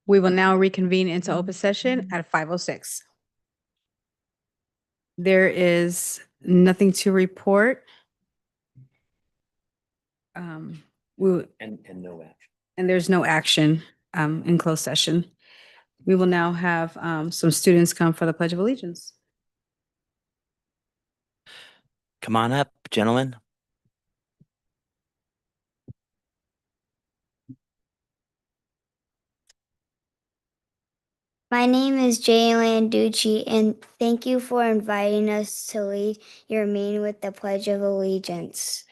We will now reconvene into open session at 5:06. There is nothing to report. And no action. And there's no action in closed session. We will now have some students come for the Pledge of Allegiance. Come on up, gentlemen. My name is Jaylan Ducci, and thank you for inviting us to lead your meeting with the Pledge of Allegiance.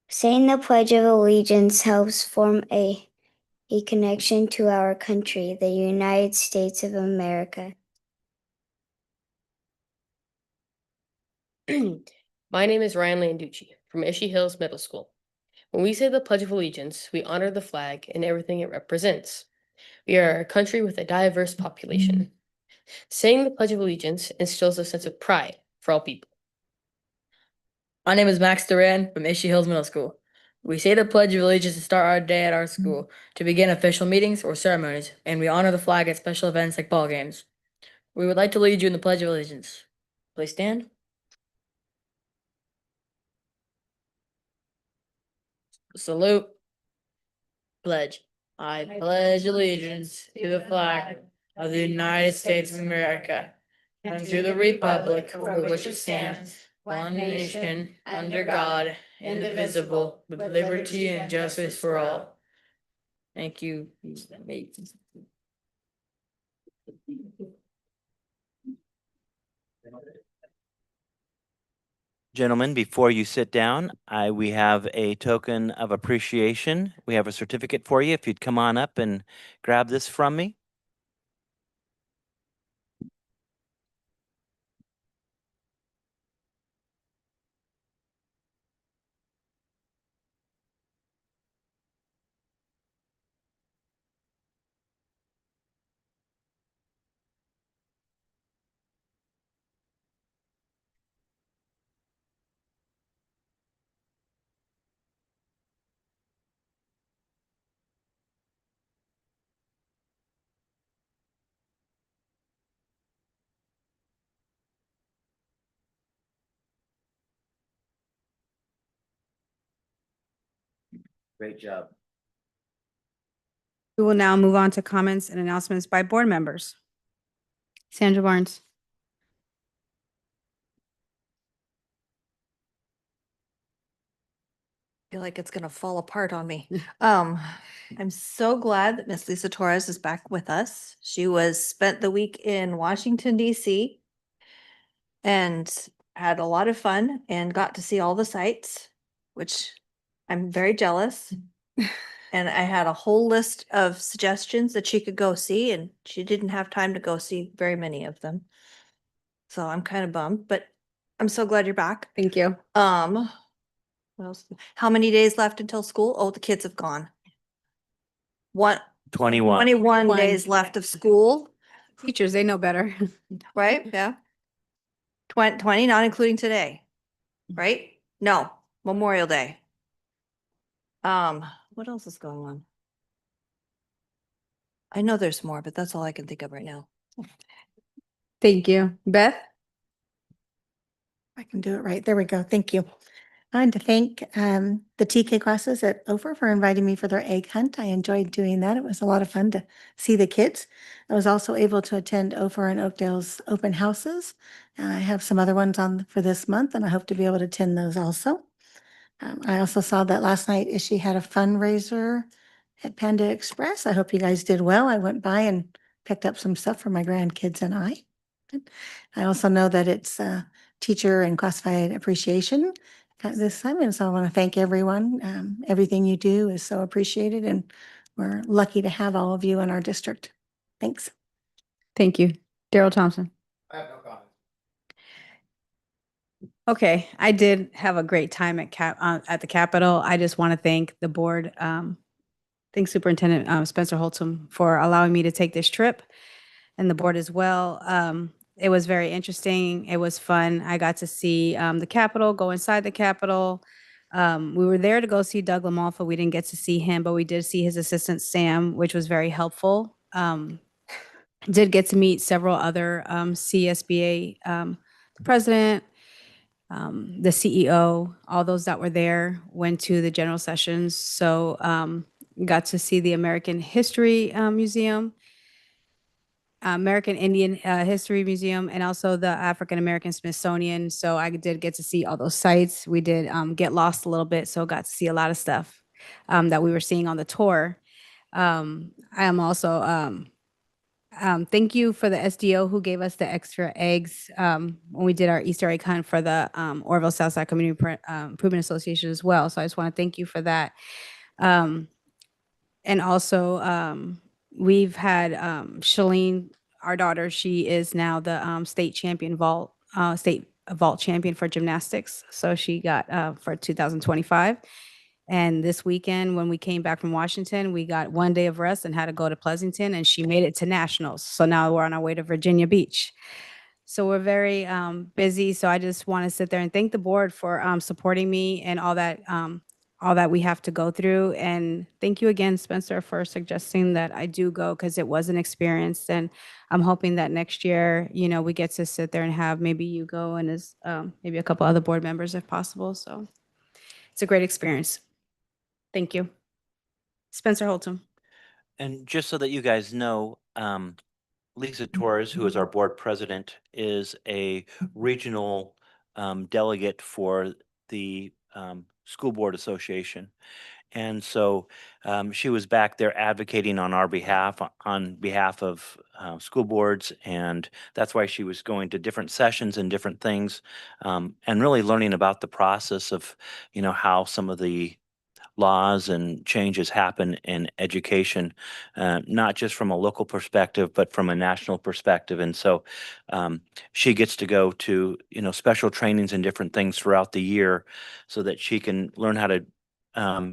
Saying the Pledge of Allegiance helps form a connection to our country, the United States of America. My name is Ryan Landucci from Ishii Hills Middle School. When we say the Pledge of Allegiance, we honor the flag and everything it represents. We are a country with a diverse population. Saying the Pledge of Allegiance instills a sense of pride for all people. My name is Max Duran from Ishii Hills Middle School. We say the Pledge of Allegiance to start our day at our school, to begin official meetings or ceremonies, and we honor the flag at special events like ball games. We would like to lead you in the Pledge of Allegiance. Please stand. Salute. Pledge. I pledge allegiance to the flag of the United States of America and to the republic for which it stands, one nation, under God, indivisible, with liberty and justice for all. Thank you. Gentlemen, before you sit down, we have a token of appreciation. We have a certificate for you. If you'd come on up and grab this from me. Great job. We will now move on to comments and announcements by board members. Sandra Barnes. Feel like it's gonna fall apart on me. I'm so glad that Miss Lisa Torres is back with us. She spent the week in Washington, DC and had a lot of fun and got to see all the sites, which I'm very jealous. And I had a whole list of suggestions that she could go see, and she didn't have time to go see very many of them. So I'm kind of bummed, but I'm so glad you're back. Thank you. What else? How many days left until school? Oh, the kids have gone. 21. 21 days left of school, Teachers, they know better. right? Yeah. 20, not including today, right? No, Memorial Day. What else is going on? I know there's more, but that's all I can think of right now. Thank you. Beth? I can do it right. There we go. Thank you. I wanted to thank the TK classes at Ophir for inviting me for their egg hunt. I enjoyed doing that. It was a lot of fun to see the kids. I was also able to attend Ophir and Oakdale's open houses. I have some other ones on for this month, and I hope to be able to attend those also. I also saw that last night she had a fundraiser at Panda Express. I hope you guys did well. I went by and picked up some stuff for my grandkids and I. I also know that it's teacher and classified appreciation this time, and so I want to thank everyone. Everything you do is so appreciated, and we're lucky to have all of you in our district. Thanks. Thank you. Daryl Thompson. I have no comment. Okay, I did have a great time at the Capitol. I just want to thank the board, thank Superintendent Spencer Holtzum for allowing me to take this trip, and the board as well. It was very interesting. It was fun. I got to see the Capitol, go inside the Capitol. We were there to go see Doug LaMalfa. We didn't get to see him, but we did see his assistant Sam, which was very helpful. Did get to meet several other CSBA, the president, the CEO, all those that were there went to the general sessions. So got to see the American History Museum, American Indian History Museum, and also the African American Smithsonian. So I did get to see all those sites. We did get lost a little bit, so got to see a lot of stuff that we were seeing on the tour. I am also thank you for the SDO who gave us the extra eggs when we did our Easter egg hunt for the Orville Southside Community Improvement Association as well. So I just want to thank you for that. And also, we've had Shalene, our daughter. She is now the state vault champion for gymnastics. So she got for 2025. And this weekend, when we came back from Washington, we got 1 day of rest and had to go to Pleasanton, and she made it to nationals. So now we're on our way to Virginia Beach. So we're very busy. So I just want to sit there and thank the board for supporting me and all that we have to go through. And thank you again, Spencer, for suggesting that I do go, because it was an experience. And I'm hoping that next year, we get to sit there and have maybe you go and as maybe a couple other board members if possible. So it's a great experience. Thank you. Spencer Holtum. And just so that you guys know, Lisa Torres, who is our board president, is a regional delegate for the School Board Association. And so she was back there advocating on our behalf, on behalf of school boards. And that's why she was going to different sessions and different things, and really learning about the process of, how some of the laws and changes happen in education, not just from a local perspective, but from a national perspective. And so she gets to go to, special trainings and different things throughout the year so that she can learn how to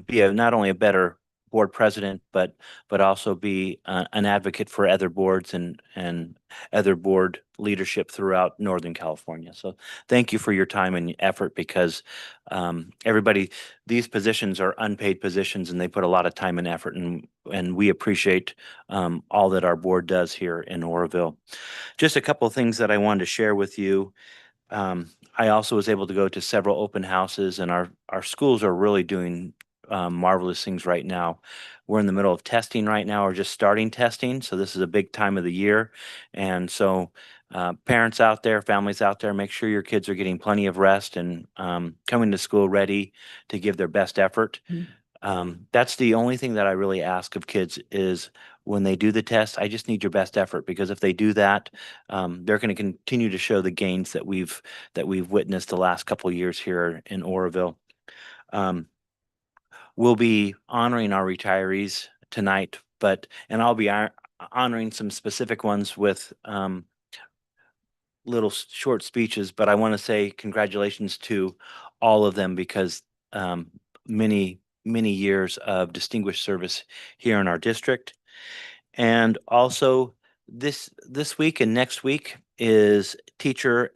be not only a better board president, but also be an advocate for other boards and other board leadership throughout Northern California. So thank you for your time and effort, because everybody, these positions are unpaid positions and they put a lot of time and effort, and we appreciate all that our board does here in Oroville. Just a couple of things that I wanted to share with you. I also was able to go to several open houses, and our schools are really doing marvelous things right now. We're in the middle of testing right now, or just starting testing. So this is a big time of the year. And so parents out there, families out there, make sure your kids are getting plenty of rest and coming to school ready to give their best effort. That's the only thing that I really ask of kids is when they do the test, I just need your best effort, because if they do that, they're going to continue to show the gains that we've witnessed the last couple of years here in Oroville. We'll be honoring our retirees tonight, and I'll be honoring some specific ones with little short speeches, but I want to say congratulations to all of them, because many years of distinguished service here in our district. And also this week and next week is teacher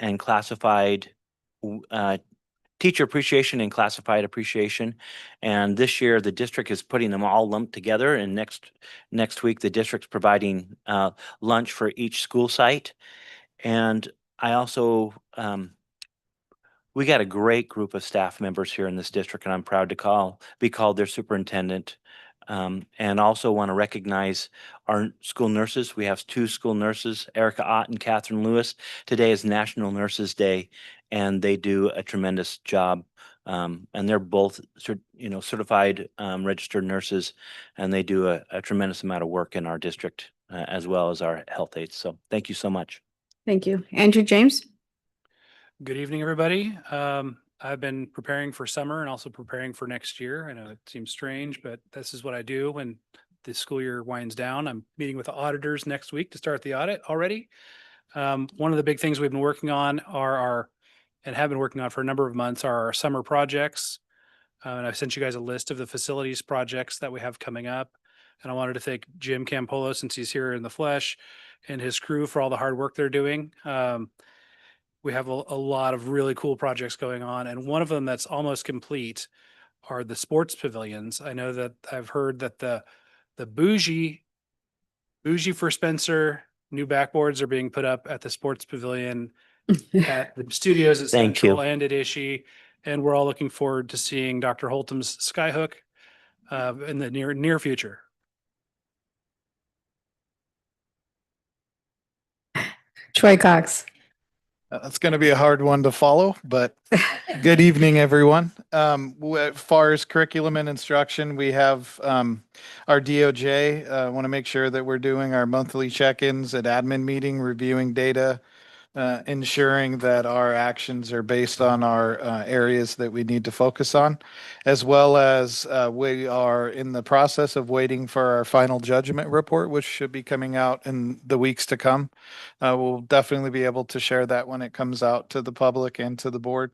appreciation and classified appreciation. And this year the district is putting them all lumped together, and next week the district's providing lunch for each school site. And I also we got a great group of staff members here in this district, and I'm proud to be called their superintendent. And also want to recognize our school nurses. We have 2 school nurses, Erica Ott and Catherine Lewis. Today is National Nurses Day, and they do a tremendous job. And they're both, certified registered nurses, and they do a tremendous amount of work in our district, as well as our health aides. So thank you so much. Thank you. Andrew James. Good evening, everybody. I've been preparing for summer and also preparing for next year. I know it seems strange, but this is what I do when the school year winds down. I'm meeting with the auditors next week to start the audit already. One of the big things we've been working on and have been working on for a number of months are our summer projects. And I've sent you guys a list of the facilities projects that we have coming up. And I wanted to thank Jim Campolo, since he's here in the flesh, and his crew for all the hard work they're doing. We have a lot of really cool projects going on, and one of them that's almost complete are the sports pavilions. I know that I've heard that the bougie bougie for Spencer. New backboards are being put up at the sports pavilion, at the studios at Thank Central you. and at Ishii. And we're all looking forward to seeing Dr. Holtum's Skyhook in the near future. Troy Cox. That's going to be a hard one to follow, but good evening, everyone. As far as curriculum and instruction, we have our DOJ. Want to make sure that we're doing our monthly check-ins at admin meeting, reviewing data, ensuring that our actions are based on our areas that we need to focus on, as well as we are in the process of waiting for our final judgment report, which should be coming out in the weeks to come. We'll definitely be able to share that when it comes out to the public and to the board.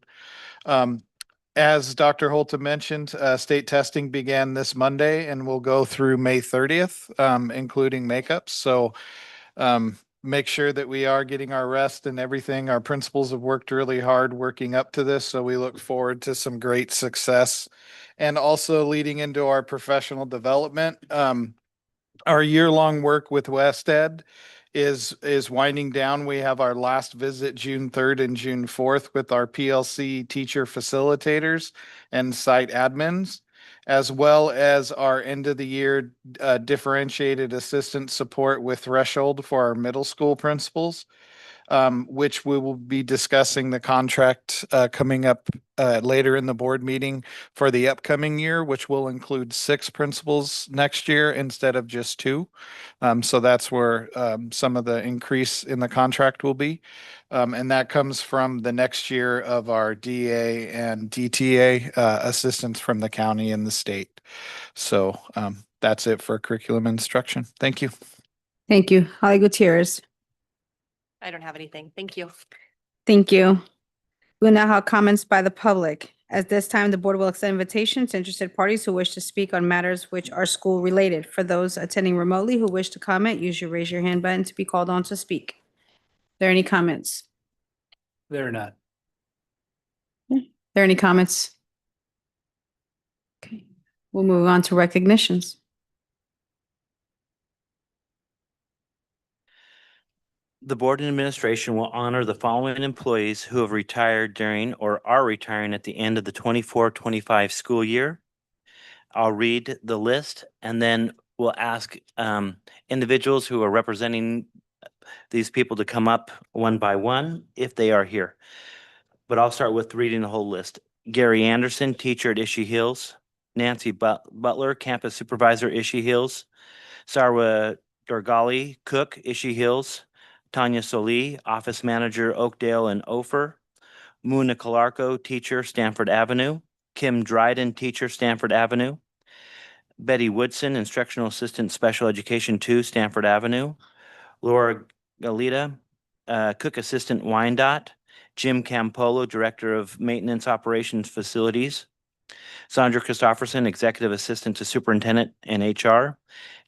As Dr. Holta mentioned, state testing began this Monday and will go through May 30th, including makeups. So make sure that we are getting our rest and everything. Our principals have worked really hard working up to this, so we look forward to some great success. And also leading into our professional development, our year-long work with WestEd is winding down. We have our last visit June 3rd and June 4th with our PLC teacher facilitators and site admins, as well as our end of the year differentiated assistant support with Threshold for our middle school principals, which we will be discussing the contract coming up later in the board meeting for the upcoming year, which will include 6 principals next year instead of just 2. So that's where some of the increase in the contract will be. And that comes from the next year of our DA and DTA assistance from the county and the state. So that's it for curriculum instruction. Thank you. Thank you. Holly Gutierrez. I don't have anything. Thank you. Thank you. We'll now have comments by the public. At this time, the board will extend invitations to interested parties who wish to speak on matters which are school related. For those attending remotely who wish to comment, use your raise your hand button to be called on to speak. Are there any comments? They're not. Are there any comments? Okay, we'll move on to recognitions. The board and administration will honor the following employees who have retired during or are retiring at the end of the 24-25 school year. I'll read the list and then we'll ask individuals who are representing these people to come up one by one if they are here. But I'll start with reading the whole list. Gary Anderson, teacher at Ishii Hills. Nancy Butler, campus supervisor, Ishii Hills. Sarwa Dorgali, cook, Ishii Hills. Tanya Soli, office manager, Oakdale and Ophir. Muna Calarco, teacher, Stanford Avenue. Kim Dryden, teacher, Stanford Avenue. Betty Woodson, instructional assistant, special education 2, Stanford Avenue. Laura Galita, cook assistant, Wyandotte. Jim Campolo, director of maintenance operations facilities. Sandra Christofferson, executive assistant to superintendent and HR.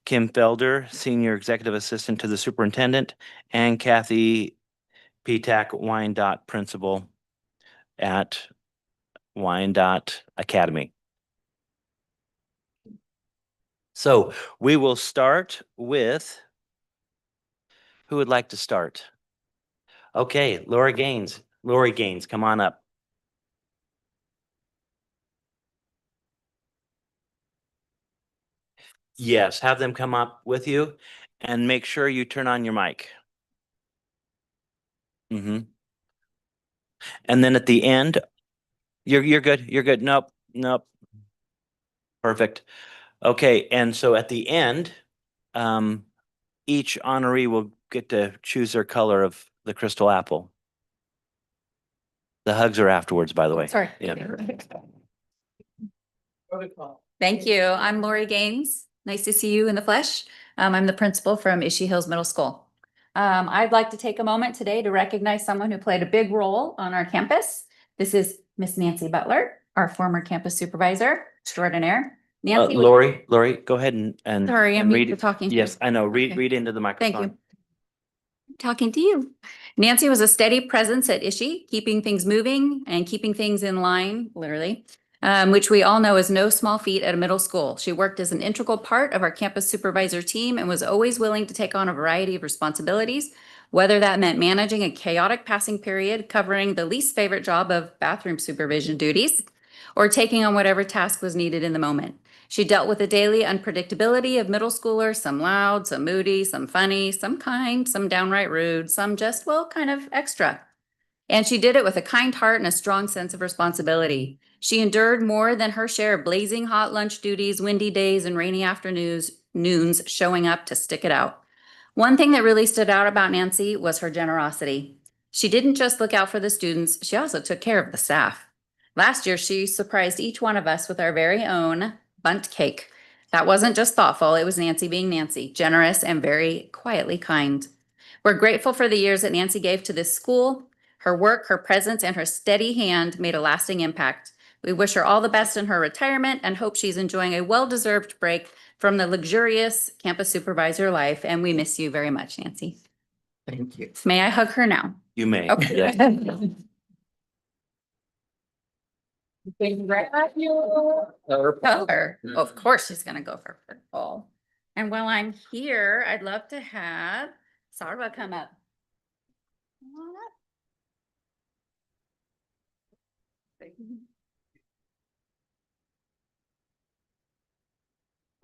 Kim Felder, senior executive assistant to the superintendent, and Kathy Petak, Wyandotte principal at Wyandotte Academy. So we will start with, who would like to start? Okay, Lori Gaines. Lori Gaines, come on up. Yes, have them come up with you and make sure you turn on your mic. And then at the end, you're good. You're good. Nope. Perfect. Okay, and so at the end, each honoree will get to choose their color of the crystal apple. The hugs are afterwards, by the way. Sorry. Yeah. Thank you. I'm Lori Gaines. Nice to see you in the flesh. I'm the principal from Ishii Hills Middle School. I'd like to take a moment today to recognize someone who played a big role on our campus. This is Miss Nancy Butler, our former campus supervisor extraordinaire. Nancy, Lori, go ahead and sorry, I'm read used to talking. Yes, I know. Okay. Read into the microphone. Thank you. Talking to you. Nancy was a steady presence at Ishii, keeping things moving and keeping things in line, literally. which we all know is no small feat at a middle school. She worked as an integral part of our campus supervisor team and was always willing to take on a variety of responsibilities, whether that meant managing a chaotic passing period, covering the least favorite job of bathroom supervision duties, or taking on whatever task was needed in the moment. She dealt with the daily unpredictability of middle schoolers, some loud, some moody, some funny, some kind, some downright rude, some just, well, kind of extra. And she did it with a kind heart and a strong sense of responsibility. She endured more than her share of blazing hot lunch duties, windy days, and rainy noons showing up to stick it out. One thing that really stood out about Nancy was her generosity. She didn't just look out for the students, she also took care of the staff. Last year, she surprised each one of us with our very own bundt cake. That wasn't just thoughtful, it was Nancy being Nancy, generous and very quietly kind. We're grateful for the years that Nancy gave to this school. Her work, her presence, and her steady hand made a lasting impact. We wish her all the best in her retirement and hope she's enjoying a well-deserved break from the luxurious campus supervisor life, and we miss you very much, Nancy. Thank you. May I hug her now? You may. Okay. Yes. Color. Of course, she's gonna go for purple. And while I'm here, I'd love to have Sarwa come up. Come on up.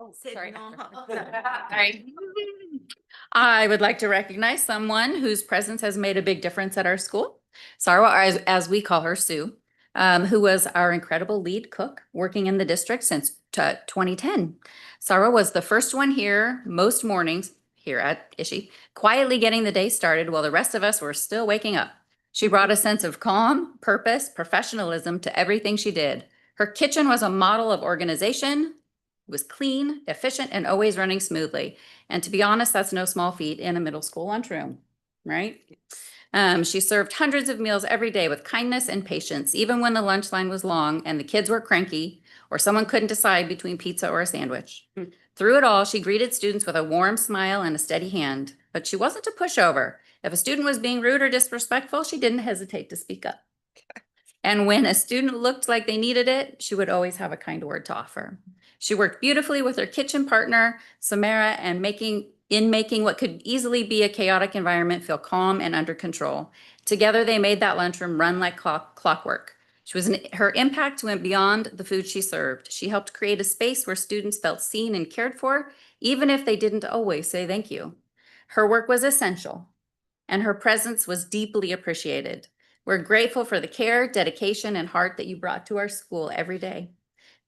Oh, sorry. Sorry. I would like to recognize someone whose presence has made a big difference at our school. Sarwa, or as we call her, Sue, who was our incredible lead cook working in the district since 2010. Sarwa was the first one here most mornings here at Ishii, quietly getting the day started while the rest of us were still waking up. She brought a sense of calm, purpose, professionalism to everything she did. Her kitchen was a model of organization. It was clean, efficient, and always running smoothly. And to be honest, that's no small feat in a middle school lunchroom, right? She served hundreds of meals every day with kindness and patience, even when the lunch line was long and the kids were cranky or someone couldn't decide between pizza or a sandwich. Through it all, she greeted students with a warm smile and a steady hand, but she wasn't a pushover. If a student was being rude or disrespectful, she didn't hesitate to speak up. And when a student looked like they needed it, she would always have a kind word to offer. She worked beautifully with her kitchen partner, Samara, and making what could easily be a chaotic environment feel calm and under control. Together, they made that lunchroom run like clockwork. Her impact went beyond the food she served. She helped create a space where students felt seen and cared for, even if they didn't always say thank you. Her work was essential, and her presence was deeply appreciated. We're grateful for the care, dedication, and heart that you brought to our school every day.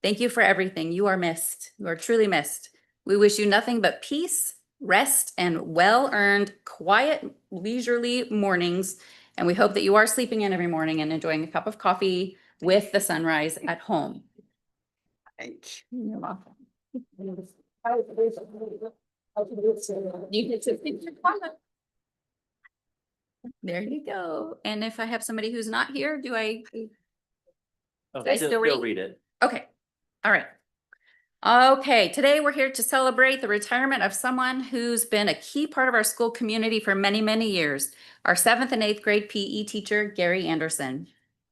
Thank you for everything. You are missed. You are truly missed. We wish you nothing but peace, rest, and well-earned, quiet, leisurely mornings. And we hope that you are sleeping in every morning and enjoying a cup of coffee with the sunrise at home. You're welcome. You get to pick your comment. There you go. And if I have somebody who's not here, do I? Oh, I still read? read it. Okay. All right. Okay, today we're here to celebrate the retirement of someone who's been a key part of our school community for many, many years, our 7th and 8th grade PE teacher, Gary Anderson.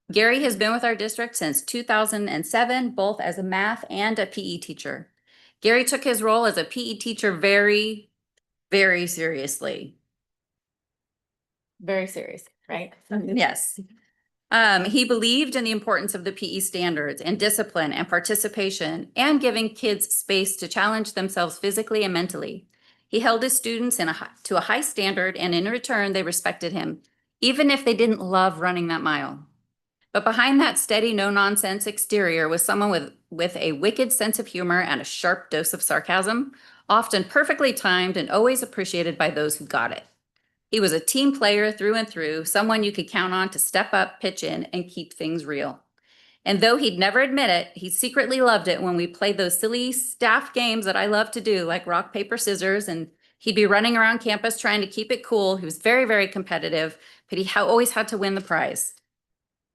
Gary has been with our district since 2007, both as a math and a PE teacher. Gary took his role as a PE teacher very, very seriously. Very serious, right? Yes. He believed in the importance of the PE standards and discipline and participation and giving kids space to challenge themselves physically and mentally. He held his students to a high standard, and in return, they respected him, even if they didn't love running that mile. But behind that steady, no-nonsense exterior was someone with a wicked sense of humor and a sharp dose of sarcasm, often perfectly timed and always appreciated by those who got it. He was a team player through and through, someone you could count on to step up, pitch in, and keep things real. And though he'd never admit it, he secretly loved it when we played those silly staff games that I love to do, like rock, paper, scissors, and he'd be running around campus trying to keep it cool. He was very, very competitive, but he always had to win the prize.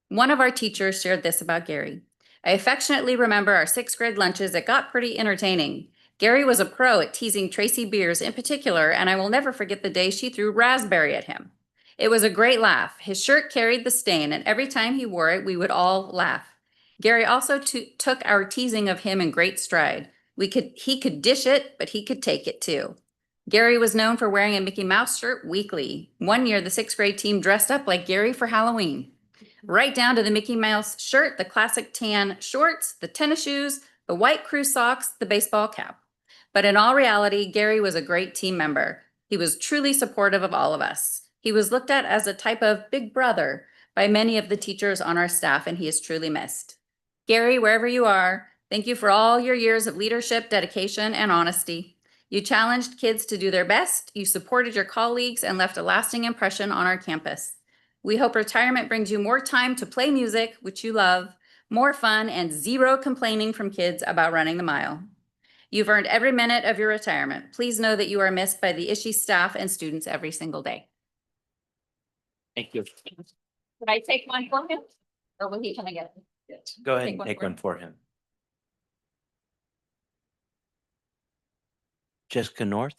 One of our teachers shared this about Gary. I affectionately remember our 6th grade lunches that got pretty entertaining. Gary was a pro at teasing Tracy Beers in particular, and I will never forget the day she threw raspberry at him. It was a great laugh. His shirt carried the stain, and every time he wore it, we would all laugh. Gary also took our teasing of him in great stride. He could dish it, but he could take it too. Gary was known for wearing a Mickey Mouse shirt weekly. One year, the 6th grade team dressed up like Gary for Halloween. Right down to the Mickey Mouse shirt, the classic tan shorts, the tennis shoes, the white crew socks, the baseball cap. But in all reality, Gary was a great team member. He was truly supportive of all of us. He was looked at as a type of big brother by many of the teachers on our staff, and he is truly missed. Gary, wherever you are, thank you for all your years of leadership, dedication, and honesty. You challenged kids to do their best, you supported your colleagues, and left a lasting impression on our campus. We hope retirement brings you more time to play music, which you love, more fun, and zero complaining from kids about running the mile. You've earned every minute of your retirement. Please know that you are missed by the ISHE staff and students every single day. Thank you. Should I take one for him? Or will he come and get it? Go ahead Take and one take for one him. for him. Jessica North?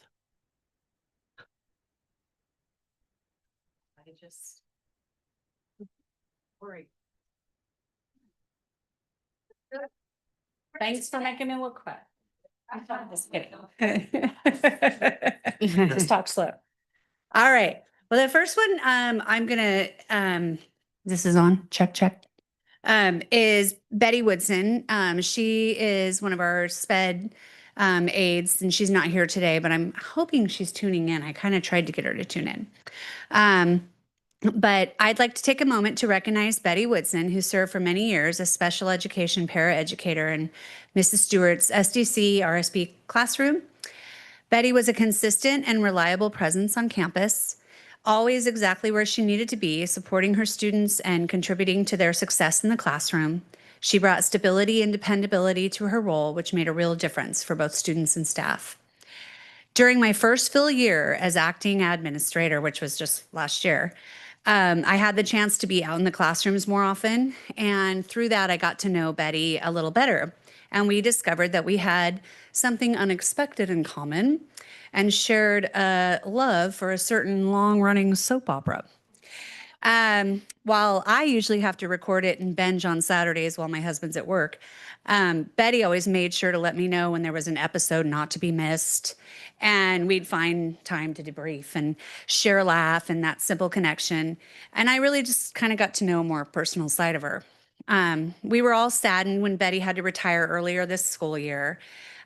I just. Worry. Thanks for making me look quick. Just kidding. Just talk slow. All right. Well, the first one, I'm gonna, this is on, check, is Betty Woodson. She is one of our SPED aides, and she's not here today, but I'm hoping she's tuning in. I kind of tried to get her to tune in. But I'd like to take a moment to recognize Betty Woodson, who served for many years as special education paraeducator in Mrs. Stewart's SDC RSP classroom. Betty was a consistent and reliable presence on campus, always exactly where she needed to be, supporting her students and contributing to their success in the classroom. She brought stability and dependability to her role, which made a real difference for both students and staff. During my first full year as acting administrator, which was just last year, I had the chance to be out in the classrooms more often. And through that, I got to know Betty a little better. And we discovered that we had something unexpected in common and shared a love for a certain long-running soap opera. While I usually have to record it and binge on Saturdays while my husband's at work, Betty always made sure to let me know when there was an episode not to be missed. And we'd find time to debrief and share a laugh and that simple connection. And I really just kind of got to know a more personal side of her. We were all saddened when Betty had to retire earlier this school year.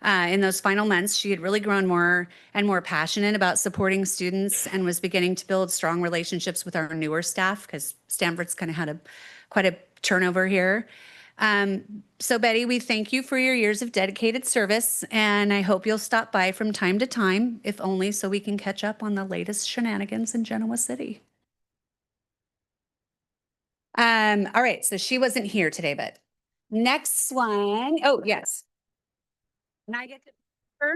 In those final months, she had really grown more and more passionate about supporting students and was beginning to build strong relationships with our newer staff because Stanford's kind of had quite a turnover here. So Betty, we thank you for your years of dedicated service, and I hope you'll stop by from time to time, if only so we can catch up on the latest shenanigans in Genoa City. All right, so she wasn't here today, but next one, oh yes. Can I get to her?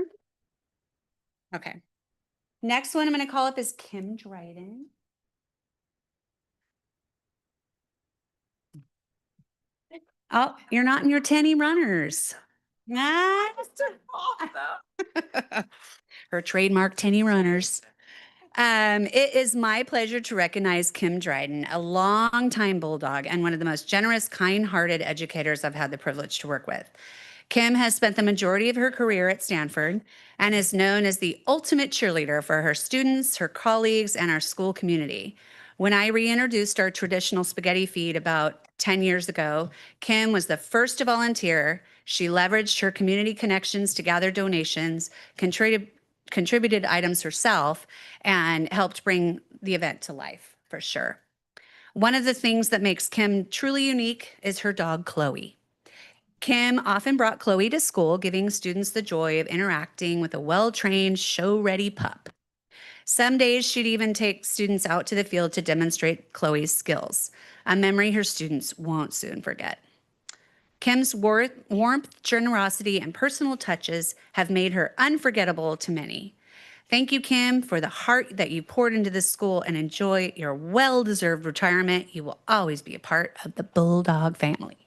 Okay. Next one I'm going to call up is Kim Dryden. Oh, you're not in your Tenny runners. Ah, her trademark Tenny runners. It is my pleasure to recognize Kim Dryden, a longtime Bulldog and one of the most generous, kind-hearted educators I've had the privilege to work with. Kim has spent the majority of her career at Stanford and is known as the ultimate cheerleader for her students, her colleagues, and our school community. When I reintroduced our traditional spaghetti feed about 10 years ago, Kim was the first to volunteer. She leveraged her community connections to gather donations, contributed items herself, and helped bring the event to life, for sure. One of the things that makes Kim truly unique is her dog, Chloe. Kim often brought Chloe to school, giving students the joy of interacting with a well-trained, show-ready pup. Some days she'd even take students out to the field to demonstrate Chloe's skills, a memory her students won't soon forget. Kim's warmth, generosity, and personal touches have made her unforgettable to many. Thank you, Kim, for the heart that you poured into this school, and enjoy your well-deserved retirement. You will always be a part of the Bulldog family.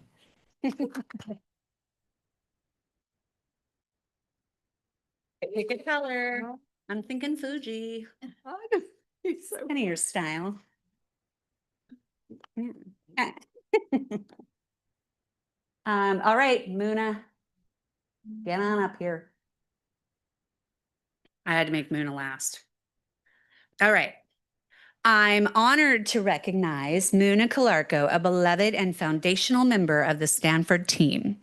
Pick a color. I'm thinking Fuji. Kind of your style. All right, Muna, get on up here. I had to make Muna last. All right. I'm honored to recognize Muna Calarco, a beloved and foundational member of the Stanford team.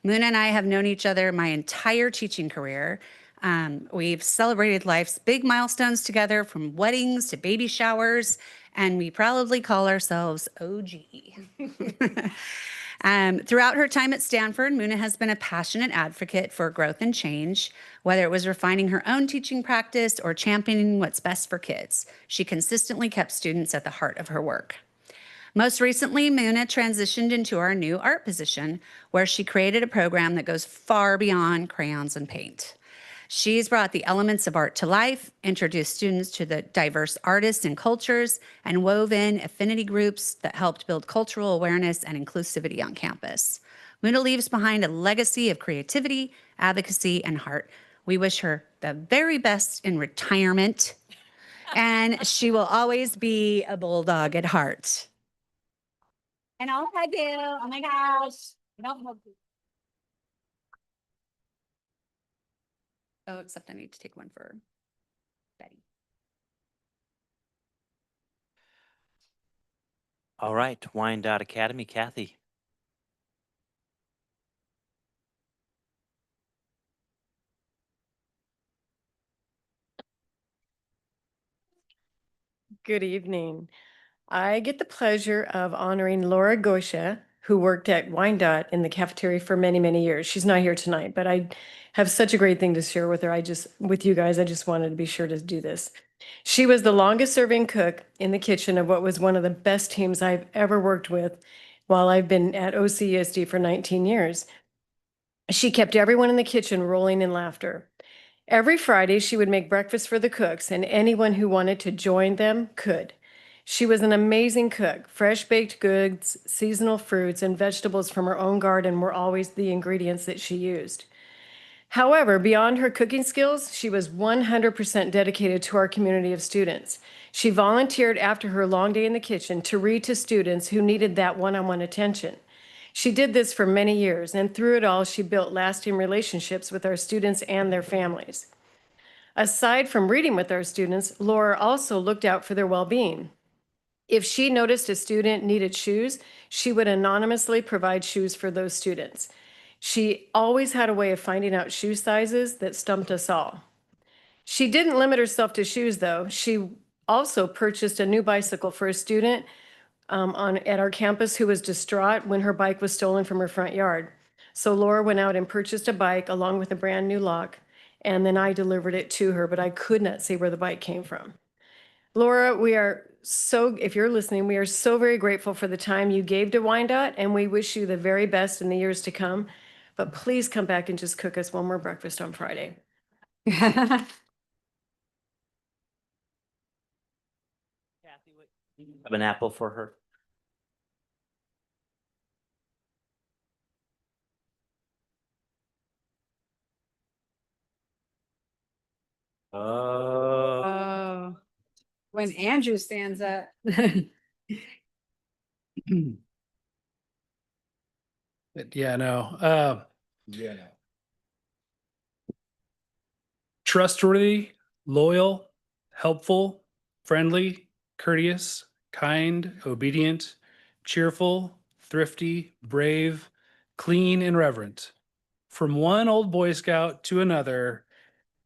Muna and I have known each other my entire teaching career. We've celebrated life's big milestones together, from weddings to baby showers, and we proudly call ourselves OG. Throughout her time at Stanford, Muna has been a passionate advocate for growth and change, whether it was refining her own teaching practice or championing what's best for kids. She consistently kept students at the heart of her work. Most recently, Muna transitioned into our new art position, where she created a program that goes far beyond crayons and paint. She's brought the elements of art to life, introduced students to the diverse artists and cultures, and wove in affinity groups that helped build cultural awareness and inclusivity on campus. Muna leaves behind a legacy of creativity, advocacy, and heart. We wish her the very best in retirement, and she will always be a bulldog at heart. And I'll hug you. Oh my gosh. I don't hug you. Oh, except I need to take one for Betty. All right, Wyandotte Academy, Kathy. Good evening. I get the pleasure of honoring Laura Gosha, who worked at Wyandotte in the cafeteria for many, many years. She's not here tonight, but I have such a great thing to share with her. With you guys, I just wanted to be sure to do this. She was the longest serving cook in the kitchen of what was one of the best teams I've ever worked with while I've been at OCESD for 19 years. She kept everyone in the kitchen rolling in laughter. Every Friday, she would make breakfast for the cooks, and anyone who wanted to join them could. She was an amazing cook. Fresh baked goods, seasonal fruits, and vegetables from her own garden were always the ingredients that she used. However, beyond her cooking skills, she was 100% dedicated to our community of students. She volunteered after her long day in the kitchen to read to students who needed that one-on-one attention. She did this for many years, and through it all, she built lasting relationships with our students and their families. Aside from reading with our students, Laura also looked out for their well-being. If she noticed a student needed shoes, she would anonymously provide shoes for those students. She always had a way of finding out shoe sizes that stumped us all. She didn't limit herself to shoes, though. She also purchased a new bicycle for a student at our campus who was distraught when her bike was stolen from her front yard. So Laura went out and purchased a bike along with a brand new lock, and then I delivered it to her, but I could not see where the bike came from. Laura, if you're listening, we are so very grateful for the time you gave to Wyandotte, and we wish you the very best in the years to come. But please come back and just cook us one more breakfast on Friday. Kathy, have an apple for her? Oh. Oh, when Andrew stands up. Yeah, no. Trustworthy, loyal, helpful, friendly, courteous, kind, obedient, cheerful, thrifty, brave, clean, and reverent. From one old Boy Scout to another,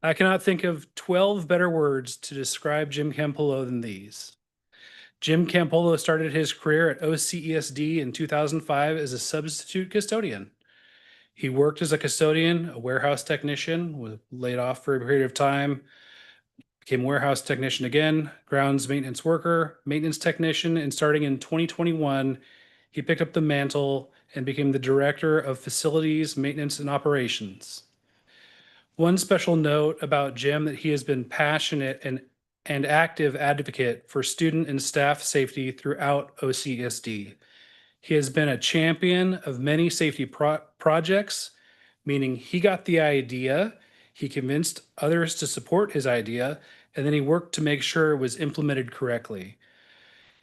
I cannot think of 12 better words to describe Jim Campolo than these. Jim Campolo started his career at OCESD in 2005 as a substitute custodian. He worked as a custodian, a warehouse technician, was laid off for a period of time, became warehouse technician again, grounds maintenance worker, maintenance technician, and starting in 2021, he picked up the mantle and became the director of facilities, maintenance, and operations. One special note about Jim that he has been passionate and active advocate for student and staff safety throughout OCSD. He has been a champion of many safety projects, meaning he got the idea, he convinced others to support his idea, and then he worked to make sure it was implemented correctly.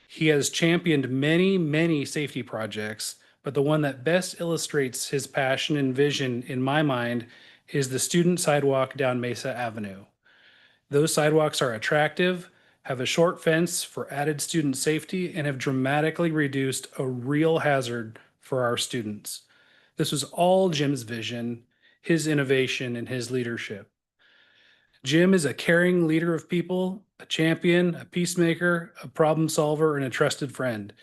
He has championed many, many safety projects, but the one that best illustrates his passion and vision in my mind is the student sidewalk down Mesa Avenue. Those sidewalks are attractive, have a short fence for added student safety, and have dramatically reduced a real hazard for our students. This was all Jim's vision, his innovation, and his leadership. Jim is a caring leader of people, a champion, a peacemaker, a problem solver, and a trusted friend.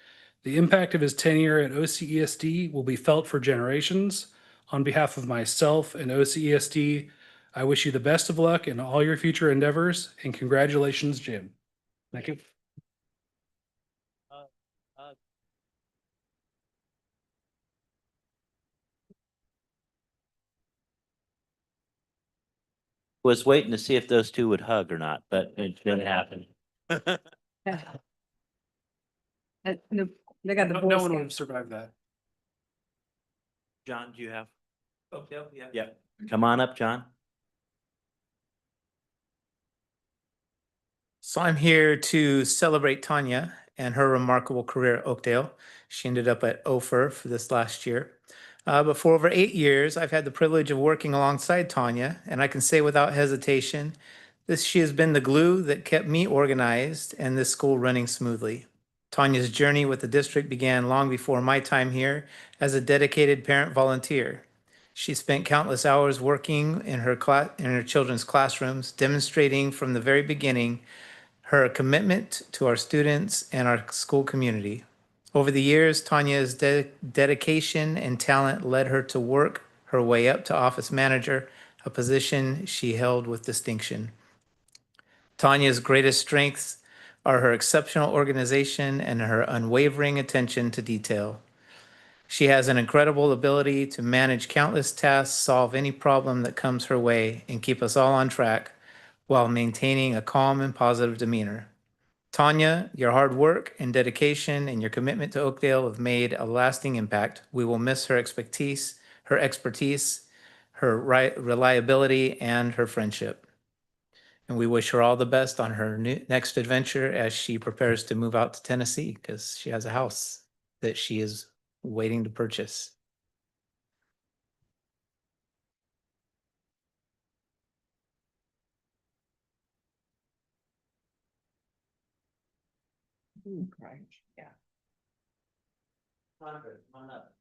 The impact of his tenure at OCESD will be felt for generations. On behalf of myself and OCESD, I wish you the best of luck in all your future endeavors, and congratulations, Jim. Thank you. Was waiting to see if those two would hug or not, but it didn't happen. They got the No Boy one would Scout. have survived that. John, do you have? Yeah. Come on up, John. So I'm here to celebrate Tanya and her remarkable career at Oakdale. She ended up at OFER for this last year. But for over 8 years, I've had the privilege of working alongside Tanya, and I can say without hesitation, she has been the glue that kept me organized and this school running smoothly. Tanya's journey with the district began long before my time here as a dedicated parent volunteer. She spent countless hours working in her children's classrooms, demonstrating from the very beginning her commitment to our students and our school community. Over the years, Tanya's dedication and talent led her to work her way up to office manager, a position she held with distinction. Tanya's greatest strengths are her exceptional organization and her unwavering attention to detail. She has an incredible ability to manage countless tasks, solve any problem that comes her way, and keep us all on track while maintaining a calm and positive demeanor. Tanya, your hard work and dedication and your commitment to Oakdale have made a lasting impact. We will miss her expertise, her reliability, and her friendship. And we wish her all the best on her next adventure as she prepares to move out to Tennessee because she has a house that she is waiting to purchase. Yeah. Come on up.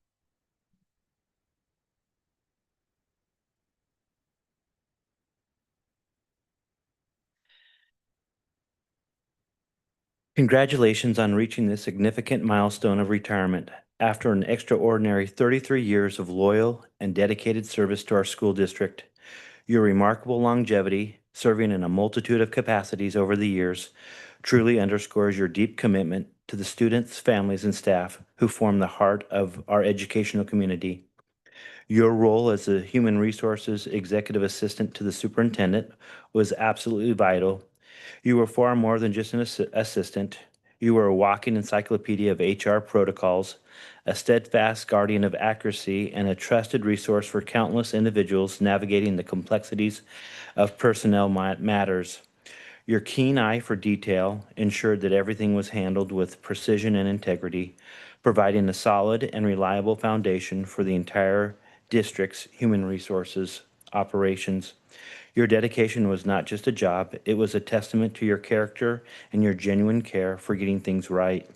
Congratulations on reaching this significant milestone of retirement after an extraordinary 33 years of loyal and dedicated service to our school district. Your remarkable longevity, serving in a multitude of capacities over the years, truly underscores your deep commitment to the students, families, and staff who form the heart of our educational community. Your role as a human resources executive assistant to the superintendent was absolutely vital. You were far more than just an assistant. You were a walking encyclopedia of HR protocols, a steadfast guardian of accuracy, and a trusted resource for countless individuals navigating the complexities of personnel matters. Your keen eye for detail ensured that everything was handled with precision and integrity, providing a solid and reliable foundation for the entire district's human resources operations. Your dedication was not just a job, it was a testament to your character and your genuine care for getting things right.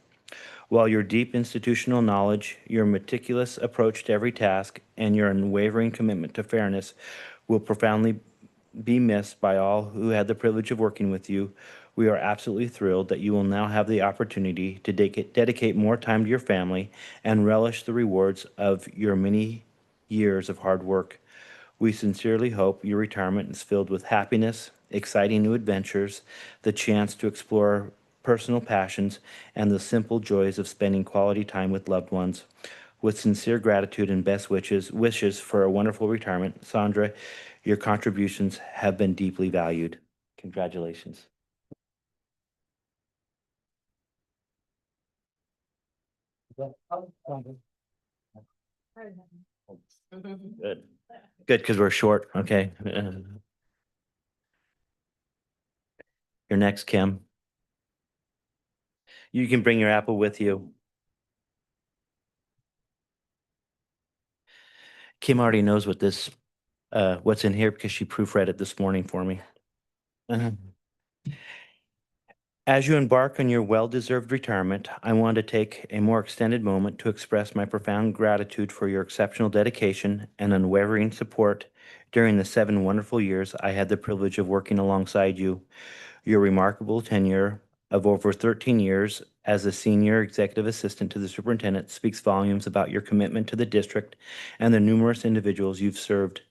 While your deep institutional knowledge, your meticulous approach to every task, and your unwavering commitment to fairness will profoundly be missed by all who had the privilege of working with you, we are absolutely thrilled that you will now have the opportunity to dedicate more time to your family and relish the rewards of your many years of hard work. We sincerely hope your retirement is filled with happiness, exciting new adventures, the chance to explore personal passions, and the simple joys of spending quality time with loved ones. With sincere gratitude and best wishes for a wonderful retirement, Sandra, your contributions have been deeply valued. Congratulations. Good. Good, because we're short. Okay. You're next, Kim. You can bring your apple with you. Kim already knows what this, what's in here because she proofread it this morning for me. As you embark on your well-deserved retirement, I want to take a more extended moment to express my profound gratitude for your exceptional dedication and unwavering support during the 7 wonderful years I had the privilege of working alongside you. Your remarkable tenure of over 13 years as a senior executive assistant to the superintendent speaks volumes about your commitment to the district and the numerous individuals you've served.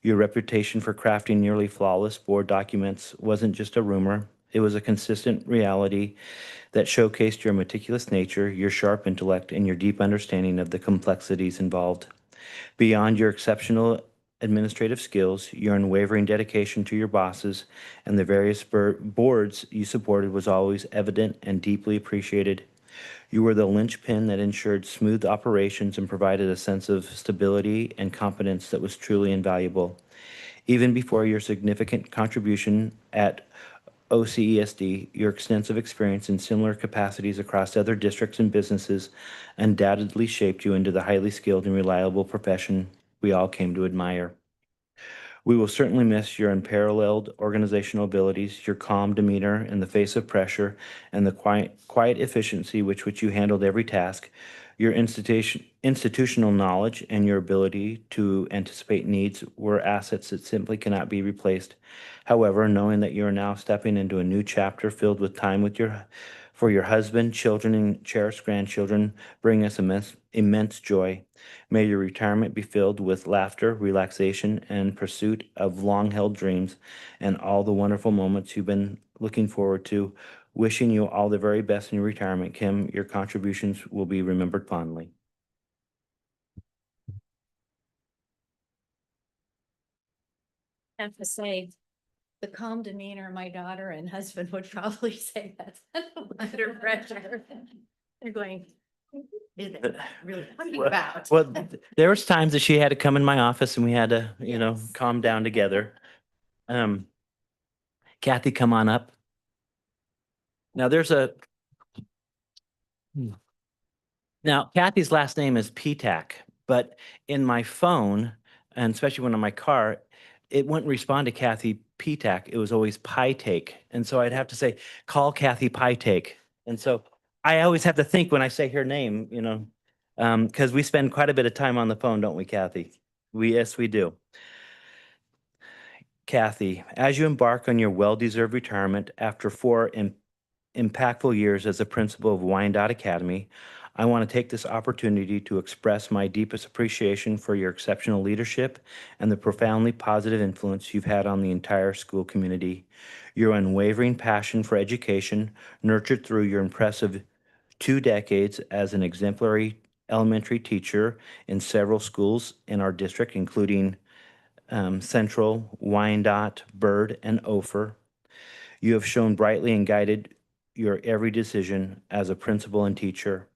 Your reputation for crafting nearly flawless board documents wasn't just a rumor. It was a consistent reality that showcased your meticulous nature, your sharp intellect, and your deep understanding of the complexities involved. Beyond your exceptional administrative skills, your unwavering dedication to your bosses and the various boards you supported was always evident and deeply appreciated. You were the linchpin that ensured smooth operations and provided a sense of stability and competence that was truly invaluable. Even before your significant contribution at OCESD, your extensive experience in similar capacities across other districts and businesses undoubtedly shaped you into the highly skilled and reliable profession we all came to admire. We will certainly miss your unparalleled organizational abilities, your calm demeanor in the face of pressure, and the quiet efficiency with which you handled every task. Your institutional knowledge and your ability to anticipate needs were assets that simply cannot be replaced. However, knowing that you are now stepping into a new chapter filled with time for your husband, children, and cherished grandchildren bring us immense joy. May your retirement be filled with laughter, relaxation, and pursuit of long-held dreams and all the wonderful moments you've been looking forward to. Wishing you all the very best in your retirement, Kim. Your contributions will be remembered fondly. I have to say, the calm demeanor of my daughter and husband would probably say that's under pressure. They're going, really, what are you about? Well, there was times that she had to come in my office and we had to, calm down together. Kathy, come on up. Now now Kathy's last name is Petak, but in my phone, and especially when in my car, it wouldn't respond to Kathy Petak. It was always Pytake. And so I'd have to say, call Kathy Pytake. And so I always have to think when I say her name, because we spend quite a bit of time on the phone, don't we, Kathy? Yes, we do. Kathy, as you embark on your well-deserved retirement after 4 impactful years as a principal of Wyandotte Academy, I want to take this opportunity to express my deepest appreciation for your exceptional leadership and the profoundly positive influence you've had on the entire school community. Your unwavering passion for education, nurtured through your impressive 2 decades as an exemplary elementary teacher in several schools in our district, including Central, Wyandotte, Byrd, and Ophir. You have shone brightly and guided your every decision as a principal and teacher.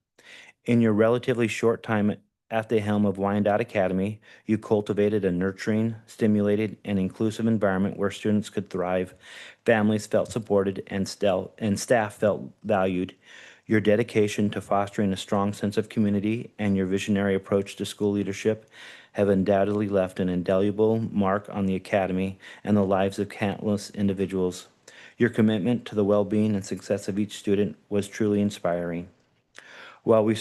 In your relatively short time at the helm of Wyandotte Academy, you cultivated a nurturing, stimulated, and inclusive environment where students could thrive, families felt supported, and staff felt valued. Your dedication to fostering a strong sense of community and your visionary approach to school leadership have undoubtedly left an indelible mark on the academy and the lives of countless individuals. Your commitment to the well-being and success of each student was truly inspiring. While we will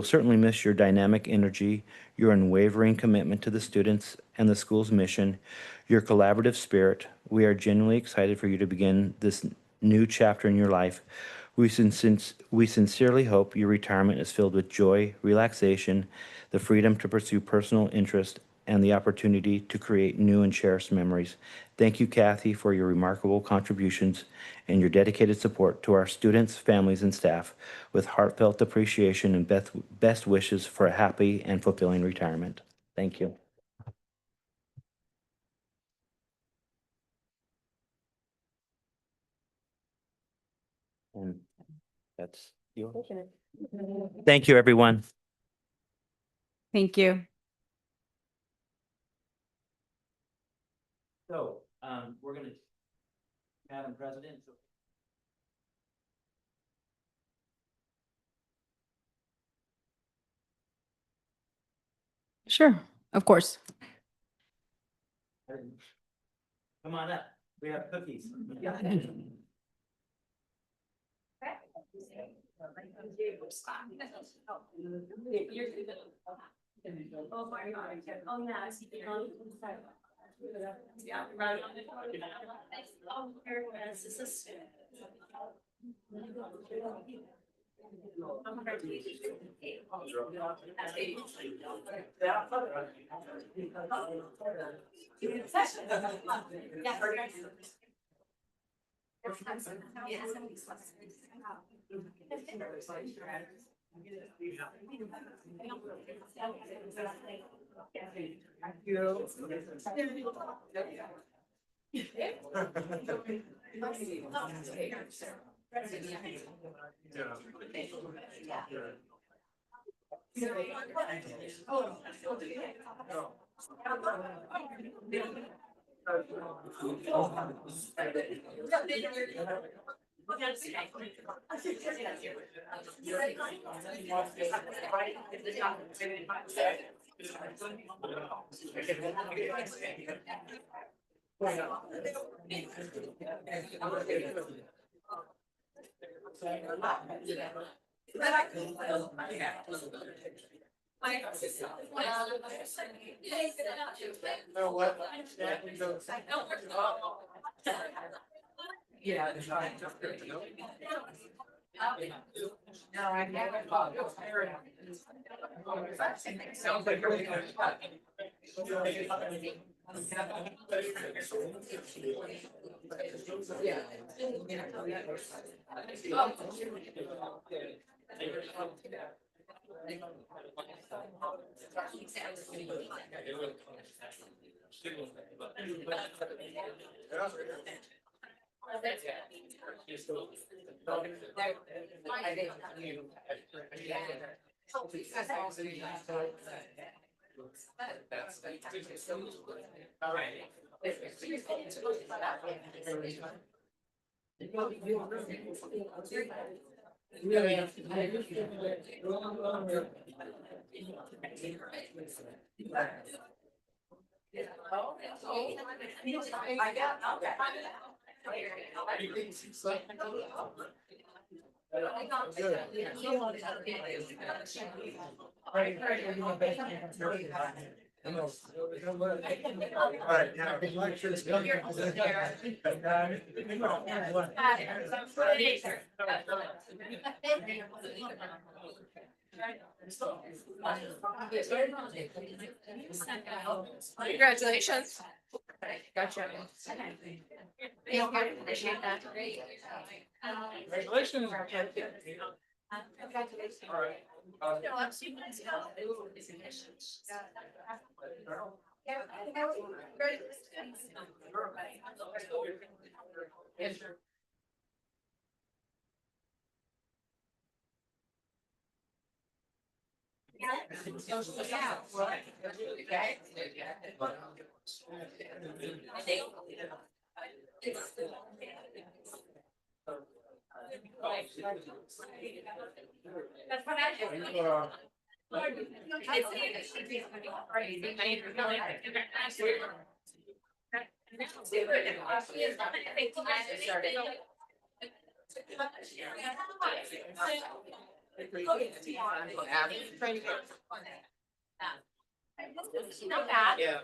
certainly miss your dynamic energy, your unwavering commitment to the students and the school's mission, your collaborative spirit, we are genuinely excited for you to begin this new chapter in your life. We sincerely hope your retirement is filled with joy, relaxation, the freedom to pursue personal interest, and the opportunity to create new and cherished memories. Thank you, Kathy, for your remarkable contributions and your dedicated support to our students, families, and staff. With heartfelt appreciation and best wishes for a happy and fulfilling retirement. Thank you. And that's yours. Thank you, everyone. Thank you. So, we're gonna, Madam President. Sure, of course. Come on up. We have cookies. Congratulations. Gotcha. Appreciate that. Congratulations. Not bad. Yeah.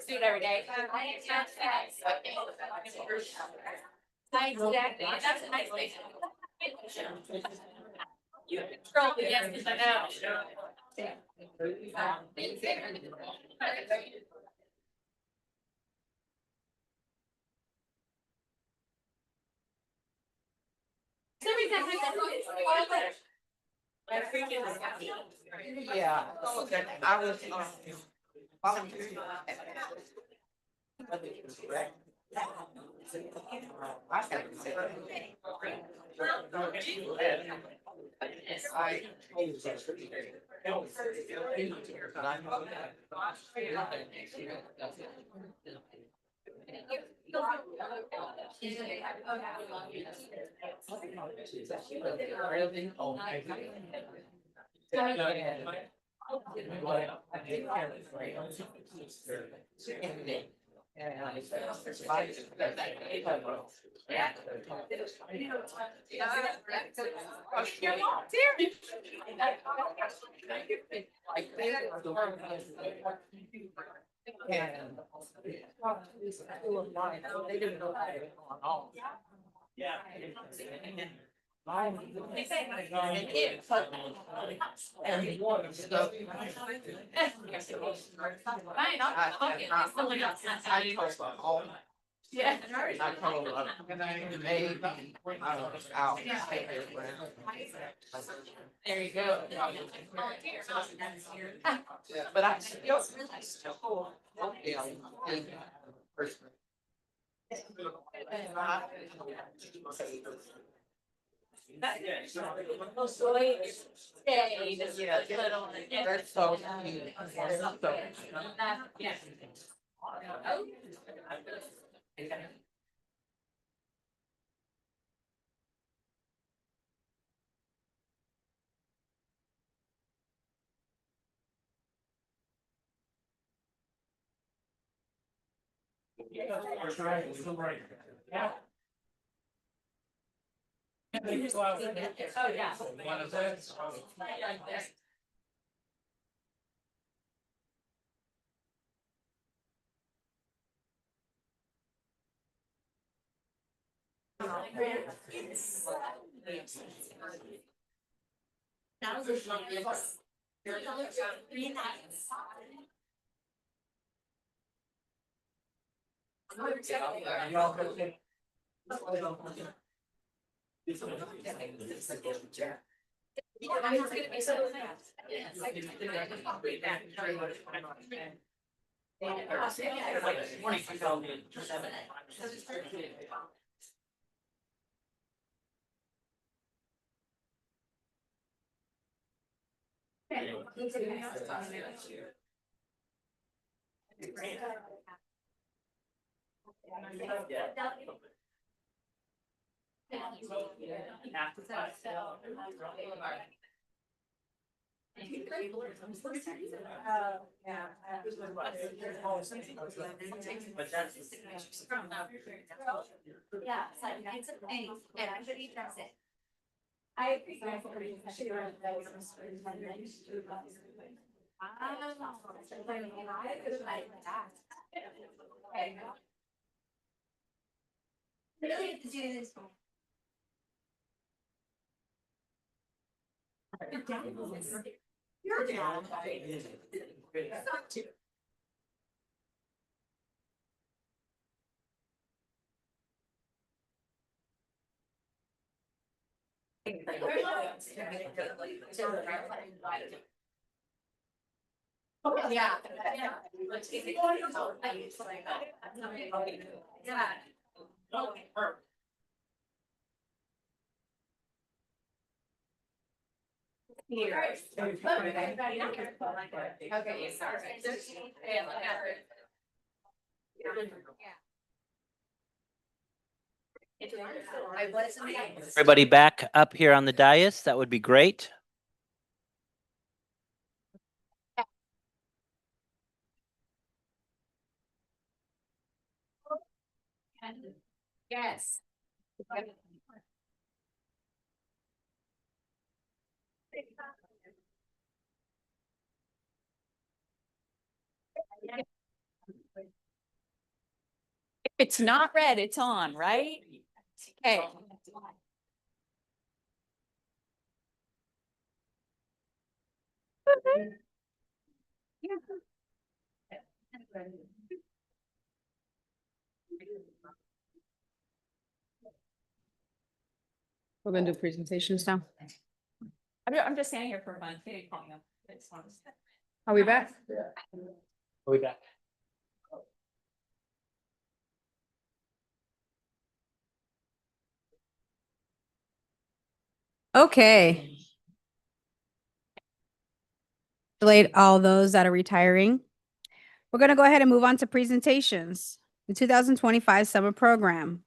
Do it every day. Exactly. That's a nice thing. You control the yes, I know. Yeah, I was. Yeah. I told her, maybe, out. There you go. But I still. Yeah. That's so cute. Everybody back up here on the dais, that would be great. Yes. If it's not red, it's on, right? Okay. We're gonna do presentations now. I'm just standing here for fun. They didn't call me up. They just wanted to- Are we back? We got. Okay. Delayed all those that are retiring. We're going to go ahead and move on to presentations. The 2025 summer program.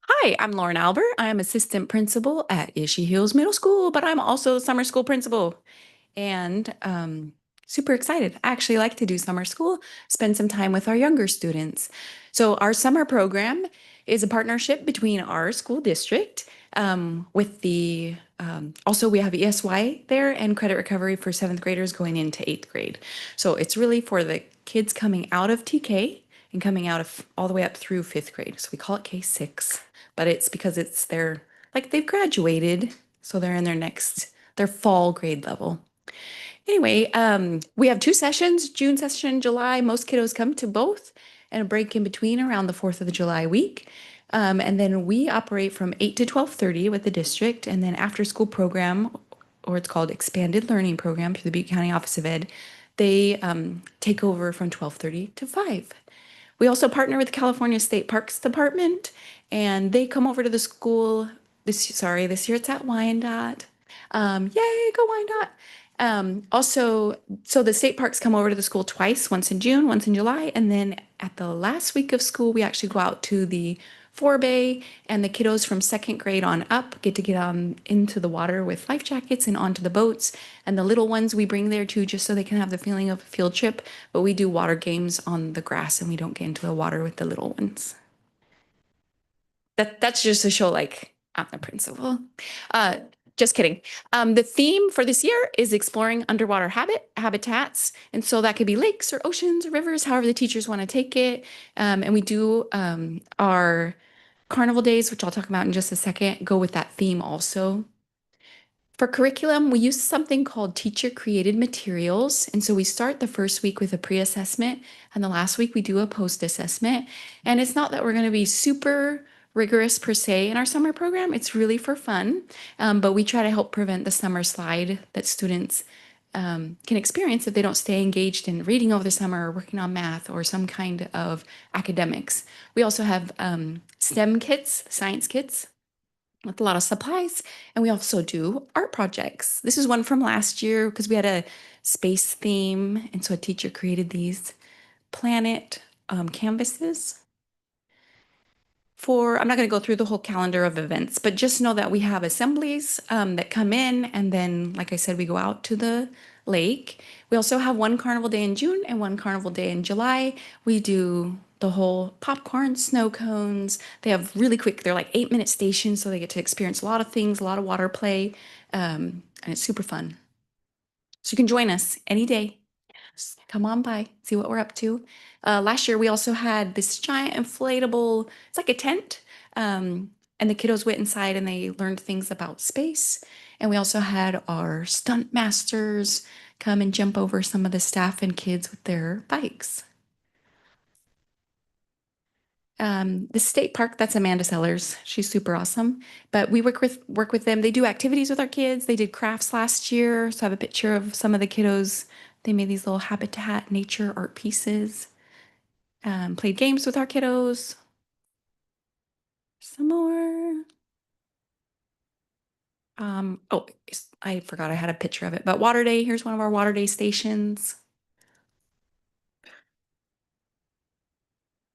Hi, I'm Lauren Albert. I'm assistant principal at Ishii Hills Middle School, but I'm also summer school principal and super excited. I actually like to do summer school, spend some time with our younger students. So our summer program is a partnership between our school district with the, also we have ESY there and credit recovery for 7th graders going into 8th grade. So it's really for the kids coming out of TK and coming out of all the way up through 5th grade. So we call it K6, but it's because it's their, like they've graduated. So they're in their fall grade level. Anyway, we have 2 sessions, June session, July. Most kiddos come to both and a break in between around the 4th of July week. And then we operate from 8 to 12:30 with the district, and then after school program, or it's called expanded learning program through the Butte County Office of Ed, they take over from 12:30 to 5. We also partner with the California State Parks Department, and they come over to the school this year it's at Wyandotte. Yay, go Wyandotte. Also, so the state parks come over to the school twice, once in June, once in July, and then at the last week of school, we actually go out to the forebay, and the kiddos from 2nd grade on up get to get on into the water with life jackets and onto the boats. And the little ones we bring there too, just so they can have the feeling of a field trip. But we do water games on the grass, and we don't get into the water with the little ones. That's just to show like I'm the principal. Just kidding. The theme for this year is exploring underwater habitats. And so that could be lakes or oceans or rivers, however the teachers want to take it. And we do our carnival days, which I'll talk about in just a second, go with that theme also. For curriculum, we use something called teacher created materials. And so we start the first week with a pre-assessment, and the last week we do a post-assessment. And it's not that we're going to be super rigorous per se in our summer program. It's really for fun. But we try to help prevent the summer slide that students can experience if they don't stay engaged in reading over the summer or working on math or some kind of academics. We also have STEM kits, science kits, with a lot of supplies. And we also do art projects. This is one from last year because we had a space theme. And so a teacher created these planet canvases. I'm not going to go through the whole calendar of events, but just know that we have assemblies that come in. And then, like I said, we go out to the lake. We also have one carnival day in June and one carnival day in July. We do the whole popcorn, snow cones. They have really quick, they're like 8-minute stations, so they get to experience a lot of things, a lot of water play, and it's super fun. So you can join us any day. Just come on by, see what we're up to. Last year, we also had this giant inflatable, it's like a tent, and the kiddos went inside and they learned things about space. And we also had our stunt masters come and jump over some of the staff and kids with their bikes. The state park, that's Amanda Sellers. She's super awesome. But we work with them. They do activities with our kids. They did crafts last year. So I have a picture of some of the kiddos. They made these little habitat nature art pieces. Played games with our kiddos. Some more. I forgot I had a picture of it. But Water Day, here's one of our Water Day stations.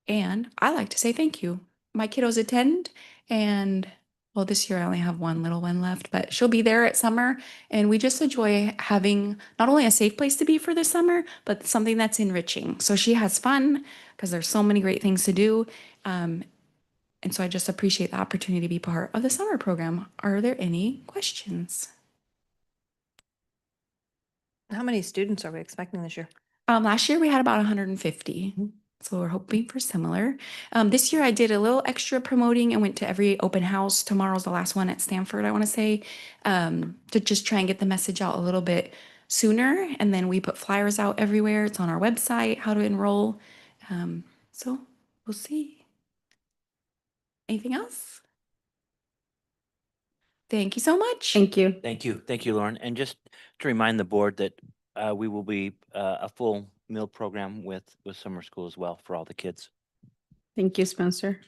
And I like to say thank you. My kiddos attend, and well, this year I only have one little one left, but she'll be there at summer. And we just enjoy having not only a safe place to be for the summer, but something that's enriching. So she has fun because there's so many great things to do. And so I just appreciate the opportunity to be part of the summer program. Are there any questions? How many students are we expecting this year? Last year we had about 150. So we're hoping for similar. This year I did a little extra promoting and went to every open house. Tomorrow's the last one at Stanford, I want to say, to just try and get the message out a little bit sooner. And then we put flyers out everywhere. It's on our website, how to enroll. So we'll see. Anything else? Thank you so much. Thank you. Thank you, Lauren. And just to remind the board that we will be a full meal program with summer school as well for all the kids. Thank you, Spencer.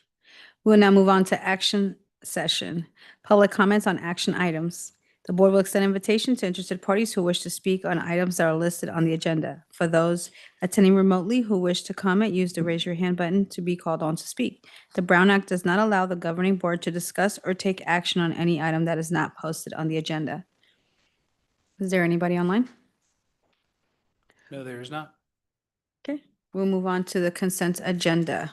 We'll now move on to action session. Public comments on action items. The board will extend invitation to interested parties who wish to speak on items that are listed on the agenda. For those attending remotely who wish to comment, use the raise your hand button to be called on to speak. The Brown Act does not allow the governing board to discuss or take action on any item that is not posted on the agenda. Is there anybody online? No, there is not. Okay, we'll move on to the consent agenda.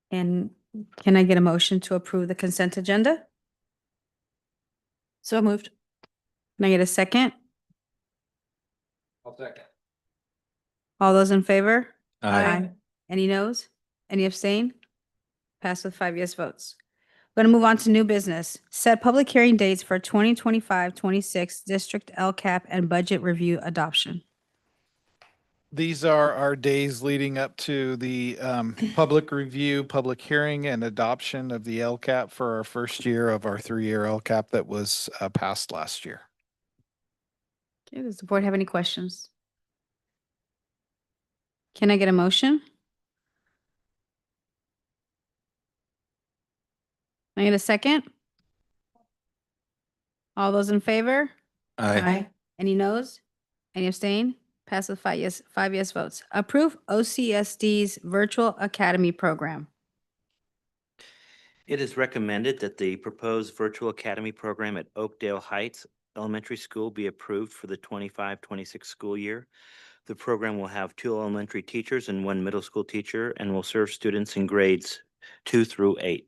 And can I get a motion to approve the consent agenda? So moved. Can I get a second? I'll second. All those in favor? Aye. Any noes? Any abstain? Pass with 5 yes votes. We're going to move on to new business. Set public hearing dates for 2025-26 District LCAP and budget review adoption. These are our days leading up to the public review, public hearing, and adoption of the LCAP for our first year of our 3-year LCAP that was passed last year. Okay, does the board have any questions? Can I get a motion? Can I get a second? All those in favor? Any noes? Any abstain? Pass with 5 yes votes. Approve OCESD's Virtual Academy Program. It is recommended that the proposed virtual academy program at Oakdale Heights Elementary School be approved for the 25-26 school year. The program will have 2 elementary teachers and 1 middle school teacher and will serve students in grades 2 through 8.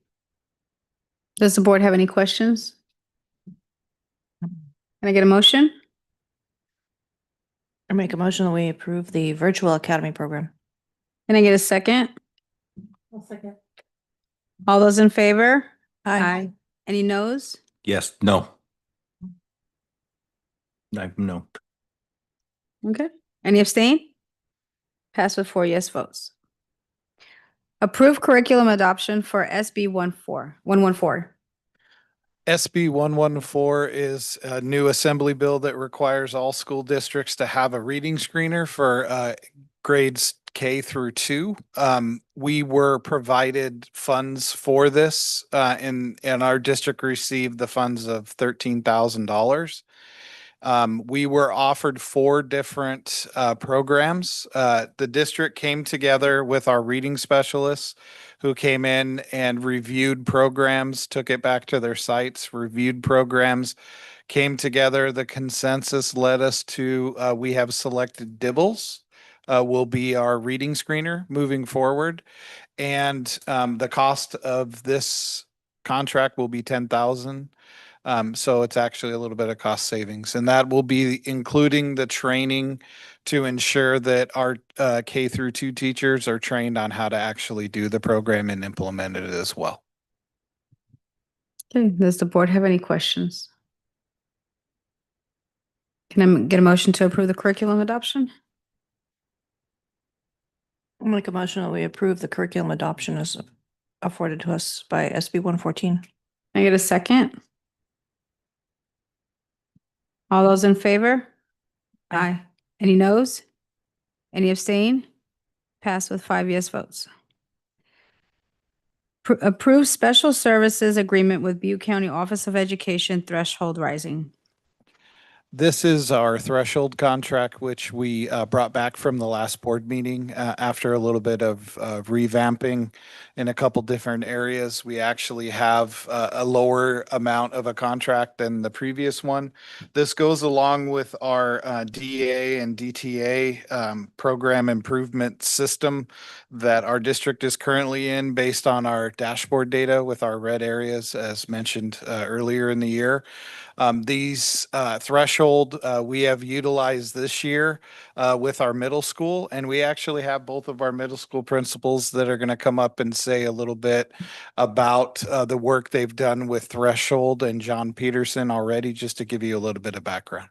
Does the board have any questions? Can I get a motion? I make a motion that we approve the virtual academy program. Can I get a second? I'll second. All those in favor? Aye. Any noes? Yes, no. No. Okay. Any abstain? Pass with 4 yes votes. Approve curriculum adoption for SB 114. SB 114 is a new assembly bill that requires all school districts to have a reading screener for grades K through 2. We were provided funds for this, and our district received the funds of $13,000. We were offered 4 different programs. The district came together with our reading specialists who came in and reviewed programs, took it back to their sites, reviewed programs, came together. The consensus led us to we have selected Dibbles will be our reading screener moving forward. And the cost of this contract will be $10,000. So it's actually a little bit of cost savings, and that will be including the training to ensure that our K through 2 teachers are trained on how to actually do the program and implement it as well. Okay, does the board have any questions? Can I get a motion to approve the curriculum adoption? I'll make a motion that we approve the curriculum adoption as afforded to us by SB 114. Can I get a second? All those in favor? Aye. Any noes? Any abstain? Pass with 5 yes votes. Approve special services agreement with Butte County Office of Education threshold rising. This is our threshold contract, which we brought back from the last board meeting after a little bit of revamping in a couple different areas. We actually have a lower amount of a contract than the previous one. This goes along with our DEA and DTA program improvement system that our district is currently in based on our dashboard data with our red areas, as mentioned earlier in the year. These threshold we have utilized this year with our middle school, and we actually have both of our middle school principals that are going to come up and say a little bit about the work they've done with threshold and John Peterson already, just to give you a little bit of background.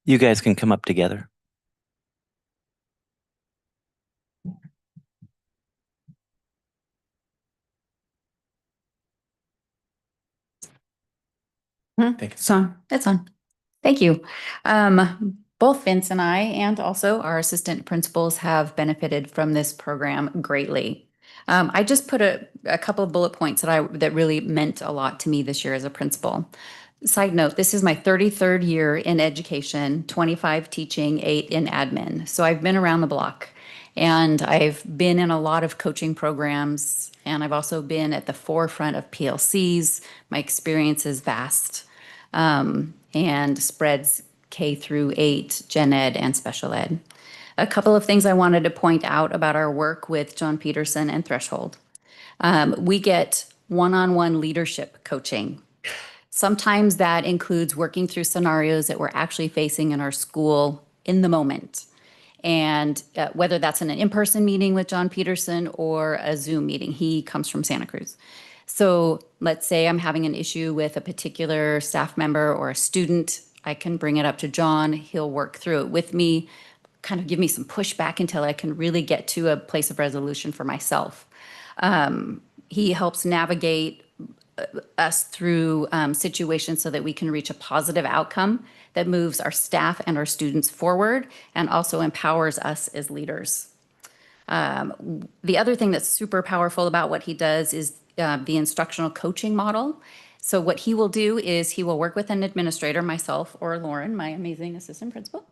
You guys can come up together. Thank you. It's on. It's on. Thank you. Both Vince and I, and also our assistant principals, have benefited from this program greatly. I just put a couple of bullet points that really meant a lot to me this year as a principal. Side note, this is my 33rd year in education, 25 teaching, 8 in admin. So I've been around the block, and I've been in a lot of coaching programs, and I've also been at the forefront of PLCs. My experience is vast, and spreads K through 8, gen ed, and special ed. A couple of things I wanted to point out about our work with John Peterson and Threshold. We get one-on-one leadership coaching. Sometimes that includes working through scenarios that we're actually facing in our school in the moment. And whether that's in an in-person meeting with John Peterson or a Zoom meeting, he comes from Santa Cruz. So let's say I'm having an issue with a particular staff member or a student. I can bring it up to John. He'll work through it with me, kind of give me some pushback until I can really get to a place of resolution for myself. He helps navigate us through situations so that we can reach a positive outcome that moves our staff and our students forward and also empowers us as leaders. The other thing that's super powerful about what he does is the instructional coaching model. So what he will do is he will work with an administrator, myself or Lauren, my amazing assistant principal,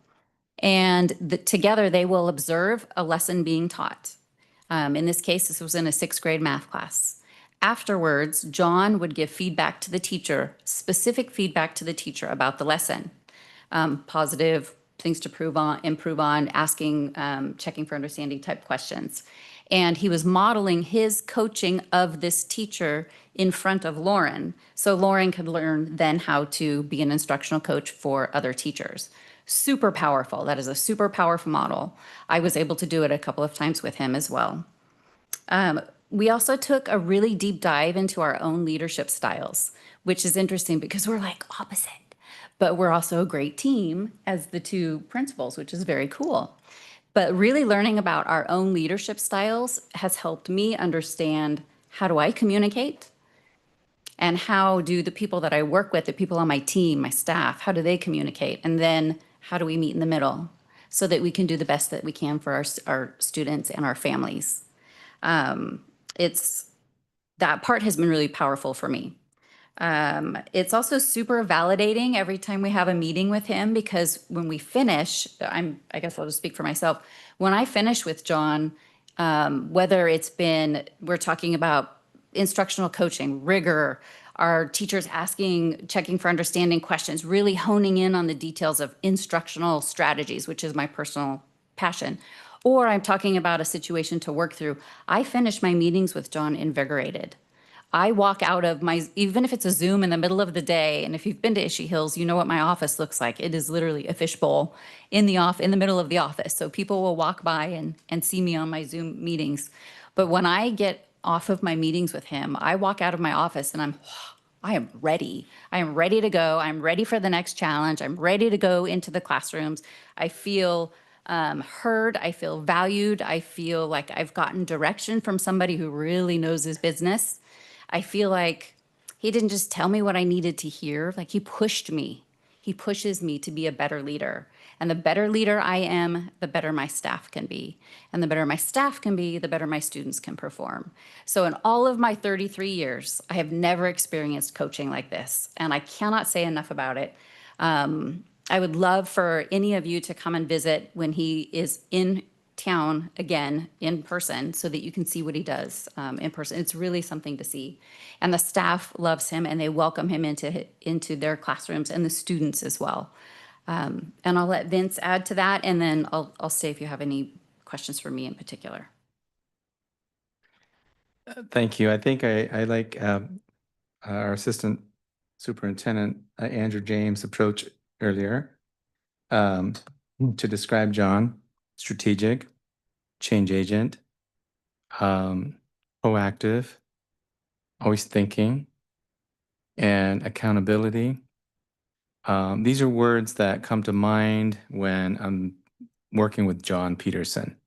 and together they will observe a lesson being taught. In this case, this was in a 6th grade math class. Afterwards, John would give feedback to the teacher, specific feedback to the teacher about the lesson. Positive things to improve on, asking, checking for understanding type questions. And he was modeling his coaching of this teacher in front of Lauren. So Lauren could learn then how to be an instructional coach for other teachers. Super powerful. That is a super powerful model. I was able to do it a couple of times with him as well. We also took a really deep dive into our own leadership styles, which is interesting because we're like opposite, but we're also a great team as the two principals, which is very cool. But really learning about our own leadership styles has helped me understand, how do I communicate? And how do the people that I work with, the people on my team, my staff, how do they communicate? And then how do we meet in the middle so that we can do the best that we can for our students and our families? That part has been really powerful for me. It's also super validating every time we have a meeting with him, because when we finish, I guess I'll just speak for myself. When I finish with John, whether we're talking about instructional coaching, rigor, our teachers checking for understanding questions, really honing in on the details of instructional strategies, which is my personal passion, or I'm talking about a situation to work through, I finish my meetings with John invigorated. I walk out of even if it's a Zoom in the middle of the day, and if you've been to Ishii Hills, you know what my office looks like. It is literally a fishbowl in the middle of the office. So people will walk by and see me on my Zoom meetings. But when I get off of my meetings with him, I walk out of my office and I am ready. I am ready to go. I'm ready for the next challenge. I'm ready to go into the classrooms. I feel heard. I feel valued. I feel like I've gotten direction from somebody who really knows his business. I feel like he didn't just tell me what I needed to hear. Like, he pushed me. He pushes me to be a better leader. And the better leader I am, the better my staff can be. And the better my staff can be, the better my students can perform. So in all of my 33 years, I have never experienced coaching like this. And I cannot say enough about it. I would love for any of you to come and visit when he is in town again in person, so that you can see what he does in person. It's really something to see. And the staff loves him, and they welcome him into their classrooms, and the students as well. And I'll let Vince add to that, and then I'll stay if you have any questions for me in particular. Thank you. I think I like our assistant superintendent, Andrew James' approach earlier to describe John: strategic, change agent, proactive, always thinking, and accountability. These are words that come to mind when I'm working with John Peterson.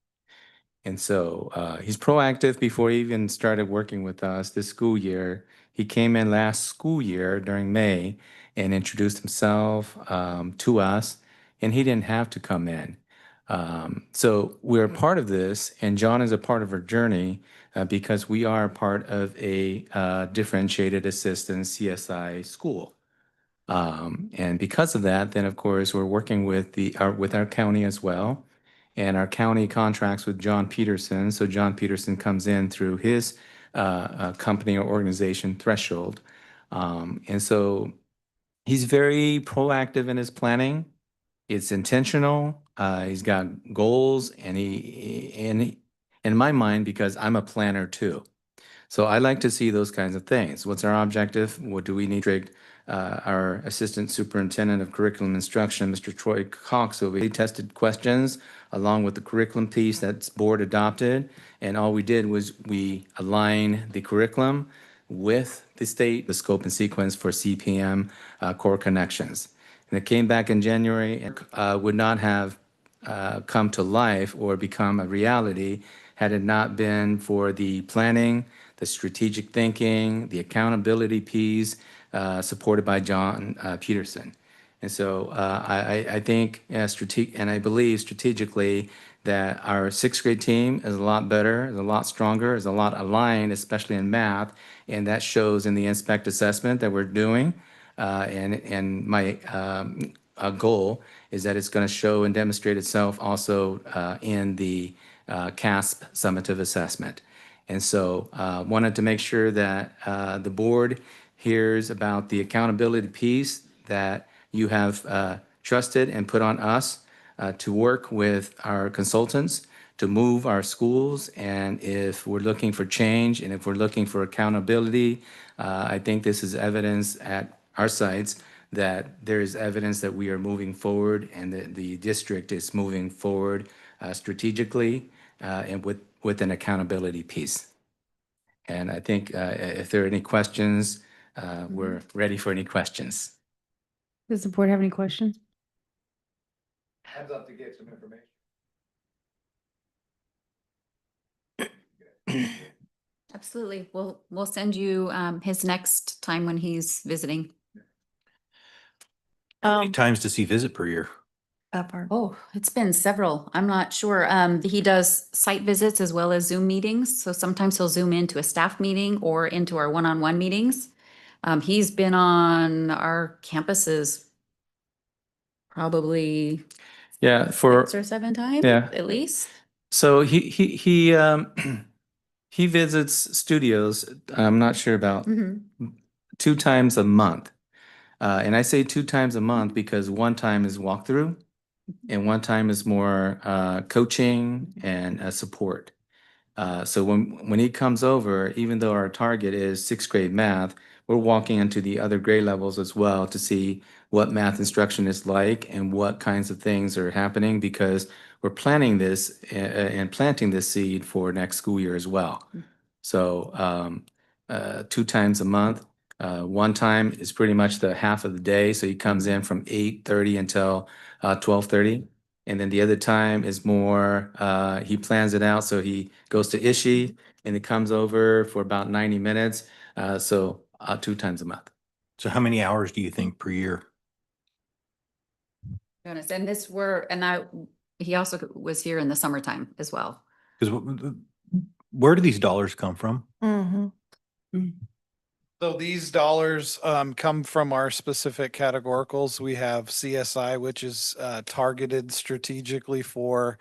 And so he's proactive before he even started working with us this school year. He came in last school year during May and introduced himself to us, and he didn't have to come in. So we're a part of this, and John is a part of our journey because we are part of a differentiated assistance CSI school. And because of that, then of course, we're working with with our county as well. And our county contracts with John Peterson. So John Peterson comes in through his company or organization Threshold. And so he's very proactive in his planning. It's intentional. He's got goals, and in my mind, because I'm a planner too. So I like to see those kinds of things. What's our objective? What do we need? Our Assistant Superintendent of Curriculum Instruction, Mr. Troy Cox, will be tested questions along with the curriculum piece that's board adopted. And all we did was we align the curriculum with the state, the scope and sequence for CPM core connections. And it came back in January and would not have come to life or become a reality had it not been for the planning, the strategic thinking, the accountability piece supported by John Peterson. And so I think and I believe strategically that our sixth grade team is a lot better, is a lot stronger, is a lot aligned, especially in math. And that shows in the inspect assessment that we're doing. And my goal is that it's going to show and demonstrate itself also in the CASP summative assessment. And so wanted to make sure that the board hears about the accountability piece that you have trusted and put on us to work with our consultants to move our schools. And if we're looking for change and if we're looking for accountability, I think this is evidence at our sites that there is evidence that we are moving forward and that the district is moving forward strategically and with an accountability piece. And I think if there are any questions, we're ready for any questions. Does the board have any questions? I'd love to get some information. Absolutely. We'll send you his next time when he's visiting. How many times does he visit per year? Oh, it's been several. I'm not sure. He does site visits as well as Zoom meetings. So sometimes he'll zoom into a staff meeting or into our one-on-one meetings. He's been on our campuses probably Yeah, for 6 or 7 times at least. So he visits studios. I'm not sure about 2 times a month. And I say 2 times a month because one time is walkthrough and one time is more coaching and support. So when he comes over, even though our target is sixth grade math, we're walking into the other grade levels as well to see what math instruction is like and what kinds of things are happening because we're planning this and planting this seed for next school year as well. So 2 times a month. One time is pretty much the half of the day. So he comes in from 8:30 until 12:30. And then the other time is more, he plans it out. So he goes to Ishi and it comes over for about 90 minutes. So 2 times a month. So how many hours do you think per year? Goodness, and he also was here in the summertime as well. Because where do these dollars come from? So these dollars come from our specific categoricals. We have CSI, which is targeted strategically for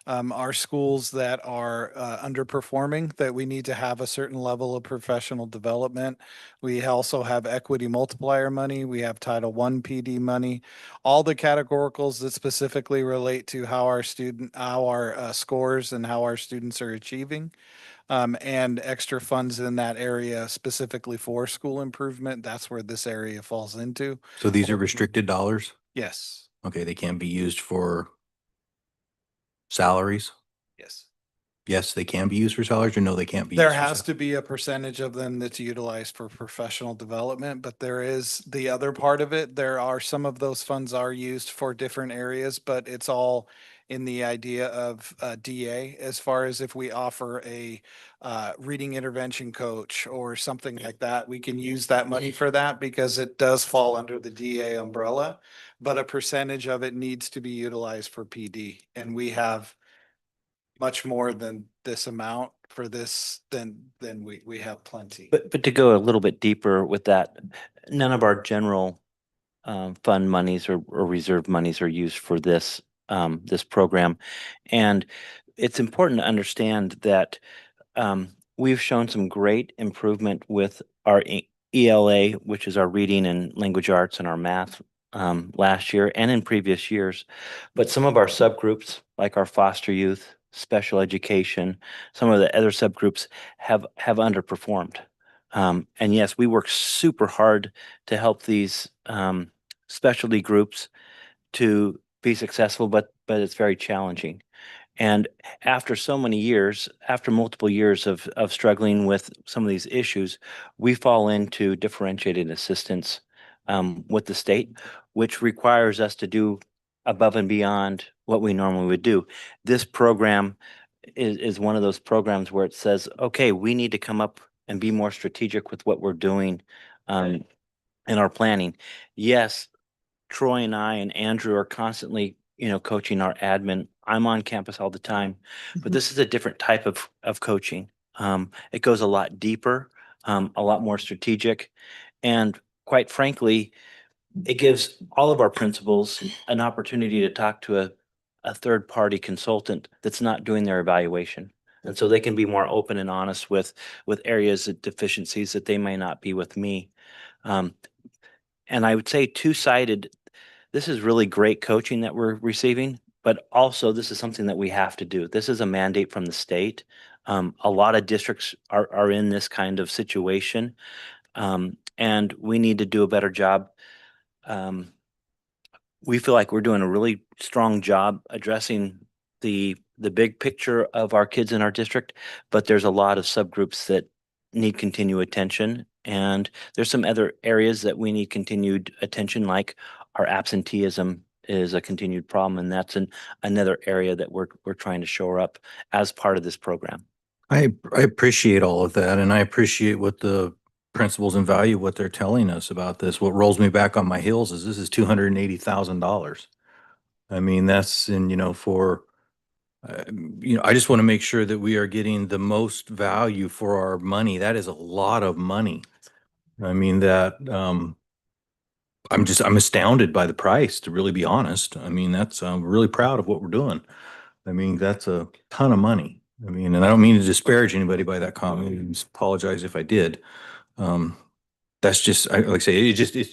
our schools that are underperforming, that we need to have a certain level of professional development. We also have equity multiplier money. We have Title I PD money. All the categoricals that specifically relate to how our scores and how our students are achieving. And extra funds in that area specifically for school improvement. That's where this area falls into. So these are restricted dollars? Yes. Okay, they can't be used for salaries? Yes. Yes, they can be used for salaries, or no, they can't be There used for has to be a percentage of them that's utilized for professional development, but there is the other part of it. There are some of those funds are used for different areas, but it's all in the idea of DA, as far as if we offer a reading intervention coach or something like that, we can use that money for that because it does fall under the DA umbrella, but a percentage of it needs to be utilized for PD. And we have much more than this amount for this, then we have plenty. But to go a little bit deeper with that, none of our general fund monies or reserve monies are used for this program. And it's important to understand that we've shown some great improvement with our ELA, which is our reading and language arts, and our math last year and in previous years. But some of our subgroups, like our foster youth, special education, some of the other subgroups have underperformed. And yes, we work super hard to help these specialty groups to be successful, but it's very challenging. And after so many years, after multiple years of struggling with some of these issues, we fall into differentiated assistance with the state, which requires us to do above and beyond what we normally would do. This program is one of those programs where it says, okay, we need to come up and be more strategic with what we're doing in our planning. Yes, Troy and I and Andrew are constantly, coaching our admin. I'm on campus all the time, but this is a different type of coaching. It goes a lot deeper, a lot more strategic, and quite frankly, it gives all of our principals an opportunity to talk to a third party consultant that's not doing their evaluation. And so they can be more open and honest with areas of deficiencies that they may not be with me. And I would say two-sided, this is really great coaching that we're receiving, but also this is something that we have to do. This is a mandate from the state. A lot of districts are in this kind of situation, and we need to do a better job. We feel like we're doing a really strong job addressing the big picture of our kids in our district, but there's a lot of subgroups that need continued attention. And there's some other areas that we need continued attention, like our absenteeism is a continued problem, and that's another area that we're trying to shore up as part of this program. I appreciate all of that, and I appreciate what the principals and value what they're telling us about this. What rolls me back on my heels is this is $280,000. I mean, that's for I just want to make sure that we are getting the most value for our money. That is a lot of money. I mean that I'm astounded by the price, to really be honest. I mean, I'm really proud of what we're doing. I mean, that's a ton of money. I mean, and I don't mean to disparage anybody by that comment. I just apologize if I did. That's just, like I say,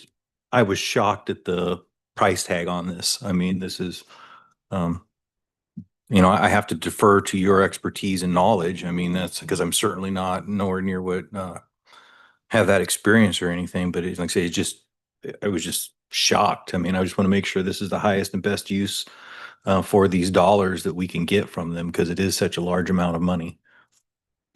I was shocked at the price tag on this. I mean, this is, I have to defer to your expertise and knowledge. I mean, that's because I'm certainly not nowhere near what, have that experience or anything, but like I say, I was just shocked. I mean, I just want to make sure this is the highest and best use for these dollars that we can get from them, because it is such a large amount of money.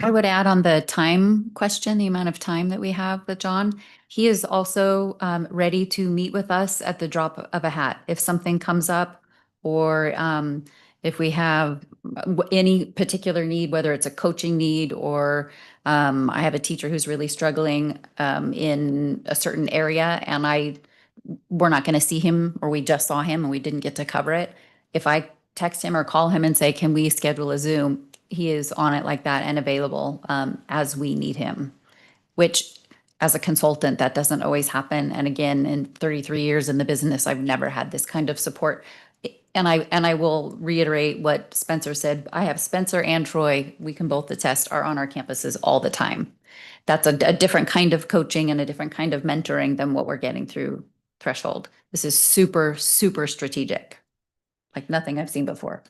I would add on the time question, the amount of time that we have with John. He is also ready to meet with us at the drop of a hat. If something comes up, or if we have any particular need, whether it's a coaching need, or I have a teacher who's really struggling in a certain area, and we're not going to see him, or we just saw him and we didn't get to cover it. If I text him or call him and say, can we schedule a Zoom? He is on it like that and available as we need him, which as a consultant, that doesn't always happen. And again, in 33 years in the business, I've never had this kind of support. And I will reiterate what Spencer said. I have Spencer and Troy, we can both attest, are on our campuses all the time. That's a different kind of coaching and a different kind of mentoring than what we're getting through Threshold. This is super, super strategic, like nothing I've seen before.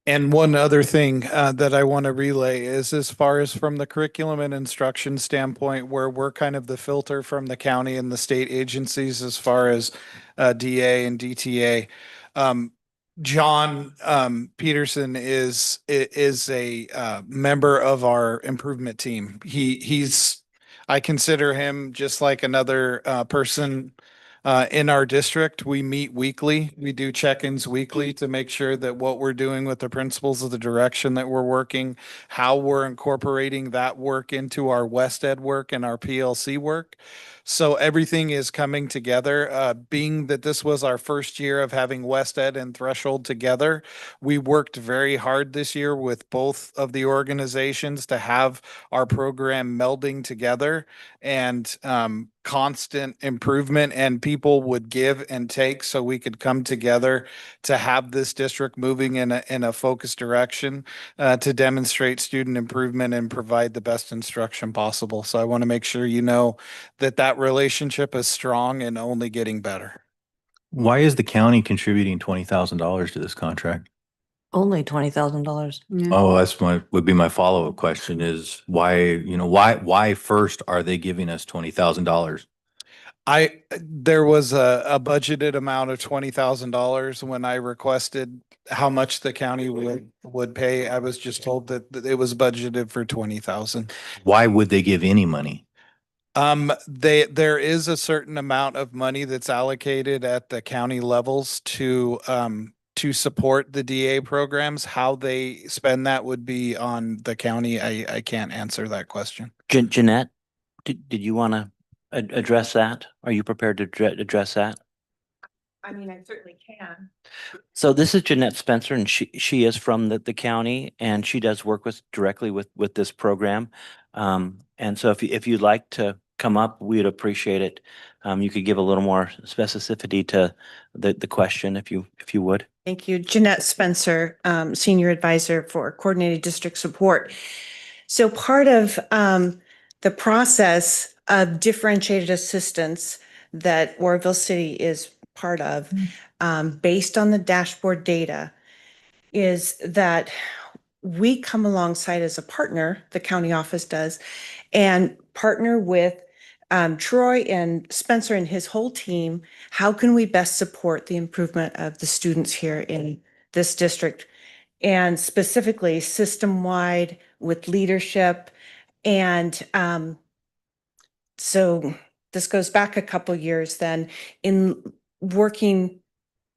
And one other thing that I want to relay is, as far as from the curriculum and instruction standpoint, where we're kind of the filter from the county and the state agencies as far as DA and DTA. John Peterson is a member of our improvement team. I consider him just like another person In our district, we meet weekly. We do check-ins weekly to make sure that what we're doing with the principals of the direction that we're working, how we're incorporating that work into our West Ed work and our PLC work. So everything is coming together. Being that this was our first year of having West Ed and Threshold together, we worked very hard this year with both of the organizations to have our program melding together and constant improvement, and people would give and take so we could come together to have this district moving in a focused direction to demonstrate student improvement and provide the best instruction possible. So I want to make sure you know that that relationship is strong and only getting better. Why is the county contributing $20,000 to this contract? Only $20,000. Oh, would be my follow-up question is why first are they giving us $20,000? There was a budgeted amount of $20,000 when I requested how much the county would pay. I was just told that it was budgeted for 20,000. Why would they give any money? There is a certain amount of money that's allocated at the county levels to support the DA programs. How they spend that would be on the county. I can't answer that question. Jeanette, did you want to address that? Are you prepared to address that? I mean, I certainly can. So this is Jeanette Spencer, and she is from the county, and she does work directly with this program. And so if you'd like to come up, we'd appreciate it. You could give a little more specificity to the question if you would. Thank you. Jeanette Spencer, Senior Advisor for Coordinated District Support. So part of the process of differentiated assistance that Oroville City is part of, based on the dashboard data, is that we come alongside as a partner, the county office does, and partner with Troy and Spencer and his whole team. How can we best support the improvement of the students here in this district? And specifically system-wide with leadership. And so this goes back a couple years then. In working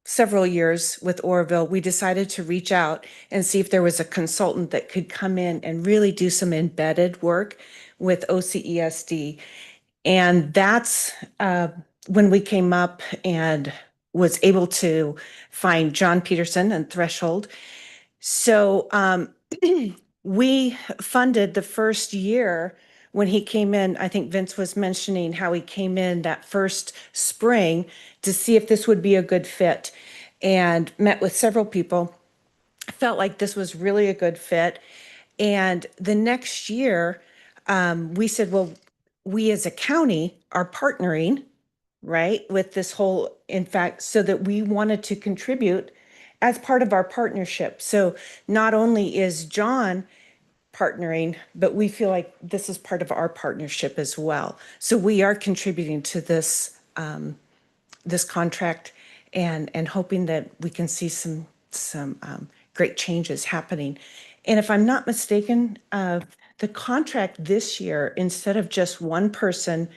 several years with Oroville, we decided to reach out and see if there was a consultant that could come in and really do some embedded work with OCESD. And that's when we came up and was able to find John Peterson and Threshold. So we funded the first year when he came in. I think Vince was mentioning how he came in that first spring to see if this would be a good fit, and met with several people, felt like this was really a good fit. And the next year, we said, well, we as a county are partnering, right, with this whole, in fact, so that we wanted to contribute as part of our partnership. So not only is John partnering, but we feel like this is part of our partnership as well. So we are contributing to this this contract and hoping that we can see some great changes happening. And if I'm not mistaken, the contract this year, instead of just one person,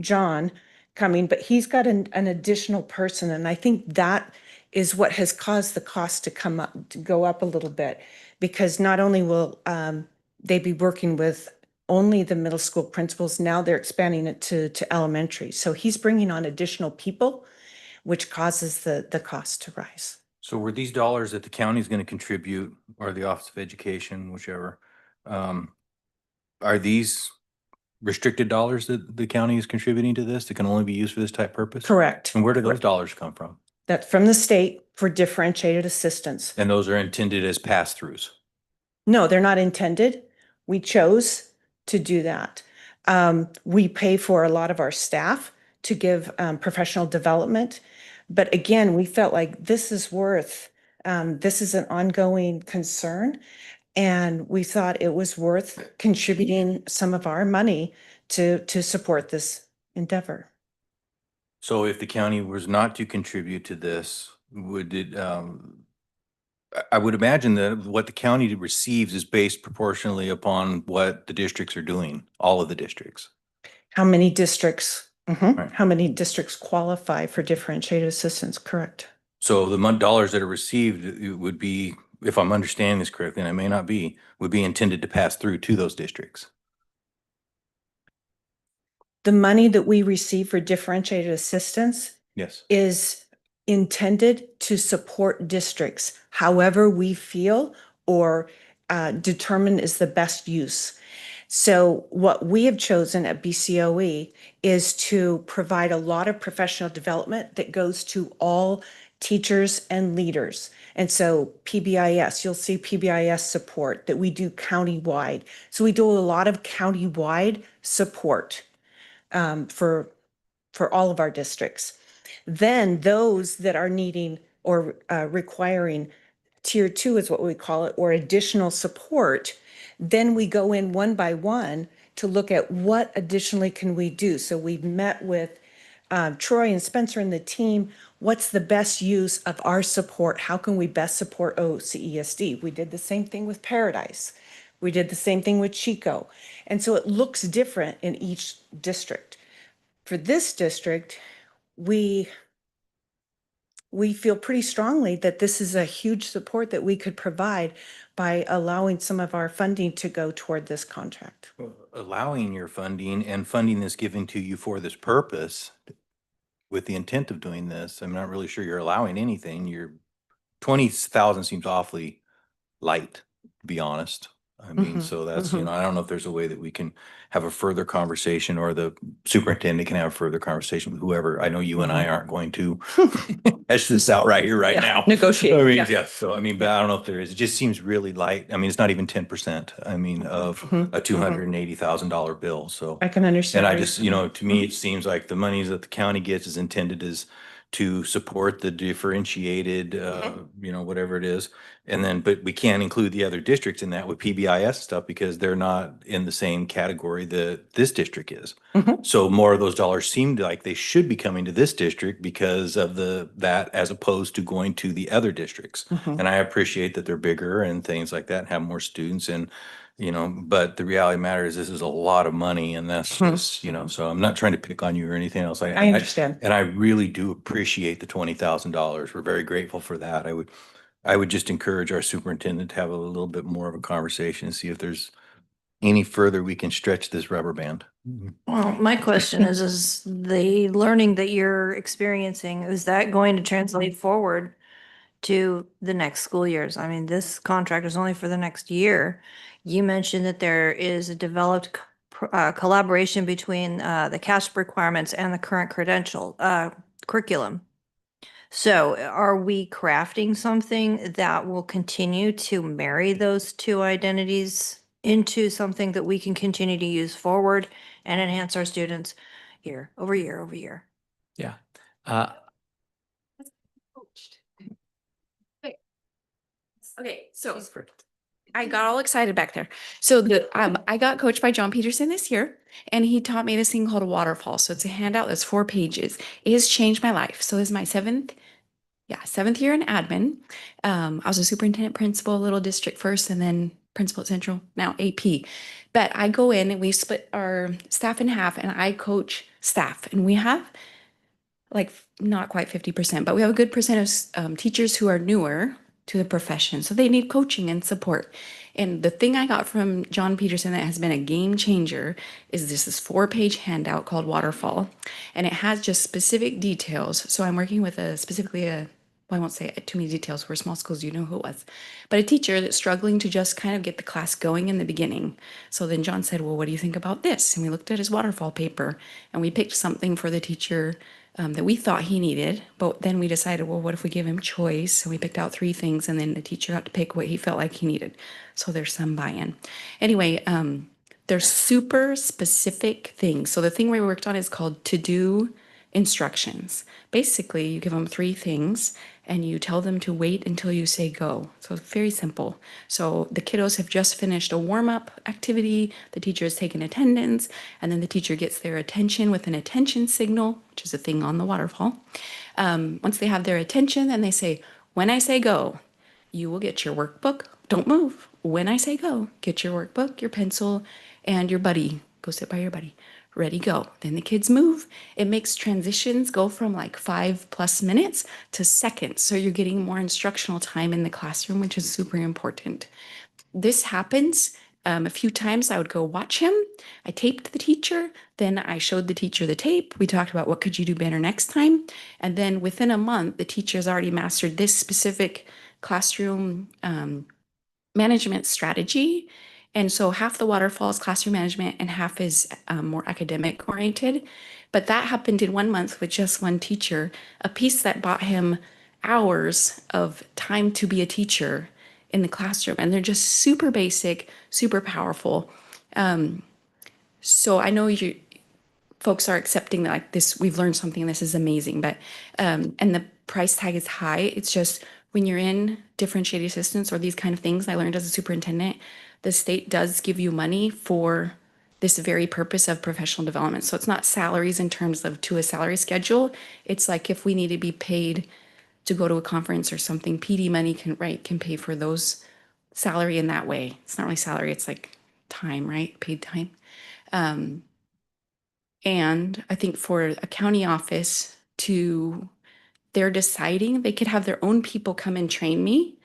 John, coming, but he's got an additional person. And I think that is what has caused the cost to go up a little bit, because not only will they be working with only the middle school principals, now they're expanding it to elementary. So he's bringing on additional people, which causes the cost to rise. So were these dollars that the county is going to contribute, or the Office of Education, whichever, are these restricted dollars that the county is contributing to this that can only be used for this type purpose? Correct. And where do those dollars come from? That's from the state for differentiated assistance. And those are intended as pass-throughs? No, they're not intended. We chose to do that. We pay for a lot of our staff to give professional development. But again, we felt like this is this is an ongoing concern. And we thought it was worth contributing some of our money to support this endeavor. So if the county was not to contribute to this, would it, I would imagine that what the county receives is based proportionally upon what the districts are doing, all of the districts. How many districts Mhm. How many districts qualify for differentiated assistance? Correct. So the dollars that are received it would be, if I'm understanding this correctly, and I may not be, would be intended to pass through to those districts. The money that we receive for differentiated assistance Yes. is intended to support districts however we feel or determine is the best use. So what we have chosen at BCOE is to provide a lot of professional development that goes to all teachers and leaders. And so PBIS, you'll see PBIS support that we do countywide. So we do a lot of countywide support for all of our districts. Then those that are needing or requiring tier 2 is what we call it, or additional support, then we go in one by one to look at what additionally can we do. So we've met with Troy and Spencer and the team. What's the best use of our support? How can we best support OCESD? We did the same thing with Paradise. We did the same thing with Chico. And so it looks different in each district. For this district, we feel pretty strongly that this is a huge support that we could provide by allowing some of our funding to go toward this contract. Allowing your funding and funding is given to you for this purpose with the intent of doing this. I'm not really sure you're allowing anything. Your 20,000 seems awfully light, to be honest. I mean, so that's, you know, I don't know if there's a way that we can have a further conversation or the superintendent can have a further conversation with whoever. I know you and I aren't going to hash this out right here, right now. Negotiate. I mean, yeah. yeah, so I mean, but I don't know if there is. It just seems really light. I mean, it's not even 10%, I mean, of a $280,000 bill, so. I can understand. And I where you're just, you know, to me, it seems like the monies that the county gets is intended as to support the differentiated, you know, whatever it is. And then, but we can't include the other districts in that with PBIS stuff because they're not in the same category that this district is. So more of those dollars seemed like they should be coming to this district because of that as opposed to going to the other districts. And I appreciate that they're bigger and things like that, and have more students and, you know, but the reality of the matter is this is a lot of money and that's just, you know, so I'm not trying to pick on you or anything else. I understand. And I really do appreciate the $20,000. We're very grateful for that. I would just encourage our superintendent to have a little bit more of a conversation and see if there's any further we can stretch this rubber band. Well, my question is the learning that you're experiencing, is that going to translate forward to the next school years? I mean, this contract is only for the next year. You mentioned that there is a developed collaboration between the CASP requirements and the current curriculum. So are we crafting something that will continue to marry those two identities into something that we can continue to use forward and enhance our students year over year over year? Yeah. Okay, so I got all excited back there. So I got coached by John Peterson this year, and he taught me this thing called a waterfall. So it's a handout that's 4 pages. It has changed my life. So this is my seventh year in admin. I was a superintendent principal, little district first, and then principal at Central, now AP. But I go in and we split our staff in half, and I coach staff, and we have like not quite 50%, but we have a good percent of teachers who are newer to the profession. So they need coaching and support. And the thing I got from John Peterson that has been a game changer is this 4-page handout called Waterfall. And it has just specific details. So I'm working with I won't say too many details. We're small schools, you know who it was. But a teacher that's struggling to just kind of get the class going in the beginning. So then John said, well, what do you think about this? And we looked at his waterfall paper and we picked something for the teacher that we thought he needed, but then we decided, well, what if we give him choice? So we picked out 3 things, and then the teacher got to pick what he felt like he needed. So there's some buy-in. Anyway, there's super specific things. So the thing we worked on is called to-do instructions. Basically, you give them 3 things, and you tell them to wait until you say go. So it's very simple. So the kiddos have just finished a warm-up activity, the teacher has taken attendance, and then the teacher gets their attention with an attention signal, which is a thing on the waterfall. Once they have their attention, then they say, when I say go, you will get your workbook. Don't move. When I say go, get your workbook, your pencil, and your buddy. Go sit by your buddy. ready, go. Then the kids move. It makes transitions go from like 5+ minutes to seconds. So you're getting more instructional time in the classroom, which is super important. This happens a few times. I would go watch him. I taped the teacher. Then I showed the teacher the tape. We talked about what could you do better next time. And then within a month, the teacher has already mastered this specific classroom management strategy. And so half the waterfall is classroom management and half is more academic oriented. But that happened in 1 month with just one teacher, a piece that bought him hours of time to be a teacher in the classroom. And they're just super basic, super powerful. So I know you folks are accepting that like this, we've learned something, this is amazing, but and the price tag is high. It's just when you're in differentiated assistance or these kind of things, I learned as a superintendent, the state does give you money for this very purpose of professional development. So it's not salaries in terms of to a salary schedule. It's like if we need to be paid to go to a conference or something, PD money can pay for those salary in that way. It's not really salary, it's like time, right? Paid time. And I think for a county office to, they're deciding, they could have their own people come and train me,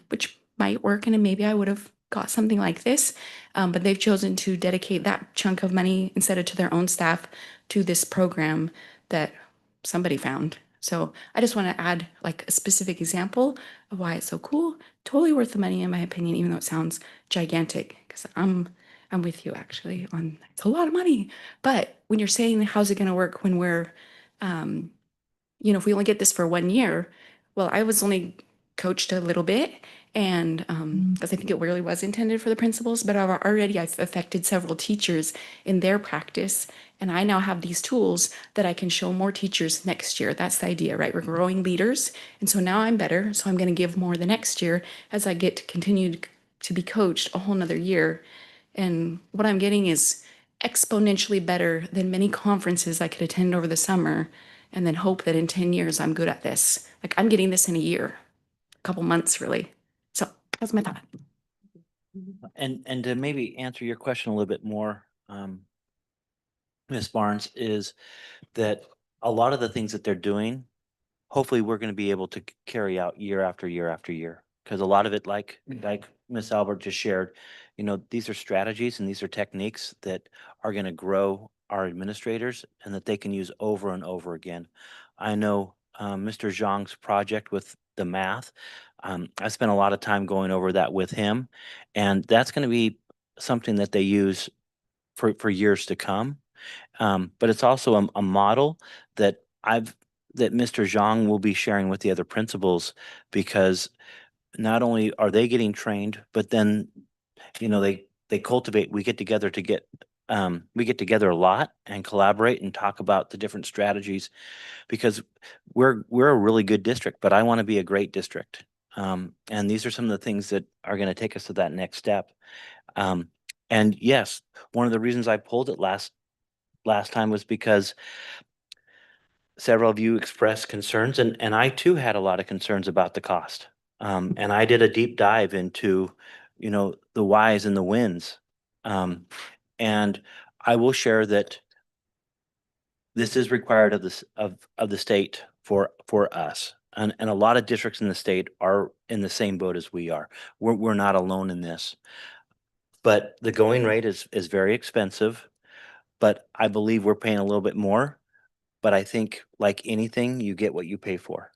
which might work, and maybe I would have got something like this. But they've chosen to dedicate that chunk of money instead of to their own staff to this program that somebody found. So I just want to add like a specific example of why it's so cool. Totally worth the money in my opinion, even though it sounds gigantic, because I'm with you actually on it's a lot of money. But when you're saying how's it going to work when we're if we only get this for 1 year, well, I was only coached a little bit, and because I think it really was intended for the principals, but I've affected several teachers in their practice, and I now have these tools that I can show more teachers next year. That's the idea, right? We're growing leaders, and so now I'm better, so I'm going to give more the next year as I get to continue to be coached a whole nother year. And what I'm getting is exponentially better than many conferences I could attend over the summer and then hope that in 10 years I'm good at this. Like I'm getting this in a year, a couple months really. So that's my thought. And to maybe answer your question a little bit more, Ms. Barnes, is that a lot of the things that they're doing, hopefully we're going to be able to carry out year after year after year. Because a lot of it, like Ms. Albert just shared, these are strategies and these are techniques that are going to grow our administrators and that they can use over and over again. I know Mr. Zhang's project with the math, I spent a lot of time going over that with him, and that's going to be something that they use for years to come. But it's also a model that Mr. Zhang will be sharing with the other principals, because not only are they getting trained, but then, they cultivate, we get together a lot and collaborate and talk about the different strategies, because we're a really good district, but I want to be a great district. And these are some of the things that are going to take us to that next step. And yes, one of the reasons I pulled it last time was because several of you expressed concerns, and I too had a lot of concerns about the cost. And I did a deep dive into, the whys and the wins. And I will share that this is required of this of the state for us. And a lot of districts in the state are in the same boat as we are. We're not alone in this. But the going rate is very expensive, but I believe we're paying a little bit more. But I think like anything, you get what you pay for.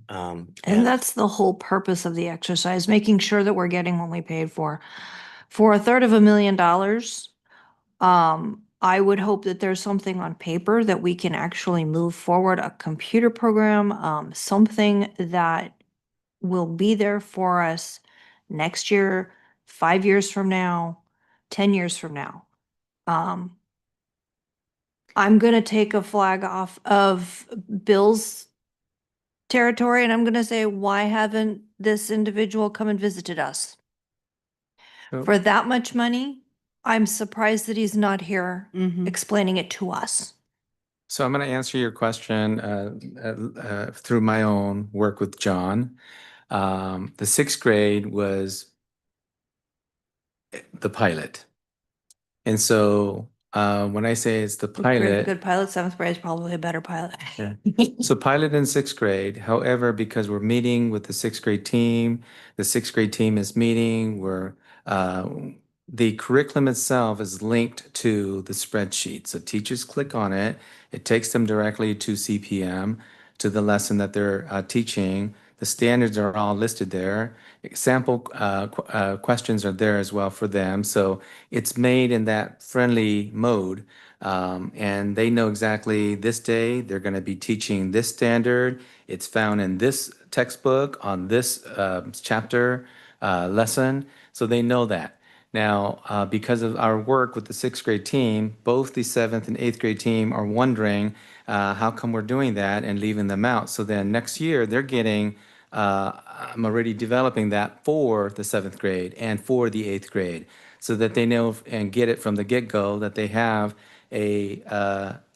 And that's the whole purpose of the exercise, making sure that we're getting what we paid for. For $250,000, I would hope that there's something on paper that we can actually move forward, a computer program, something that will be there for us next year, 5 years from now, 10 years from now. I'm gonna take a flag off of Bill's territory and I'm gonna say, why haven't this individual come and visited us? So- For that much money, I'm surprised that he's not here explaining it to us. So I'm going to answer your question through my own work with John. The 6th grade was the pilot. And so When I say it's the Good pilot, pilot, seventh grade is probably a better pilot. yeah. So pilot in sixth grade. However, because we're meeting with the sixth grade team, the sixth grade team is meeting, uh, the curriculum itself is linked to the spreadsheet. So teachers click on it. It takes them directly to CPM, to the lesson that they're teaching. The standards are all listed there. Sample questions are there as well for them. So it's made in that friendly mode. And they know exactly this day they're going to be teaching this standard. It's found in this textbook on this chapter lesson. So they know that. Now, because of our work with the sixth grade team, both the seventh and eighth grade team are wondering how come we're doing that and leaving them out. So then next year they're getting, I'm already developing that for the seventh grade and for the eighth grade so that they know and get it from the get-go that they have a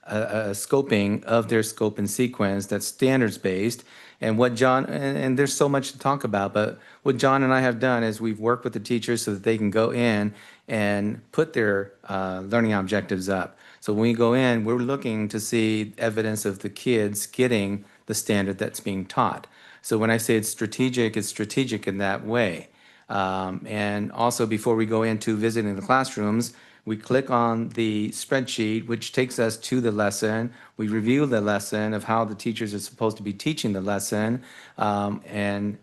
scoping of their scope and sequence that's standards based. And what John, and there's so much to talk about, but what John and I have done is we've worked with the teachers so that they can go in and put their learning objectives up. So when we go in, we're looking to see evidence of the kids getting the standard that's being taught. So when I say it's strategic in that way. And also before we go into visiting the classrooms, we click on the spreadsheet, which takes us to the lesson. We review the lesson of how the teachers are supposed to be teaching the lesson, and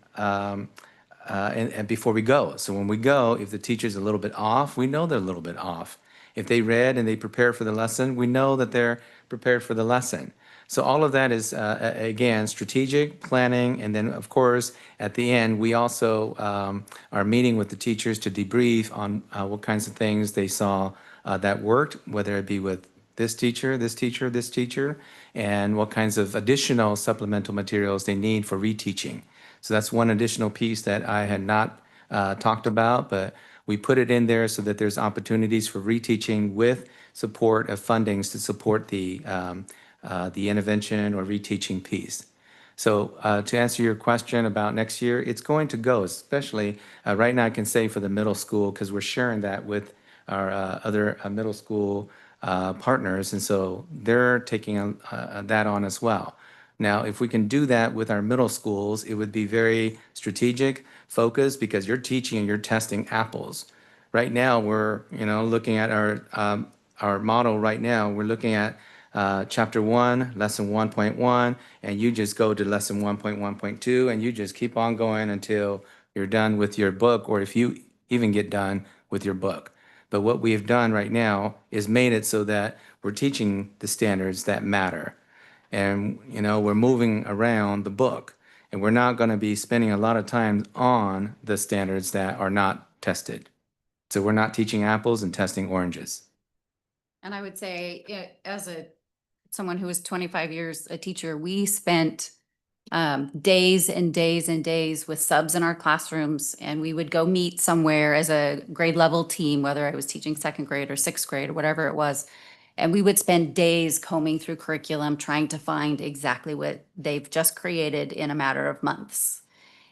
before we go. So when we go, if the teacher's a little bit off, we know they're a little bit off. If they read and they prepare for the lesson, we know that they're prepared for the lesson. So all of that is, again, strategic planning. And then, of course, at the end, we also are meeting with the teachers to debrief on what kinds of things they saw that worked, whether it be with this teacher, this teacher, this teacher, and what kinds of additional supplemental materials they need for reteaching. So that's one additional piece that I had not talked about, but we put it in there so that there's opportunities for reteaching with support of fundings to support the intervention or reteaching piece. So to answer your question about next year, it's going to go, especially right now I can say for the middle school because we're sharing that with our other middle school partners. And so they're taking that on as well. Now, if we can do that with our middle schools, it would be very strategic, focused, because you're teaching and you're testing apples. Right now, we're looking at our model right now. We're looking at chapter 1, lesson 1.1, and you just go to lesson 1.1.2, and you just keep on going until you're done with your book, or if you even get done with your book. But what we have done right now is made it so that we're teaching the standards that matter. And, we're moving around the book, and we're not going to be spending a lot of time on the standards that are not tested. So we're not teaching apples and testing oranges. And I would say, as someone who was 25 years a teacher, we spent days and days and days with subs in our classrooms, and we would go meet somewhere as a grade level team, whether I was teaching second grade or sixth grade or whatever it was. And we would spend days combing through curriculum, trying to find exactly what they've just created in a matter of months.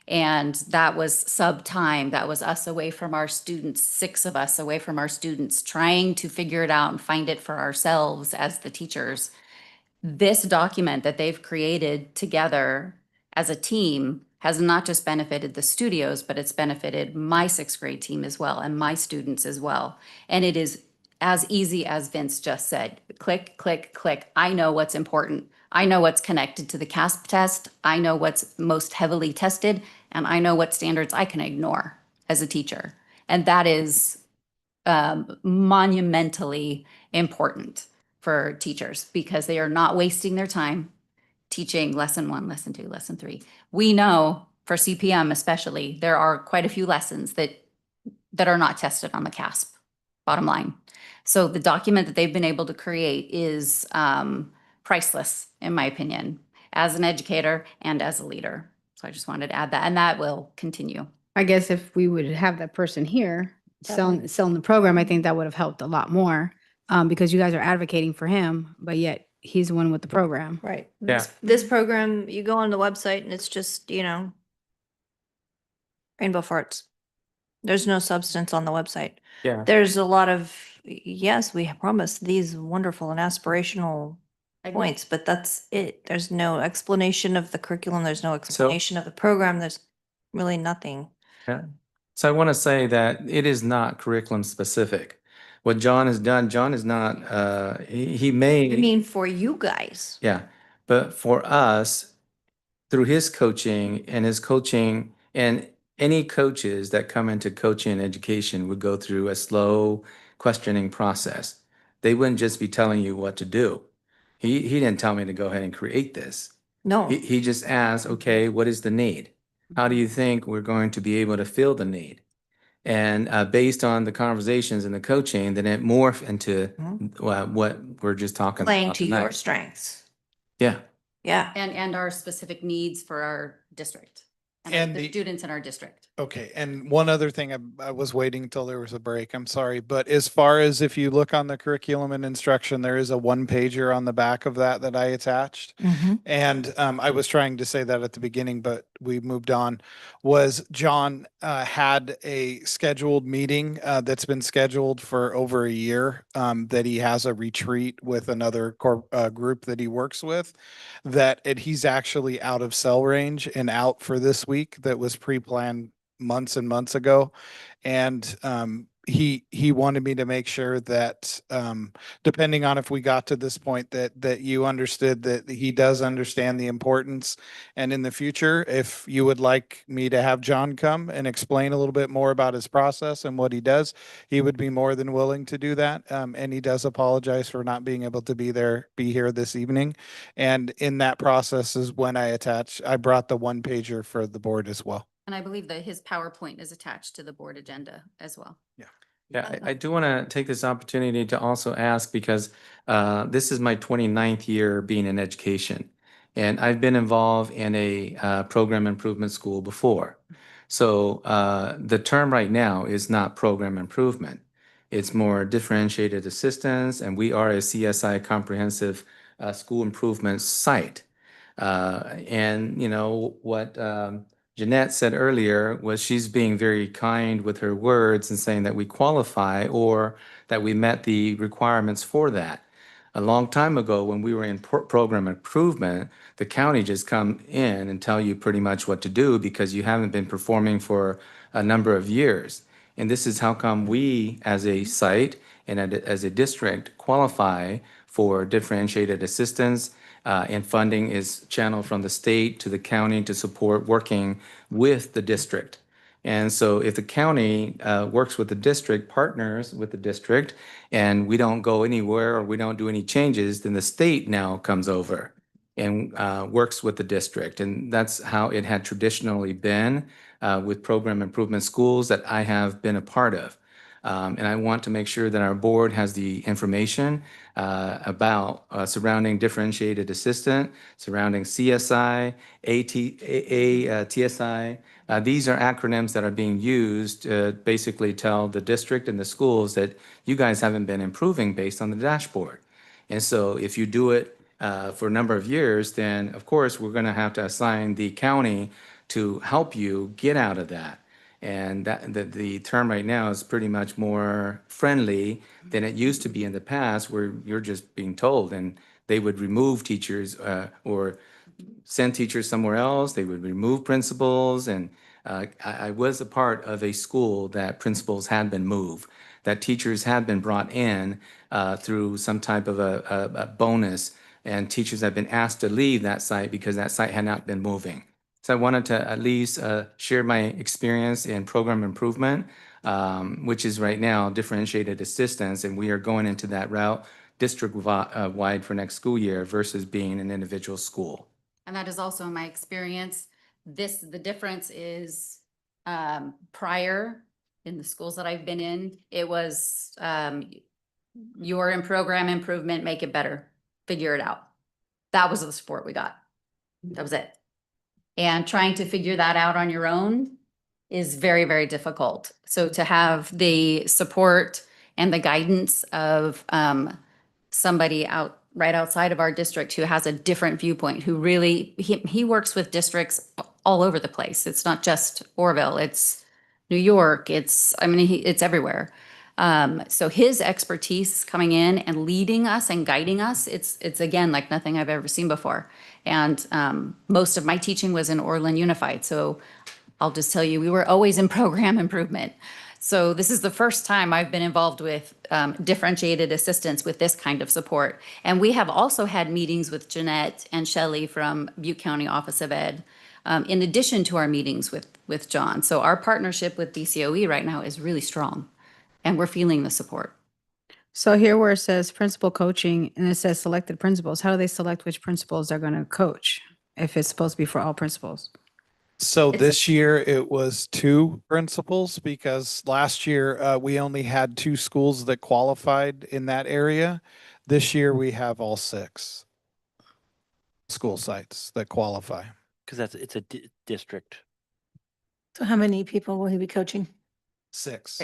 And that was sub time. That was us away from our students, 6 of us away from our students, trying to figure it out and find it for ourselves as the teachers. This document that they've created together as a team has not just benefited the studios, but it's benefited my sixth grade team as well and my students as well. And it is as easy as Vince just said. Click, click, click. I know what's important. I know what's connected to the CASP test. I know what's most heavily tested, and I know what standards I can ignore as a teacher. And that is monumentally important for teachers because they are not wasting their time teaching lesson 1, lesson 2, lesson 3. We know for CPM especially, there are quite a few lessons that are not tested on the CASP, bottom line. So the document that they've been able to create is priceless, in my opinion, as an educator and as a leader. So I just wanted to add that, and that will continue. I guess if we would have that person here selling the program, I think that would have helped a lot more because you guys are advocating for him, but yet he's the one with the program. Right. Yeah. This program, you go on the website and it's just, rainbow farts. There's no substance on the website. Yeah. There's a lot of, yes, we have promised these wonderful and aspirational I agree. points, but that's it. There's no explanation of the curriculum. There's no explanation of the program. There's really nothing. Yeah. So I want to say that it is not curriculum specific. What John has done, John is not, he may. I mean, for you guys. Yeah, but for us, through his coaching and any coaches that come into coaching and education would go through a slow questioning process. They wouldn't just be telling you what to do. He didn't tell me to go ahead and create this. No. He just asked, okay, what is the need? How do you think we're going to be able to fill the need? And based on the conversations and the coaching, then it morphed into what we're just talking Playing about to your tonight. strengths. Yeah. Yeah. And our specific needs for our district And and the the- students in our district. Okay, and one other thing, I was waiting until there was a break, I'm sorry, but as far as if you look on the curriculum and instruction, there is a one pager on the back of that I attached. And I was trying to say that at the beginning, but we moved on, was John had a scheduled meeting that's been scheduled for over a year, that he has a retreat with another group that he works with, and he's actually out of cell range and out for this week that was pre-planned months and months ago. And he wanted me to make sure that depending on if we got to this point that you understood that he does understand the importance. And in the future, if you would like me to have John come and explain a little bit more about his process and what he does, he would be more than willing to do that. And he does apologize for not being able to be here this evening. And in that process is when I brought the one pager for the board as well. And I believe that his PowerPoint is attached to the board agenda as well. Yeah, I do want to take this opportunity to also ask because this is my 29th year being in education. And I've been involved in a program improvement school before. So the term right now is not program improvement. It's more differentiated assistance, and we are a CSI comprehensive school improvement site. And you know what Jeanette said earlier was she's being very kind with her words and saying that we qualify or that we met the requirements for that. A long time ago, when we were in program improvement, the county just come in and tell you pretty much what to do because you haven't been performing for a number of years. And this is how come we, as a site and as a district, qualify for differentiated assistance. And funding is channeled from the state to the county to support working with the district. And so if the county works with the district, partners with the district, and we don't go anywhere or we don't do any changes, then the state now comes over and works with the district. And that's how it had traditionally been with program improvement schools that I have been a part of. And I want to make sure that our board has the information about surrounding differentiated assistant, surrounding CSI, TSI. These are acronyms that are being used to basically tell the district and the schools that you guys haven't been improving based on the dashboard. And so if you do it for a number of years, then of course we're going to have to assign the county to help you get out of that. And the term right now is pretty much more friendly than it used to be in the past, where you're just being told, and they would remove teachers or send teachers somewhere else. They would remove principals. And I was a part of a school that principals had been moved, that teachers had been brought in through some type of a bonus, and teachers have been asked to leave that site because that site had not been moving. So I wanted to at least share my experience in program improvement, which is right now differentiated assistance, and we are going into that route district-wide for next school year versus being an individual school. And that is also my experience. The difference is prior in the schools that I've been in, it was you're in program improvement, make it better, figure it out. That was the support we got. That was it. And trying to figure that out on your own is very, very difficult. So to have the support and the guidance of somebody right outside of our district who has a different viewpoint, who really, he works with districts all over the place. It's not just Orville, it's New York, it's everywhere. So his expertise coming in and leading us and guiding us, it's again like nothing I've ever seen before. And most of my teaching was in Orland Unified. So I'll just tell you, we were always in program improvement. So this is the first time I've been involved with differentiated assistance with this kind of support. And we have also had meetings with Jeanette and Shelley from Butte County Office of Ed, in addition to our meetings with John. So our partnership with DCOE right now is really strong, and we're feeling the support. So here where it says principal coaching and it says selected principals, how do they select which principals they're going to coach if it's supposed to be for all principals? So It's- this year it was 2 principals because last year we only had 2 schools that qualified in that area. This year we have all 6 school sites that qualify. Because it's a district. So how many people will he be coaching? 6.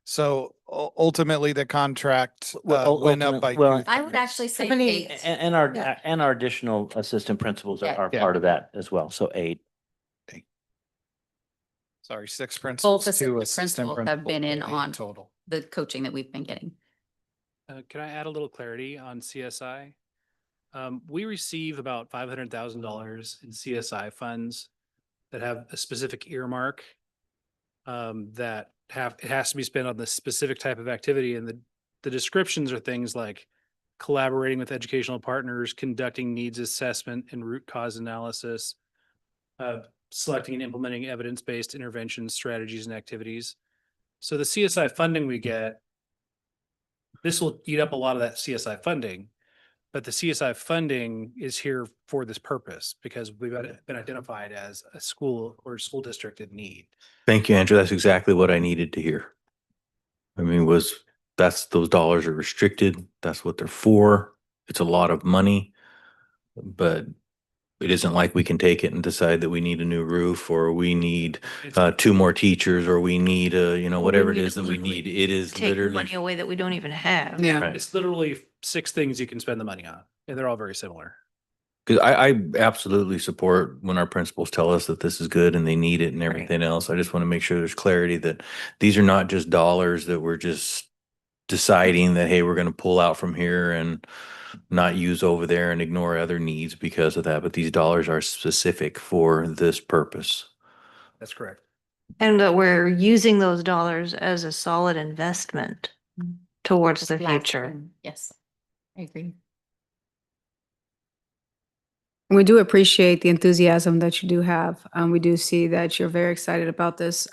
So ultimately the contract went up by Well, 2. I would actually say many- 8. And our additional assistant principals Yeah. are Yeah. part of that as well. So 8. Sorry, 6 Both principals, 2 assistant assistant principals have been in 8 on total. the coaching that we've been getting. Can I add a little clarity on CSI? We receive about $500,000 in CSI funds that have a specific earmark, that it has to be spent on the specific type of activity, and the descriptions are things like collaborating with educational partners, conducting needs assessment and root cause analysis, selecting and implementing evidence-based interventions, strategies, and activities. So the CSI funding we get, this will eat up a lot of that CSI funding, but the CSI funding is here for this purpose because we've been identified as a school or school district in need. Thank you, Andrew. That's exactly what I needed to hear. I mean, those dollars are restricted. That's what they're for. It's a lot of money, but it isn't like we can take it and decide that we need a new roof or we need 2 more teachers or we need whatever it is that we need. It is Take literally. money away that we don't even have. Yeah. Right. It's literally 6 things you can spend the money on, and they're all very similar. Because I absolutely support when our principals tell us that this is good and they need it and everything else. I just want to make sure there's clarity that these are not just dollars that we're just deciding that, hey, we're going to pull out from here and not use over there and ignore other needs because of that. But these dollars are specific for this purpose. That's correct. And that we're using those dollars as a solid investment towards the future. Yes, I agree. We do appreciate the enthusiasm that you do have. We do see that you're very excited about this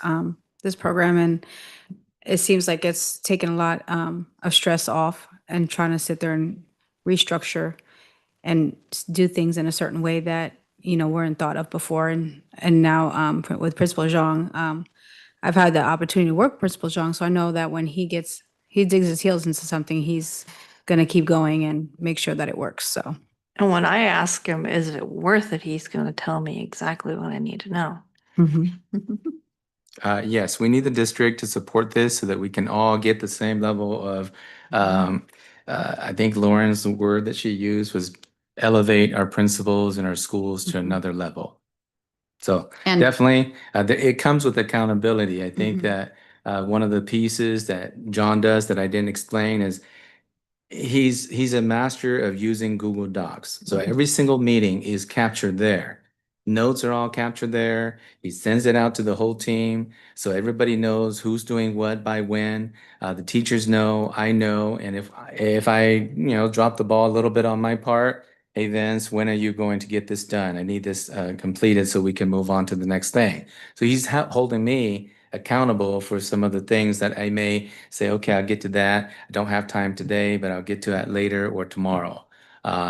program, and it seems like it's taken a lot of stress off and trying to sit there and restructure and do things in a certain way that weren't thought of before. And now with Principal Zhang, I've had the opportunity to work with Principal Zhang, so I know that when he digs his heels into something, he's going to keep going and make sure that it works. So. And when I ask him, is it worth it? He's going to tell me exactly what I need to know. Yes, we need the district to support this so that we can all get the same level of, I think Lauren's word that she used was elevate our principals and our schools to another level. So And- definitely, it comes with accountability. I think that one of the pieces that John does that I didn't explain is he's a master of using Google Docs. So every single meeting is captured there. Notes are all captured there. He sends it out to the whole team. So everybody knows who's doing what by when. The teachers know, I know. And if I drop the ball a little bit on my part, hey Vince, when are you going to get this done? I need this completed so we can move on to the next thing. So he's holding me accountable for some of the things that I may say, okay, I'll get to that. I don't have time today, but I'll get to that later or tomorrow.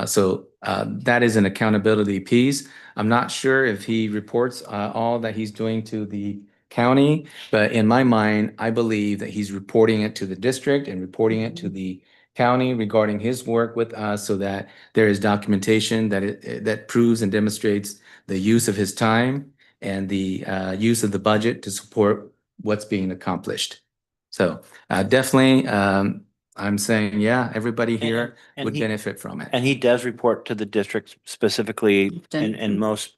So that is an accountability piece. I'm not sure if he reports all that he's doing to the county, but in my mind, I believe that he's reporting it to the district and reporting it to the county regarding his work with us so that there is documentation that proves and demonstrates the use of his time and the use of the budget to support what's being accomplished. So definitely, I'm saying, yeah, everybody here and would he- benefit from it. And he does report to the district specifically in most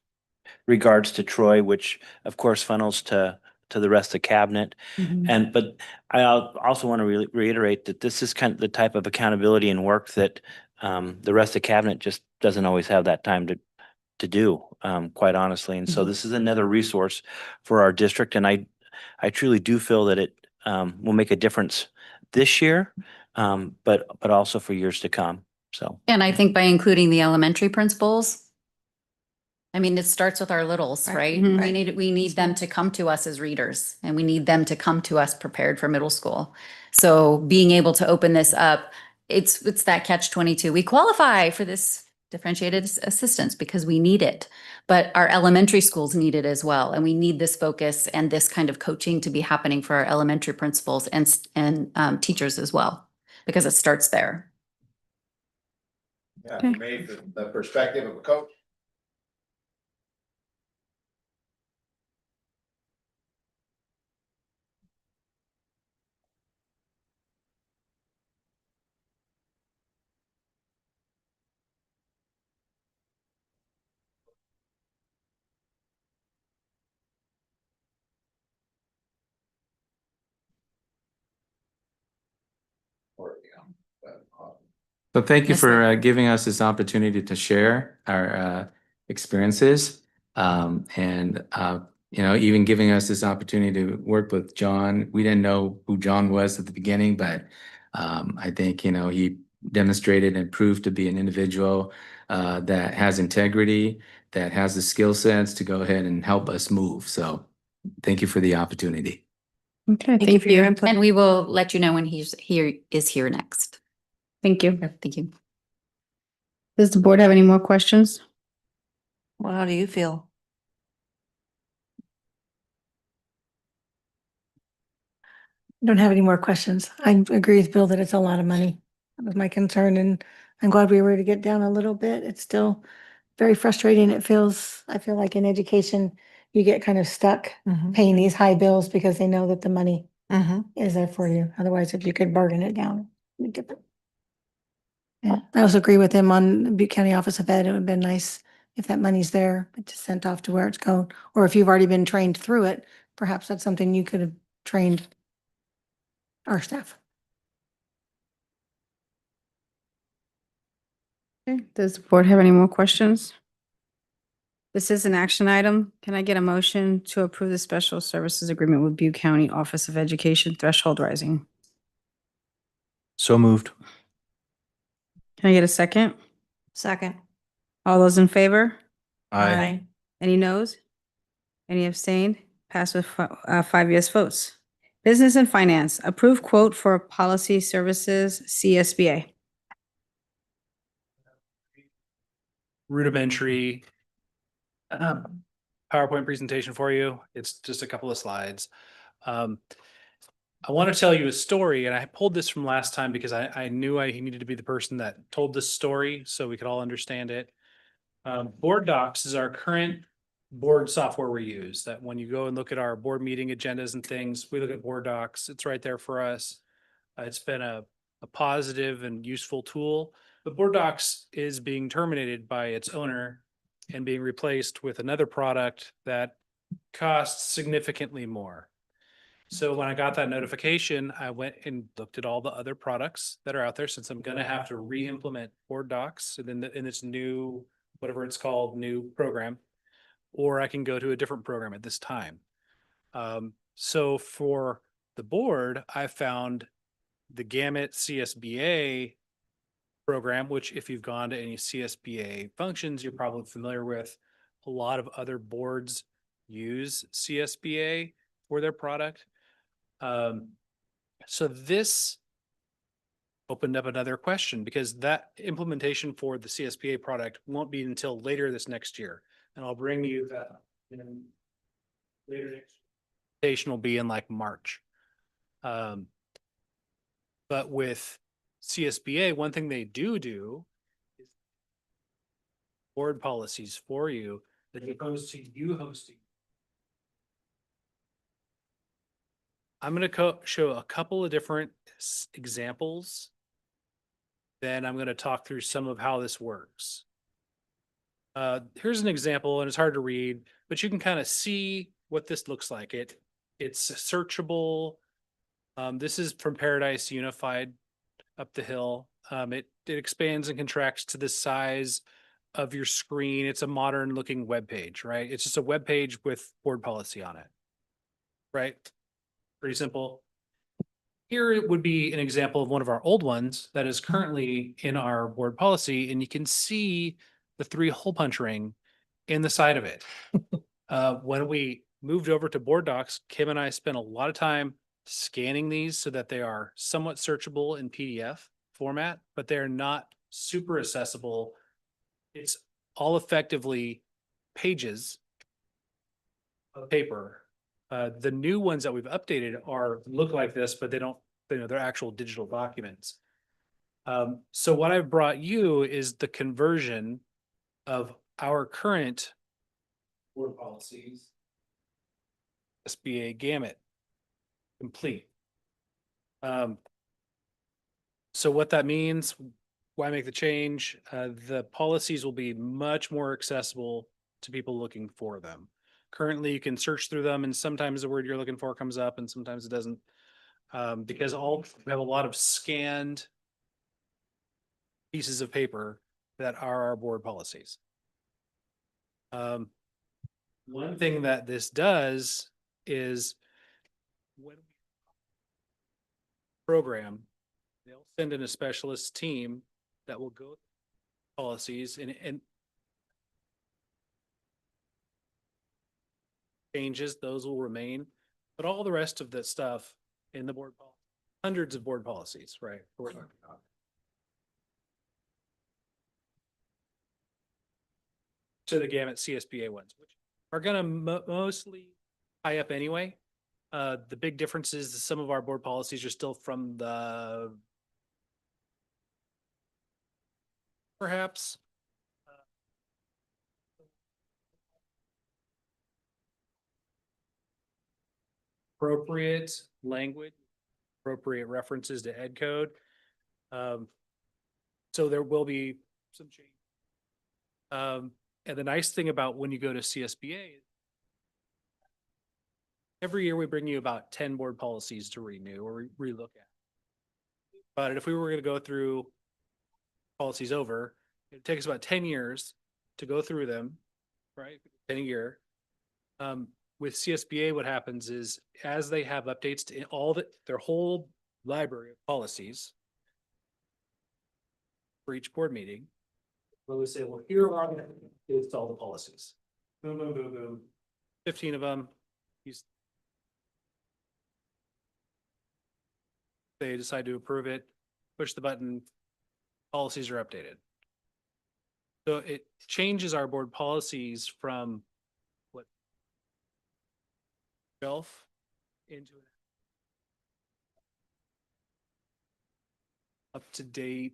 regards to Troy, which of course funnels to to the rest of the cabinet. But I also want to reiterate that this is kind of the type of accountability and work that the rest of the cabinet just doesn't always have that time to do, quite honestly. And so this is another resource for our district, and I truly do feel that it will make a difference this year, but also for years to come. So. And I think by including the elementary principals, I mean, it starts with our littles, right? Mhm. We need them to come to us as readers, and we need them to come to us prepared for middle school. So being able to open this up, it's that catch-22. We qualify for this differentiated assistance because we need it, but our elementary schools need it as well. And we need this focus and this kind of coaching to be happening for our elementary principals and teachers as well, because it starts there. Yeah, for me, from the perspective of a coach. So thank you Yes, for sir. giving us this opportunity to share our experiences, and even giving us this opportunity to work with John. We didn't know who John was at the beginning, but I think he demonstrated and proved to be an individual that has integrity, that has the skill sets to go ahead and help us move. So thank you for the opportunity. Okay, thank you for your input. And we will let you know when he is here next. Thank you. Thank you. Does the board have any more questions? Well, how do you feel? Don't have any more questions. I agree with Bill that it's a lot of money. That was my concern, and I'm glad we were able to get down a little bit. It's still very frustrating. I feel like in education, you get kind of stuck paying these high bills because they know that the money is there for you. Otherwise, if you could bargain it down, it'd be different. Yeah, I also agree with him on Butte County Office of Ed. It would have been nice if that money's there, but just sent off to where it's going. Or if you've already been trained through it, perhaps that's something you could have trained our staff. Okay, does the board have any more questions? This is an action item. Can I get a motion to approve the special services agreement with Butte County Office of Education threshold rising? So moved. Can I get a second? Second. All those in favor? Aye. Any noes? Any abstained? Pass with 5 yes votes. Business and Finance, approved quote for policy services CSBA. Rudimentary PowerPoint presentation for you. It's just a couple of slides. I want to tell you a story, and I pulled this from last time because I knew he needed to be the person that told this story so we could all understand it. Board Docs is our current board software we use. That when you go and look at our board meeting agendas and things, we look at Board Docs. It's right there for us. It's been a positive and useful tool. But Board Docs is being terminated by its owner and being replaced with another product that costs significantly more. So when I got that notification, I went and looked at all the other products that are out there, since I'm going to have to re-implement Board Docs and then in its new, whatever it's called, new program, or I can go to a different program at this time. So for the board, I found the Gamut CSBA program, which if you've gone to any CSBA functions, you're probably familiar with. A lot of other boards use CSBA for their product. So this opened up another question, because that implementation for the CSBA product won't be until later this next year. And I'll bring you that later next implementation will be in like March. But with CSBA, one thing they do is board policies for you, as opposed to you hosting. I'm going to show a couple of different examples. Then I'm going to talk through some of how this works. Here's an example, and it's hard to read, but you can kind of see what this looks like. It's searchable. This is from Paradise Unified up the hill. It expands and contracts to the size of your screen. It's a modern looking web page, right? It's just a web page with board policy on it, right? Pretty simple. Here it would be an example of one of our old ones that is currently in our board policy, and you can see the 3 hole punch ring in the side of it. When we moved over to board docs, Kim and I spent a lot of time scanning these so that they are somewhat searchable in PDF format, but they're not super accessible. It's all effectively pages of paper. The new ones that we've updated look like this, but they don't, they're actual digital documents. So what I've brought you is the conversion of our current board policies, SBA gamut, complete. So what that means, why make the change? The policies will be much more accessible to people looking for them. Currently, you can search through them, and sometimes the word you're looking for comes up, and sometimes it doesn't. Because we have a lot of scanned pieces of paper that are our board policies. One thing that this does is when we program, they'll send in a specialist team that will go policies and changes, those will remain, but all the rest of the stuff in the board policy, hundreds of board policies, right? We're talking about. To the gamut CSBA ones, which are going to mostly tie up anyway. The big difference is some of our board policies are still from the perhaps appropriate language, appropriate references to ed code. So there will be some change. And the nice thing about when you go to CSBA, every year we bring you about 10 board policies to renew or relook at. But if we were going to go through policies over, it takes about 10 years to go through them, right? 10 a year. With CSBA, what happens is as they have updates to their whole library of policies for each board meeting, where we say, well, here are all the policies. Boom, boom, boom, boom. 15 of them. They decide to approve it, push the button, policies are updated. So it changes our board policies from what shelf into an up-to-date,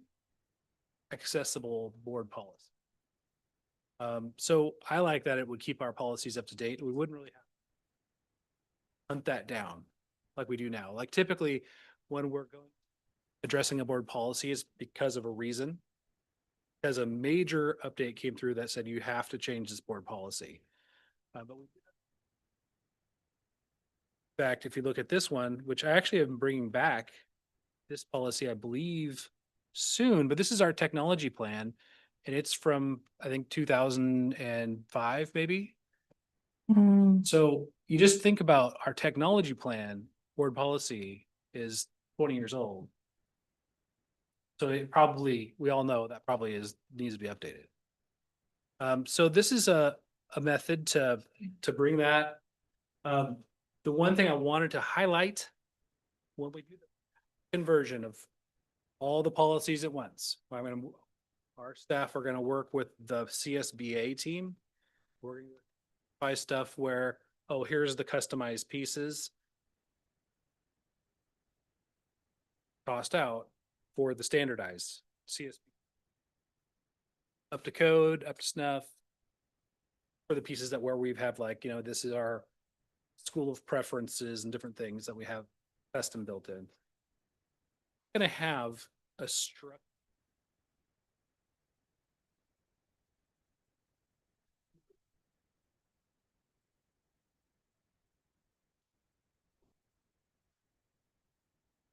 accessible board policy. So I like that it would keep our policies up to date. We wouldn't really have to hunt that down like we do now. Like typically when we're addressing a board policy is because of a reason. Because a major update came through that said you have to change this board policy. But in fact, if you look at this one, which I actually am bringing back this policy, I believe soon, but this is our technology plan. And it's from, I think, 2005, maybe. So you just think about our technology plan, board policy is 20 years old. So it probably, we all know that probably needs to be updated. So this is a method to bring that. The one thing I wanted to highlight when we do the conversion of all the policies at once, our staff are going to work with the CSBA team. We're going to buy stuff where, oh, here's the customized pieces tossed out for the standardized CSB. Up to code, up to snuff for the pieces that where we've have like, this is our school of preferences and different things that we have custom built in. Going to have a structure.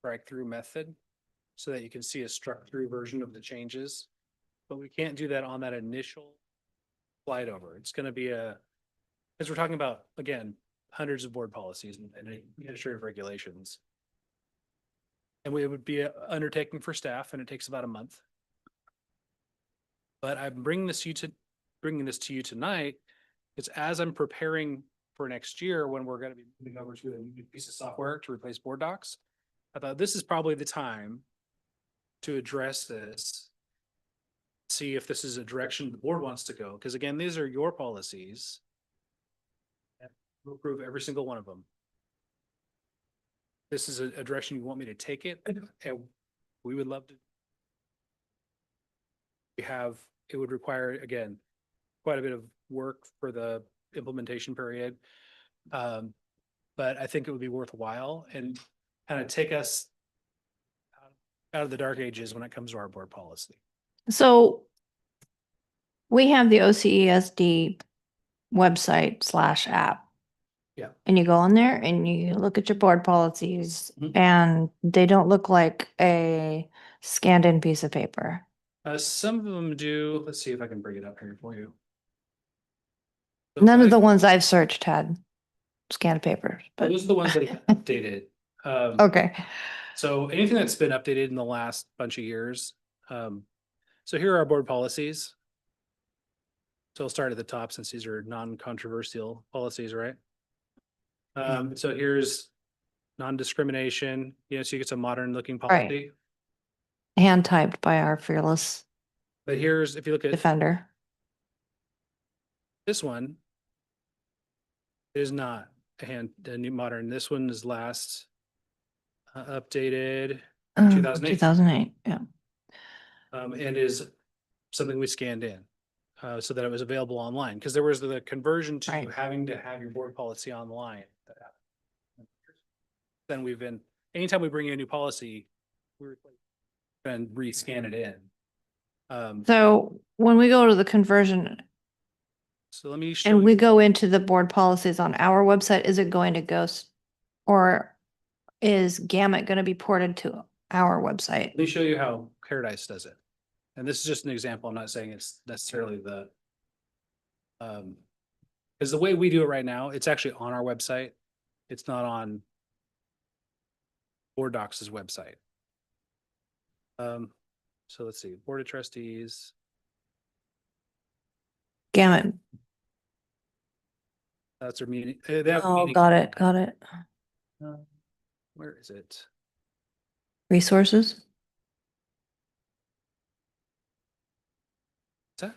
strike-through method so that you can see a struck-through version of the changes. But we can't do that on that initial slide over. It's going to be because we're talking about, again, hundreds of board policies and administrative regulations. And it would be an undertaking for staff, and it takes about a month. But I'm bringing this to you tonight. It's as I'm preparing for next year when we're going to be moving over to a new piece of software to replace board docs. I thought this is probably the time to address this, see if this is a direction the board wants to go. Because again, these are your policies. And we'll approve every single one of them. This is a direction you want me to take it, and we would love to. It would require, again, quite a bit of work for the implementation period. But I think it would be worthwhile and kind of take us out of the dark ages when it comes to our board policy. So we have the OCESD website / app. Yeah. And you go on there and you look at your board policies and they don't look like a scanned in piece of paper. Some of them do. Let's see if I can bring it up here for you. None of the ones I've searched had scanned papers, but those are the ones that have been updated. okay. So anything that's been updated in the last bunch of years. So here are our board policies. So I'll start at the top since these are non-controversial policies, right? So here's non-discrimination, so you get some modern looking policy. Hand typed by our fearless But here's, if you look at defender. this one, it is not a new modern. This one is last updated 2008. 2008, yeah. And is something we scanned in so that it was available online, because there was the conversion to you having to have your board policy online. Then we've been, anytime we bring in a new policy, we're and rescan it in. So when we go to the conversion So let me show and we you. go into the board policies on our website, is it going to go or is Gamut going to be ported to our website? Let me show you how Paradise does it. And this is just an example. I'm not saying it's necessarily the, because the way we do it right now, it's actually on our website. It's not on Board Docs' website. So let's see, Board of Trustees. Gamut. That's their meeting. They have Oh, meeting- got it. Got it. Where is it? Resources. Is that?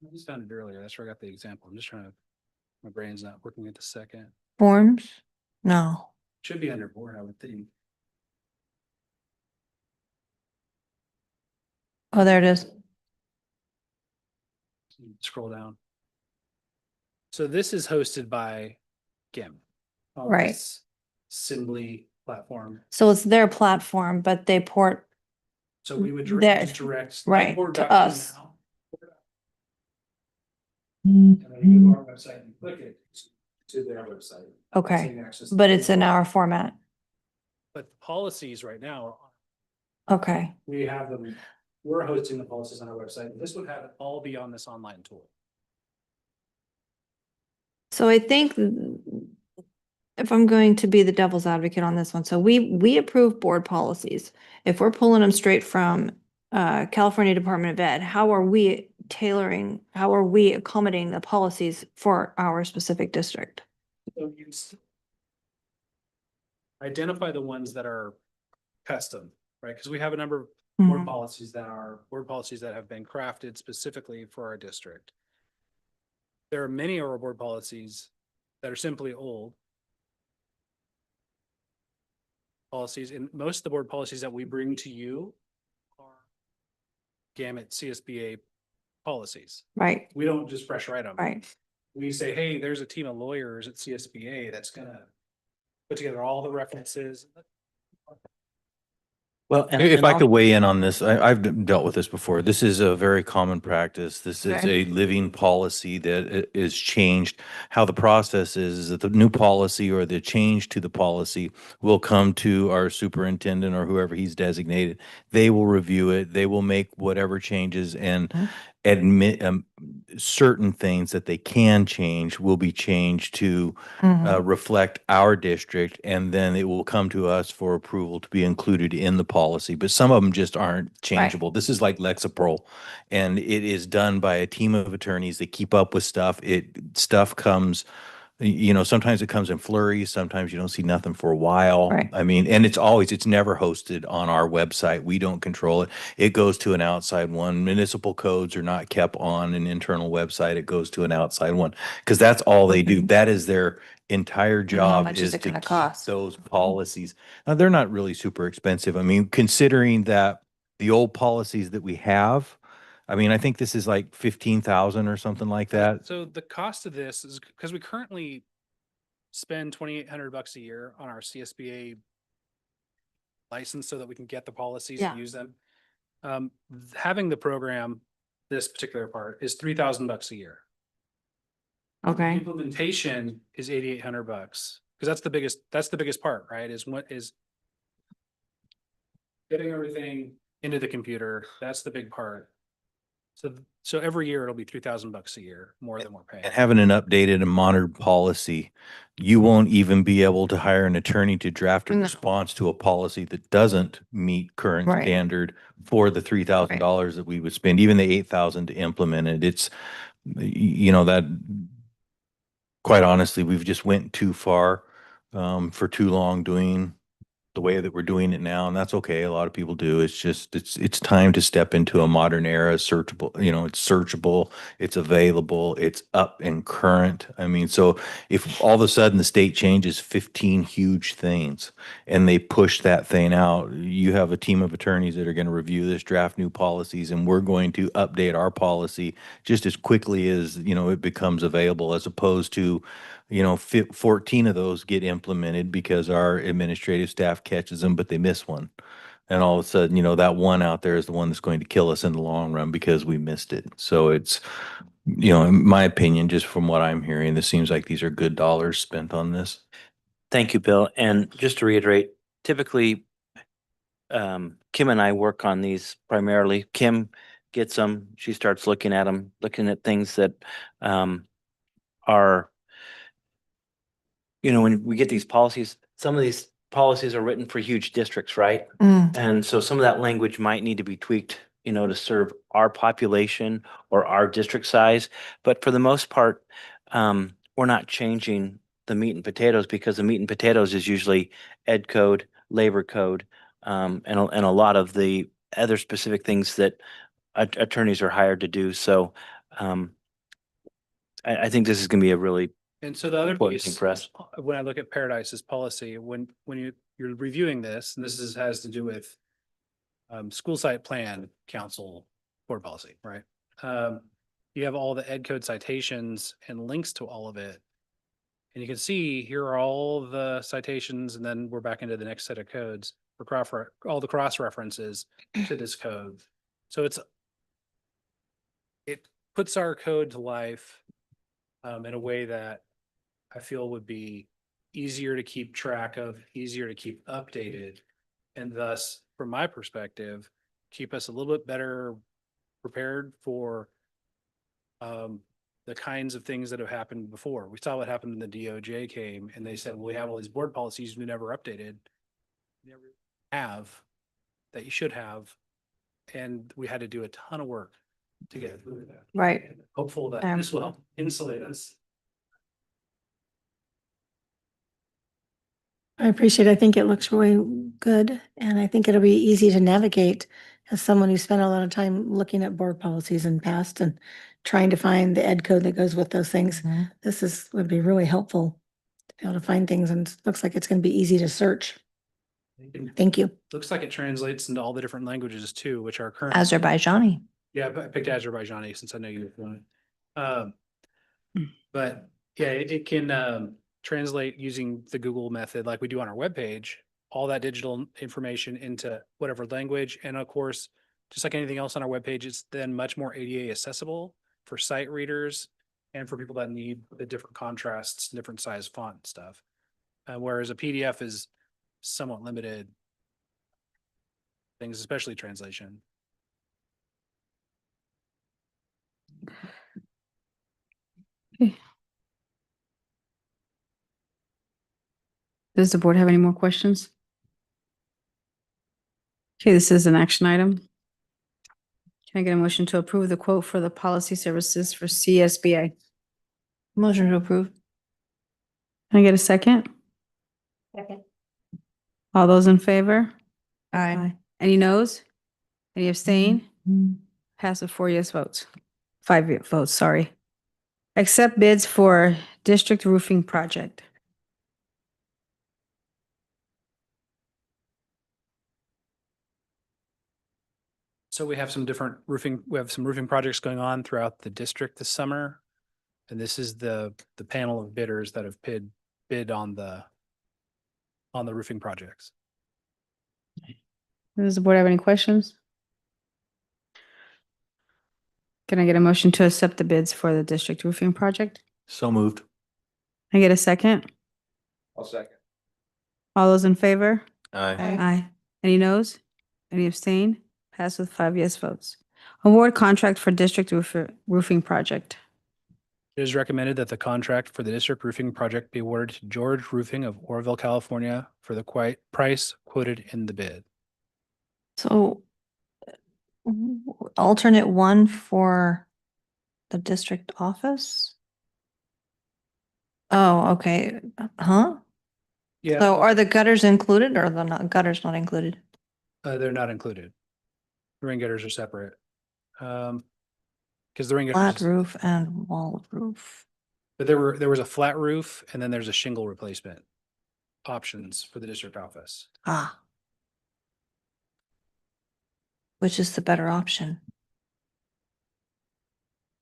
I just found it earlier. That's where I got the example. I'm just trying to, my brain's not working at the second. Forms. No. Should be under board, I would think. Oh, there it is. Scroll down. So this is hosted by GIM. on Right. this Assembly platform. So it's their platform, but they port So we would That- direct. right, Board to Docs us. now. And then you go to our website and click it to their website. Okay, So you can access but the it's in our format. But the policies right now, Okay. we have them, we're hosting the policies on our website. This would have it all be on this online tool. So I think if I'm going to be the devil's advocate on this one, so we approve board policies. If we're pulling them straight from California Department of Ed, how are we tailoring, how are we accommodating the policies for our specific district? So you identify the ones that are custom, right? Because we have a number of board Mhm. policies that have been crafted specifically for our district. There are many of our board policies that are simply old policies, and most of the board policies that we bring to you are gamut CSBA policies. Right, We don't just fresh write them. right. We say, hey, there's a team of lawyers at CSBA that's gonna put together all the references. Well, If I could weigh in on this, I've dealt with this before. This is a very common practice. This is Okay. a living policy that is changed. How the process is that the new policy or the change to the policy will come to our superintendent or whoever he's designated. They will review it. They will make whatever changes and admit certain things that they can change will be changed to reflect our district, and then it will come to us for approval to be included in the policy. But some of them just aren't changeable. This is like Lexapro, and it is done by a team of attorneys that keep up with stuff. Stuff comes, sometimes it comes in flurries. Sometimes you don't see nothing for a while. Right. I mean, and it's never hosted on our website. We don't control it. It goes to an outside one. Municipal codes are not kept on an internal website. It goes to an outside one because that's all they do. That is their entire And how job much is is it to gonna keep cost? those policies. Now, they're not really super expensive. I mean, considering that the old policies that we have, I mean, I think this is like 15,000 or something like that. So the cost of this is because we currently spend $2,800 a year on our CSBA license so that we can get the policies Yeah. and use them. Having the program, this particular part is $3,000 a year. Okay. Implementation is $8,800 because that's the biggest part, right? Is what is getting everything into the computer. That's the big part. So every year it'll be $3,000 a year more than we're paying. And having an updated and monitored policy, you won't even be able to hire an attorney to draft a No. response to a policy that doesn't meet current Right. standard for the $3,000 that we would spend, even the 8,000 to implement it. It's, that quite honestly, we've just went too far, for too long doing the way that we're doing it now, and that's okay. A lot of people do. It's just it's time to step into a modern era. Searchable, it's searchable, it's available, it's up and current. I mean, so if all of a sudden the state changes 15 huge things and they push that thing out, you have a team of attorneys that are going to review this, draft new policies, and we're going to update our policy just as quickly as, it becomes available, as opposed to 14 of those get implemented because our administrative staff catches them, but they miss one. And all of a sudden, that one out there is the one that's going to kill us in the long run because we missed it. So it's, in my opinion, just from what I'm hearing, this seems like these are good dollars spent on this. Thank you, Bill. And just to reiterate, typically, Kim and I work on these primarily. Kim gets them, she starts looking at them, looking at things that are, when we get these policies, some of these policies are written for huge districts, right? And so some of that language might need to be tweaked, to serve our population or our district size. But for the most part, we're not changing the meat and potatoes, because the meat and potatoes is usually ed code, labor code, and a lot of the other specific things that attorneys are hired to do. So I think this is going to be a really And so the other important thing piece, for us. when I look at Paradise's policy, when you're reviewing this, and has to do with school site plan council board policy, right? You have all the ed code citations and links to all of it. And you can see here are all the citations, and then we're back into the next set of codes for all the cross references to this code. So it puts our code to life in a way that I feel would be easier to keep track of, easier to keep updated, and thus, from my perspective, keep us a little bit better prepared for the kinds of things that have happened before. We saw what happened when the DOJ came and they said, well, we have all these board policies we never updated, never have, that you should have. And we had to do a ton of work to get through that. Right. And hopeful that this will help insulate us. I appreciate it. I think it looks really good, and I think it'll be easy to navigate as someone who spent a lot of time looking at board policies in past and trying to find the ed code that goes with those things. This would be really helpful to be able to find things, and it looks like it's going to be easy to search. Thank you. Looks like it translates into all the different languages too, which are current. Azerbaijani. Yeah, but I picked Azerbaijani since I know you were fluent. But yeah, it can translate using the Google method like we do on our webpage, all that digital information into whatever language. And of course, just like anything else on our webpage, it's then much more ADA accessible for sight readers and for people that need the different contrasts, different size font and stuff. Whereas a PDF is somewhat limited things, especially translation. Does the board have any more questions? Okay, this is an action item. Can I get a motion to approve the quote for the policy services for CSBA? Motion to approve. Can I get a second? Second. All those in favor? Aye. Any noes? Any abstain? Pass with 4 yes votes. 5 votes, sorry. Accept bids for district roofing project. So we have some roofing projects going on throughout the district this summer. And this is the panel of bidders that have bid on the roofing projects. Does the board have any questions? Can I get a motion to accept the bids for the district roofing project? So moved. Can I get a second? I'll second. All those in favor? Aye. Aye. Any noes? Any abstain? Pass with 5 yes votes. Award contract for district roofing project. It is recommended that the contract for the district roofing project be awarded to George Roofing of Oroville, California for the price quoted in the bid. So alternate one for the district office? Oh, okay. Huh? Yeah, So are the gutters included or the gutters not included? they're not included. The rain gutters are separate. Because the rain Flat gutters, roof and wall roof. but there was a flat roof and then there's a shingle replacement options for the district office. Ah. Which is the better option?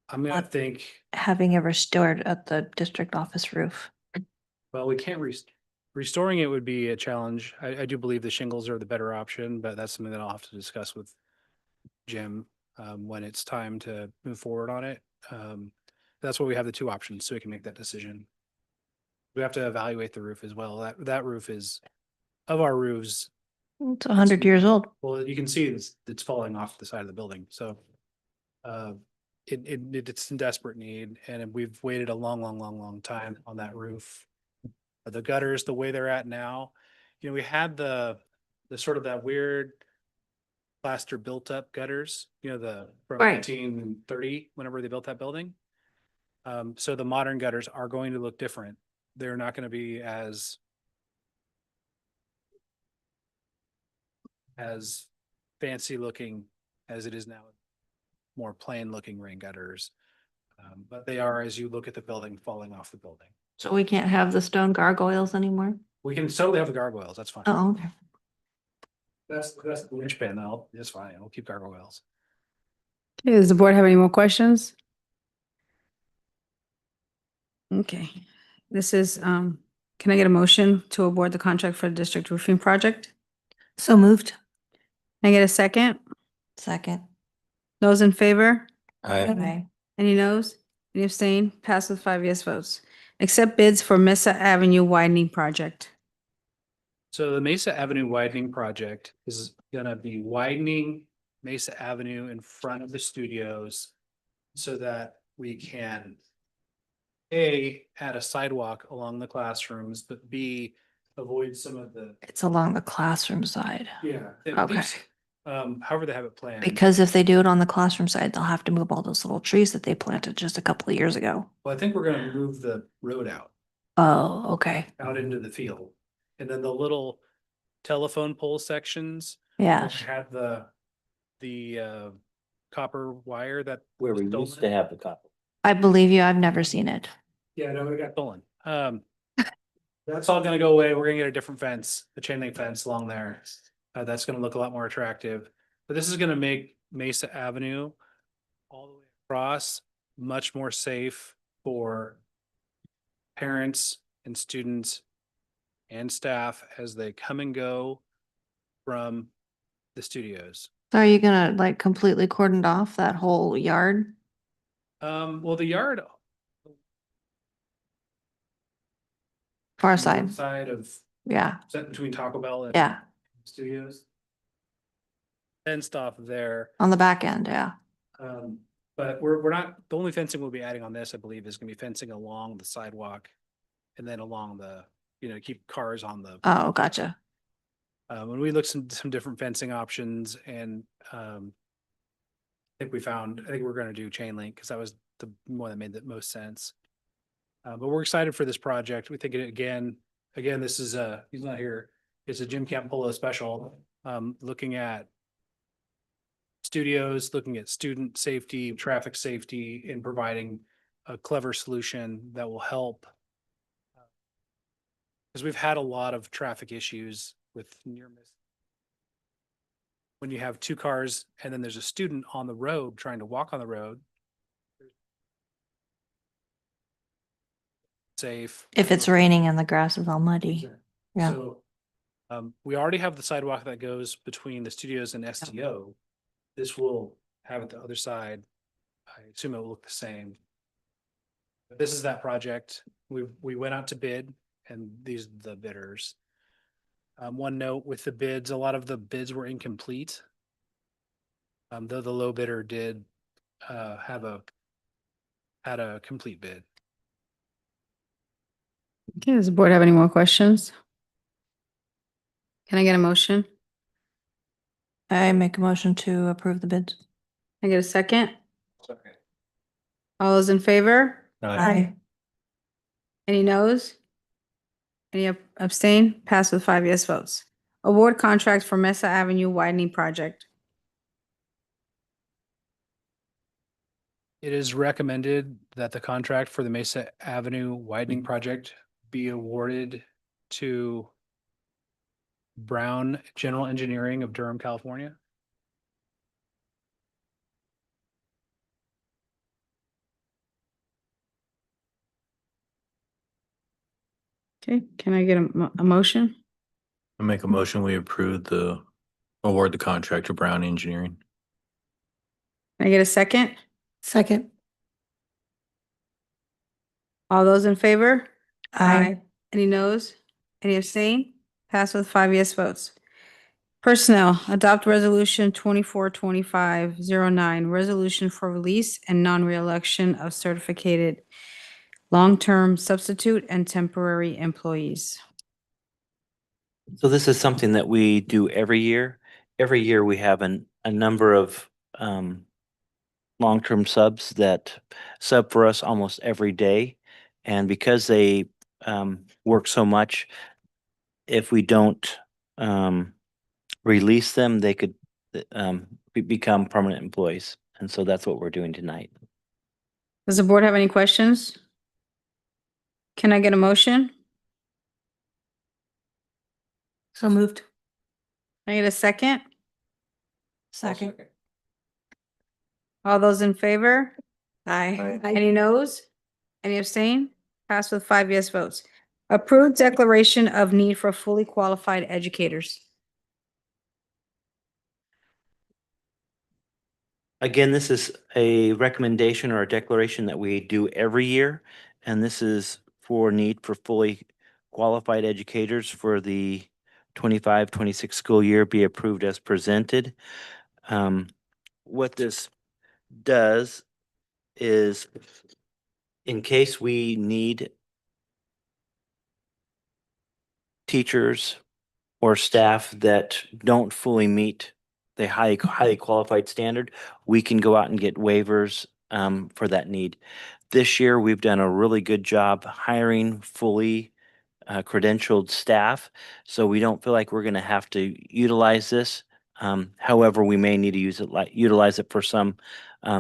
I'm gonna Not think, having it restored at the district office roof. well, we can't restoring it would be a challenge. I do believe the shingles are the better option, but that's something that I'll have to discuss with Jim when it's time to move forward on it. That's why we have the two options, so we can make that decision. We have to evaluate the roof as well. That roof is, of our roofs, It's 100 years old. well, you can see it's falling off the side of the building, so it's in desperate need, and we've waited a long time on that roof. The gutters, the way they're at now, we had the sort of that weird plaster built up gutters, from Right. 1930, whenever they built that building. So the modern gutters are going to look different. They're not going to be as fancy looking as it is now. More plain looking rain gutters. But they are, as you look at the building, falling off the building. So we can't have the stone gargoyles anymore? We can totally have the gargoyles. That's fine. Oh, okay. That's the linchpin. It's fine. We'll keep gargoyles. Okay, does the board have any more questions? Okay, this is, can I get a motion to award the contract for the district roofing project? So moved. Can I get a second? Second. Those in favor? Aye. Okay. Any noes? Any abstain? Pass with 5 yes votes. Accept bids for Mesa Avenue widening project. So the Mesa Avenue widening project is gonna be widening Mesa Avenue in front of the studios so that we can A, add a sidewalk along the classrooms, but B, avoid some of the, It's along the classroom side. yeah. at Okay. least, however they have it planned. Because if they do it on the classroom side, they'll have to move all those little trees that they planted just a couple of years ago. Well, I think we're gonna move the road out Oh, okay. into the field. And then the little telephone pole sections. Yeah. that had the copper wire that. Where we was used stolen. to have the copper. I believe you. I've never seen it. Yeah, no, it got stolen. That's all gonna go away. We're gonna get a different fence, a chain link fence along there. That's gonna look a lot more attractive. But this is gonna make Mesa Avenue all the way across much more safe for parents and students and staff as they come and go from the studios. So are you gonna like completely cordoned off that whole yard? Well, the yard Far north side, side of, yeah, set between Taco Bell and yeah, studios. Fenced off there. on the back end, yeah. But we're not, the only fencing we'll be adding on this, I believe, is gonna be fencing along the sidewalk and then along the, keep cars on the. Oh, gotcha. When we looked some different fencing options and, I think we're gonna do chain link because that was the one that made the most sense. But we're excited for this project. We think again, this is he's not here. It's a Jim Campolo special, looking at studios, looking at student safety, traffic safety, and providing a clever solution that will help. Because we've had a lot of traffic issues with near miss. When you have two cars and then there's a student on the road trying to walk on the road. Safe. If it's raining and the grass is all muddy, yeah. So, we already have the sidewalk that goes between the studios and STO. This will have it the other side. I assume it will look the same. But this is that project. We went out to bid and these are the bidders. One note with the bids, a lot of the bids were incomplete. Though the low bidder did, had a complete bid. Okay, does the board have any more questions? Can I get a motion? I make a motion to approve the bids. Can I get a second? All those in favor? Aye. Any noes? Any abstain? Pass with 5 yes votes. Award contract for Mesa Avenue widening project. It is recommended that the contract for the Mesa Avenue widening project be awarded to Brown General Engineering of Durham, California. Okay, can I get a motion? I make a motion, we approve award the contract to Brown Engineering. Can I get a second? Second. All those in favor? Aye. Any noes? Any abstain? Pass with 5 yes votes. Personnel, adopt resolution 242509, resolution for release and non-reelection of certificated long-term substitute and temporary employees. So this is something that we do every year. Every year we have a number of long-term subs that sub for us almost every day. And because they work so much, if we don't release them, they could become permanent employees. And so that's what we're doing tonight. Does the board have any questions? Can I get a motion? So moved. Can I get a second? Second. All those in favor? Aye. Any noes? Any abstain? Pass with 5 yes votes. Approved declaration of need for fully qualified educators. Again, this is a recommendation or a declaration that we do every year. And this is for need for fully qualified educators for the 25-26 school year be approved as presented. What this does is in case we need teachers or staff that don't fully meet the highly qualified standard, we can go out and get waivers for that need. This year, we've done a really good job hiring fully credentialed staff, so we don't feel like we're going to have to utilize this. However, we may need to utilize it for some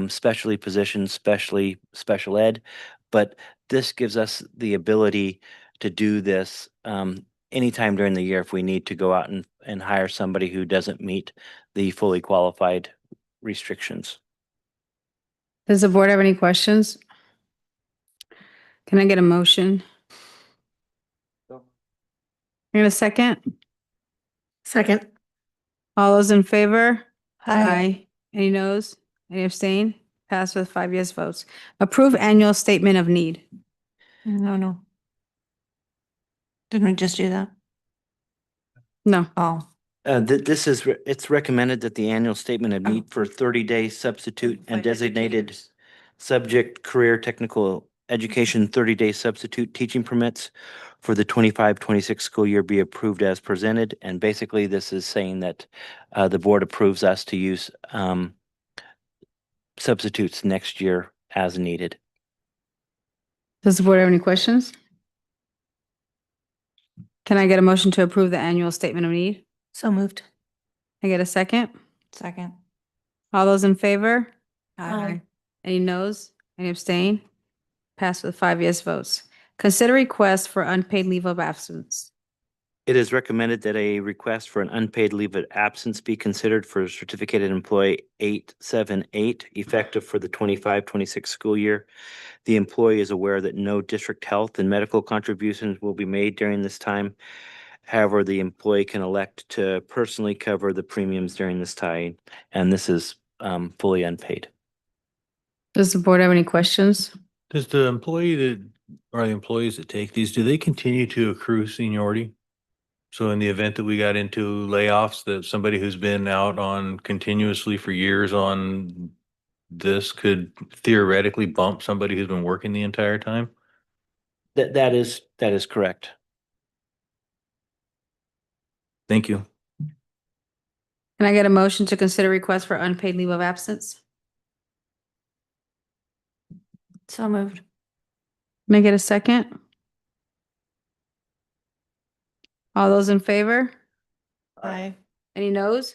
specialty positions, especially special ed. But this gives us the ability to do this anytime during the year if we need to go out and hire somebody who doesn't meet the fully qualified restrictions. Does the board have any questions? Can I get a motion? I get a second? Second. All those in favor? Aye. Any noes? Any abstain? Pass with 5 yes votes. Approve annual statement of need. No. Didn't we just do that? No. Oh, This is, it's recommended that the annual statement of need for 30-day substitute and designated subject career technical education 30-day substitute teaching permits for the 25-26 school year be approved as presented. And basically, this is saying that the board approves us to use substitutes next year as needed. Does the board have any questions? Can I get a motion to approve the annual statement of need? So moved. I get a second? second. All those in favor? Aye. Any noes? Any abstain? Pass with 5 yes votes. Consider request for unpaid leave of absence. It is recommended that a request for an unpaid leave of absence be considered for certificated employee 878 effective for the 25-26 school year. The employee is aware that no district health and medical contributions will be made during this time. However, the employee can elect to personally cover the premiums during this time, and this is fully unpaid. Does the board have any questions? Does the employee that, or the employees that take these, do they continue to accrue seniority? So in the event that we got into layoffs, that somebody who's been out on continuously for years on this could theoretically bump somebody who's been working the entire time? That is correct. Thank you. Can I get a motion to consider request for unpaid leave of absence? So moved. Can I get a second? All those in favor? Aye. Any noes?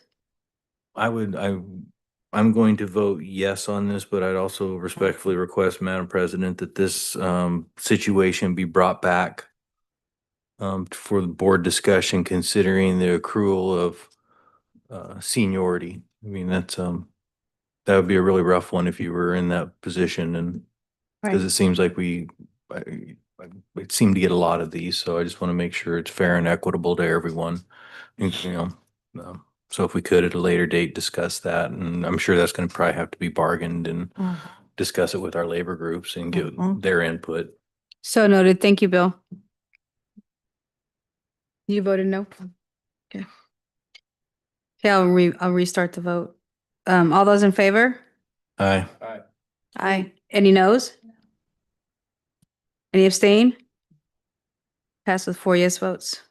I'm going to vote yes on this, but I'd also respectfully request, Madam President, that this situation be brought back for the board discussion, considering the accrual of seniority. I mean, that would be a really rough one if you were in that position, and because it seems like it seemed to get a lot of these, so I just want to make sure it's fair and equitable to everyone. So if we could at a later date discuss that, and I'm sure that's going to probably have to be bargained and discuss it with our labor groups and give their input. So noted. Thank you, Bill. You voted no? Okay. Okay, I'll restart the vote. All those in favor? Aye. Aye. Any noes? Any abstain? Pass with 4 yes votes.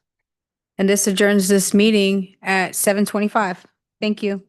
And this adjourns this meeting at 7:25. Thank you.